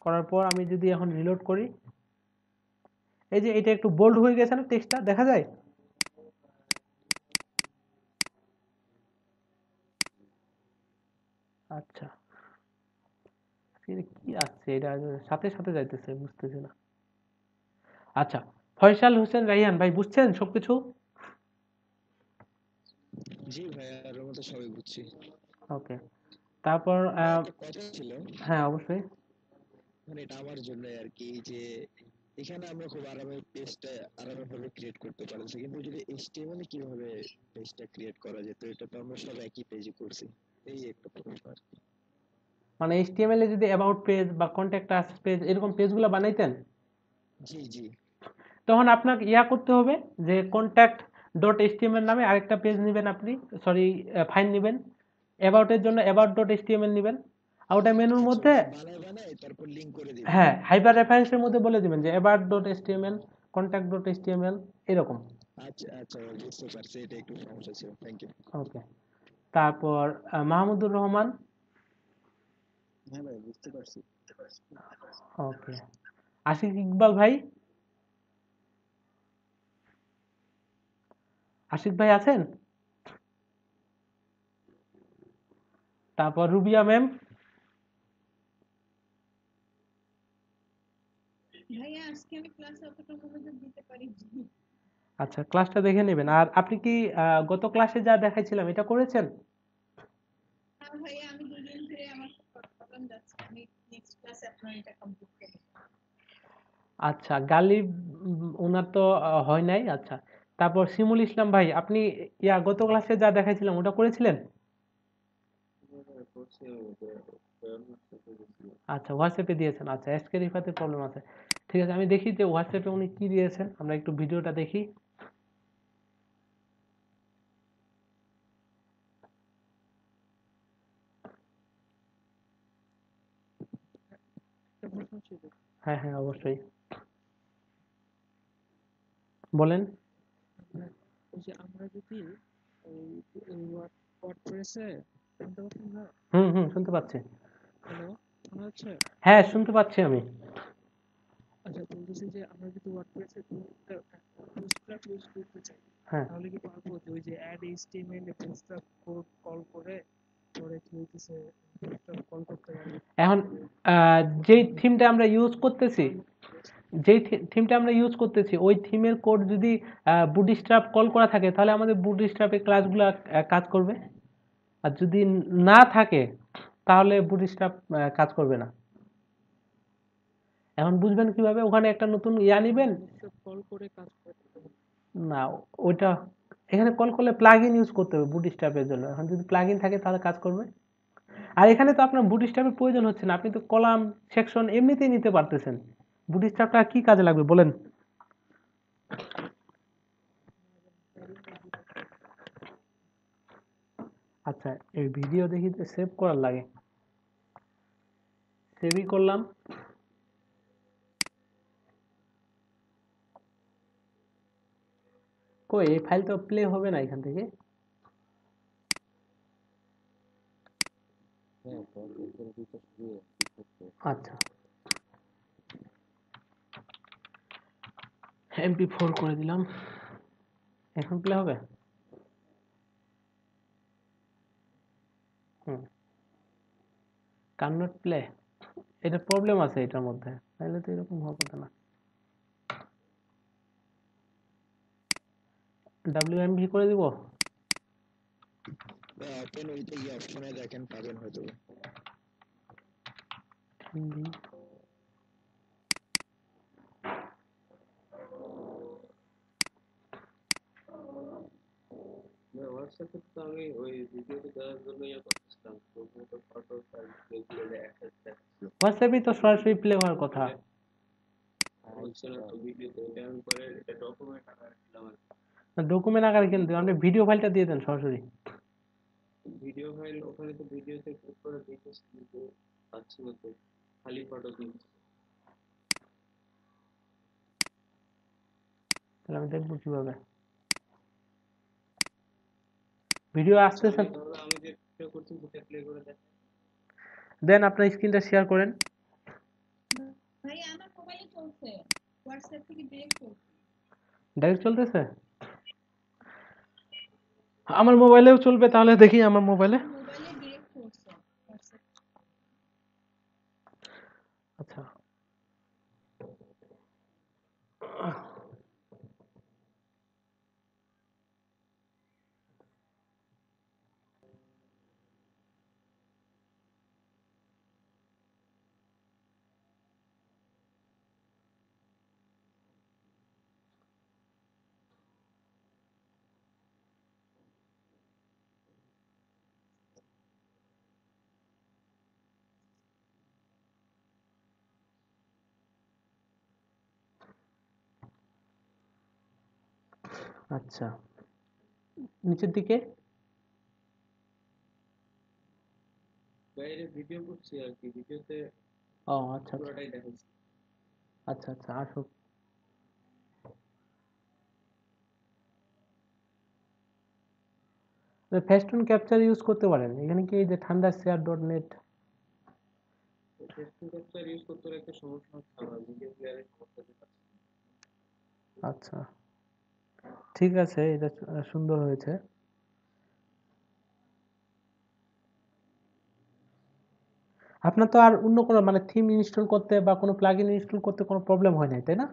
করার পর আমি যদি এখন রিলোড করি, এই যে এটা একটু বোল্ড হয়ে গেছে না, টেক্সটটা দেখা যায়। আচ্ছা কি আসছে, এটা সাথে সাথে যাইতেছে, বুঝতেছি না। আচ্ছা ফয়সাল হোসেন রাইহান ভাই, বুঝছেন সবকিছু? জি ভাইয়া, আর মতো সবাই বুঝছি। ওকে, তারপর ভাই একটা কথা ছিল, হ্যাঁ অবশ্যই। মানে এটা আমার জন্য আর কি, যে এখানে আমরা খুব আরামে পেজটা আরামে ভাবে ক্রিয়েট করতে পারছি, কিন্তু যদি HTML এ কিভাবে পেজটা ক্রিয়েট করা যেত, এটা তো আমরা সব একই পেজে করছি। এই একটা প্রশ্ন আর কি। মানে এইচটিএমএল এ যদি অ্যাবাউট পেজ বা কন্ট্যাক্ট আস পেজ এরকম পেজগুলো বানাইতেন, জি জি। তখন আপনাকে ইয়া করতে হবে যে কন্ট্যাক্ট ডট এইচটিএমএল নামে আরেকটা পেজ নেবেন আপনি, সরি ফাইল নেবেন, অ্যাবাউটের জন্য অ্যাবাউট ডট এইচটিএমএল নেবেন, আর ওটা মেনুর আচ্ছা, মধ্যে ওটা বানায় তারপর লিংক করে দিবেন। হ্যাঁ হাইপার রেফারেন্সের মধ্যে বলে দিবেন যে about dot HTML, contact dot HTML এরকম। আচ্ছা আচ্ছা, বুঝতে পারছি, এটা একটু সমস্যা ছিল। Thank you. ওকে। তারপর মাহমুদুর রহমান। হ্যাঁ ভাই, বুঝতে পারছি। ওকে। আশিক ইকবাল ভাই, আশিক ভাই আছেন? তারপর রুবিয়া ম্যাম। ভাইয়া আজকে আমি ক্লাসে অতটা মনোযোগ দিতে পারিনি। আচ্ছা, ক্লাসটা দেখে নেবেন। আর আপনি কি গত ক্লাসে যা দেখাইছিলাম এটা করেছেন? হ্যাঁ ভাইয়া, আমি 2 দিন ধরে আমার খুব প্রবলেম যাচ্ছে। আমি নেক্সট ক্লাসে আপনার এটা কমপ্লিট করব। আচ্ছা, গালিব ওনার তো হয় নাই। আচ্ছা, তারপর শিমুল ইসলাম ভাই, আপনি গত ক্লাসে যা দেখাইছিলাম ওটা করেছিলেন? আচ্ছা, হোয়াটসঅ্যাপে দিয়েছেন। আচ্ছা, এসকে রিফাতে প্রবলেম আছে। ঠিক আছে, আমি দেখি যে হোয়াটসঅ্যাপে উনি কি দিয়েছেন, আমরা একটু ভিডিওটা দেখি। একটা প্রশ্ন ছিল। হ্যাঁ হ্যাঁ, অবশ্যই বলেন। ওই যে আমরা যদি ওই ওয়ার্ডপ্রেসে, শুনতে পাচ্ছেন না? হুম হুম, শুনতে পাচ্ছি। হ্যালো, শোনা যাচ্ছে? হ্যাঁ, শুনতে পাচ্ছি আমি। আচ্ছা, বলতেছি যে আমরা যদি ওয়ার্ডপ্রেসে বুটস্ট্র্যাপ ইউজ করতে চাই, হ্যাঁ, তাহলে কি পারবো? যে ওই যে অ্যাড এইচটিএমএল এ বুটস্ট্র্যাপ কোড কল করে পরে কি হইতেছে, বুটস্ট্র্যাপ কল করতে পারবো? এখন যেই থিমটা আমরা ইউজ করতেছি, ওই থিমের কোড যদি বুটস্ট্র্যাপ কল করা থাকে তাহলে আমাদের বুটস্ট্র্যাপের ক্লাসগুলো কাজ করবে, আর যদি না থাকে তাহলে বুটস্ট্র্যাপ কাজ করবে না। এখন বুঝবেন কিভাবে? ওখানে একটা নতুন নিবেন। বুটস্ট্র্যাপ কল করে কাজ করতে পারবো। না, ওইটা এখানে কল করলে প্লাগইন ইউজ করতে হবে বুটস্ট্র্যাপের জন্য। এখন যদি প্লাগইন থাকে তাহলে কাজ করবে। আর এখানে তো আপনার বুটস্ট্র্যাপের প্রয়োজন হচ্ছে না, আপনি তো কলাম সেকশন এমনিতেই নিতে পারতেছেন। বুটস্ট্র্যাপটা কি কাজে লাগবে বলেন? আচ্ছা, এই ভিডিও দেখি তো সেভ করার লাগে, সেভই করলাম। কই, এই ফাইল তো প্লে হবে না এখান থেকে। আচ্ছা, MP4 করে দিলাম, এখন প্লে হবে। হুম, কান্নট প্লে, এটা প্রবলেম আছে এটার মধ্যে, তাহলে তো এরকম হওয়ার কথা না। WMV করে দিব। ওপেন উইথ এই অপশনে দেখেন, পাবেন হয়তো। MV হোয়াটসঅ্যাপে তো আমি ওই ভিডিওতে দেওয়ার জন্য ইয়ে করতেছিলাম, তো ফটো যেগুলো অ্যাটাচ থাকছিল হোয়াটসঅ্যাপে তো সরাসরি প্লে হওয়ার কথা। হচ্ছে না তো ভিডিওতে, ওইটা আমি পরে এটা ডকুমেন্ট আকারে দিলাম আর ডকুমেন্ট আকারে কিন্তু আপনি ভিডিও ফাইলটা দিয়ে দেন সরাসরি। ভিডিও ফাইল ওখানে তো ভিডিওতে ক্লিক করে দিতেছি কিন্তু পাচ্ছি না তো, খালি ফটো দিচ্ছি। তাহলে আমি দেখবো কিভাবে ভিডিও আচ্ছা, আসতেছে। তাহলে আমি যে ভিডিও করছি সেটা প্লে করে দেখ। দেন আপনার স্ক্রিনটা শেয়ার করেন। ভাইয়া আমার মোবাইলে চলছে, হোয়াটসঅ্যাপ থেকে ডিরেক্ট চলছে। ডাইরেক্ট চলতেছে? আমার মোবাইলেও চলবে, তাহলে দেখি আমার মোবাইলে। আমার মোবাইলে ডিরেক্ট চলছে হোয়াটসঅ্যাপ। আচ্ছা, আচ্ছা, নিচের দিকে? বাইরে ভিডিও করছি আর কি, ভিডিওতে ও আচ্ছা আচ্ছা পুরোটাই দেখাচ্ছি। আচ্ছা আচ্ছা, আসো। ফেস্টুন ক্যাপচার ইউজ করতে পারেন, এখানে কি এই যে thundershare.net। ফেসবুক ক্যাপচার ইউজ করতে হলে একটা সমস্যা হচ্ছে, আমার ভিডিও প্লেয়ারের সমস্যা দেখাচ্ছে। আচ্ছা, ঠিক আছে, এটা সুন্দর হয়েছে। আপনার তো আর অন্য কোনো মানে থিম ইনস্টল করতে বা কোনো প্লাগইন ইনস্টল করতে কোনো প্রবলেম হয় নাই, তাই না?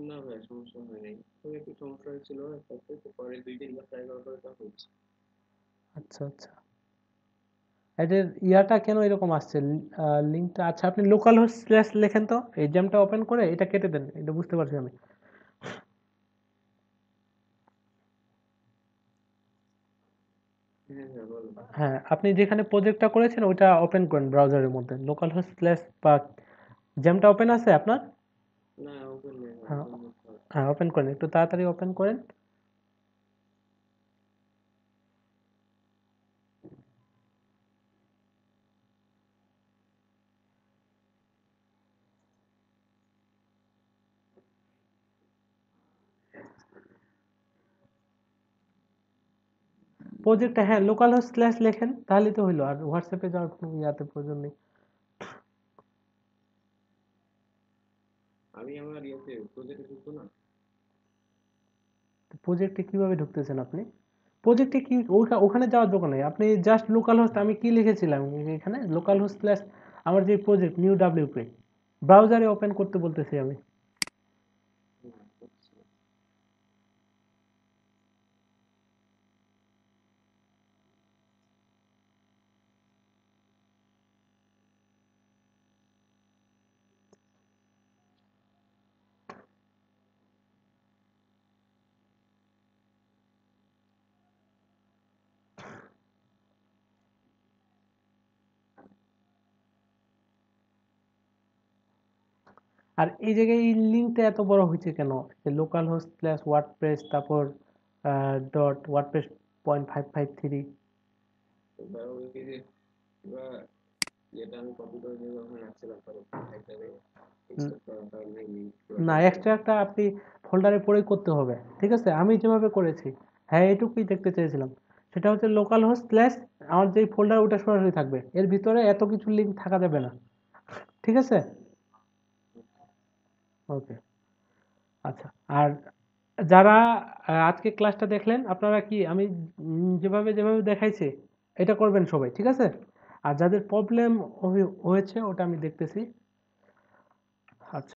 না ভাই, সমস্যা হয় নাই, তবে একটু সমস্যা হয়েছিল একটাতে, তো পরে 2-3 বার ট্রাই করার পরে তা হচ্ছে। আচ্ছা আচ্ছা, এটার ইয়াটা কেন এরকম আসছে, লিঙ্কটা? আচ্ছা, আপনি লোকাল হোস্ট স্ল্যাশ লেখেন তো, এই জ্যামটা ওপেন করে এটা কেটে দেন, এটা বুঝতে পারছি আমি। হ্যাঁ হ্যাঁ, বলো। হ্যাঁ, আপনি যেখানে প্রজেক্টটা করেছেন ওইটা ওপেন করেন ব্রাউজারের মধ্যে, লোকাল হোস্ট স্ল্যাশ বা জ্যামটা ওপেন আছে আপনার? না, ওপেন নেই, হ্যাঁ, ওপেন করতে হবে। হ্যাঁ ওপেন করেন, একটু তাড়াতাড়ি ওপেন করেন। প্রজেক্টটা, হ্যাঁ লোকাল হোস্ট স্ল্যাশ লেখেন, তাহলেই তো হইলো, আর হোয়াটসঅ্যাপে যাওয়ার কোনো ইয়াতে প্রয়োজন নেই। আমি আমার ইয়েতে প্রজেক্টে ঢুকবো না। প্রজেক্টে কিভাবে ঢুকতেছেন আপনি? প্রজেক্টে কি ওখানে যাওয়ার দরকার নেই, আপনি জাস্ট লোকাল হোস্ট, আমি কি লিখেছিলাম এখানে, লোকাল হোস্ট স্ল্যাশ আমার যে প্রজেক্ট নিউ ডাব্লিউপি, ব্রাউজারে ওপেন করতে বলতেছি আমি। হুম, আচ্ছা। আর এই জায়গায় এই লিঙ্কটা এত বড় হয়েছে কেন, যে লোকাল হোস্ট স্ল্যাশ ওয়ার্ডপ্রেস, তারপর ডট ওয়ার্ডপ্রেস 0.553। এবার ওই যে বা যেটা আমি কপি করে নিয়ে যখন রাখছিলাম, তার একটারে এক্সট্রাক্ট করার কারণে লিঙ্ক না, পুরোটাই চলে এক্সট্রাটা আপনি ফোল্ডারে পরেই করতে হবে, ঠিক আছে? আমি যেভাবে করেছি, হ্যাঁ এটুকুই দেখতে চেয়েছিলাম, সেটা হচ্ছে লোকাল হোস্ট স্ল্যাশ আমার যে ফোল্ডার ওটা সরাসরি থাকবে, এর ভিতরে এত কিছু লিঙ্ক থাকা যাবে না, ঠিক আছে? ওকে, আচ্ছা। আর যারা আজকে ক্লাসটা দেখলেন, আপনারা কি আমি যেভাবে যেভাবে দেখাইছি এটা করবেন সবাই, ঠিক আছে? আর যাদের প্রবলেম হয়েছে ওটা আমি দেখতেছি। আচ্ছা।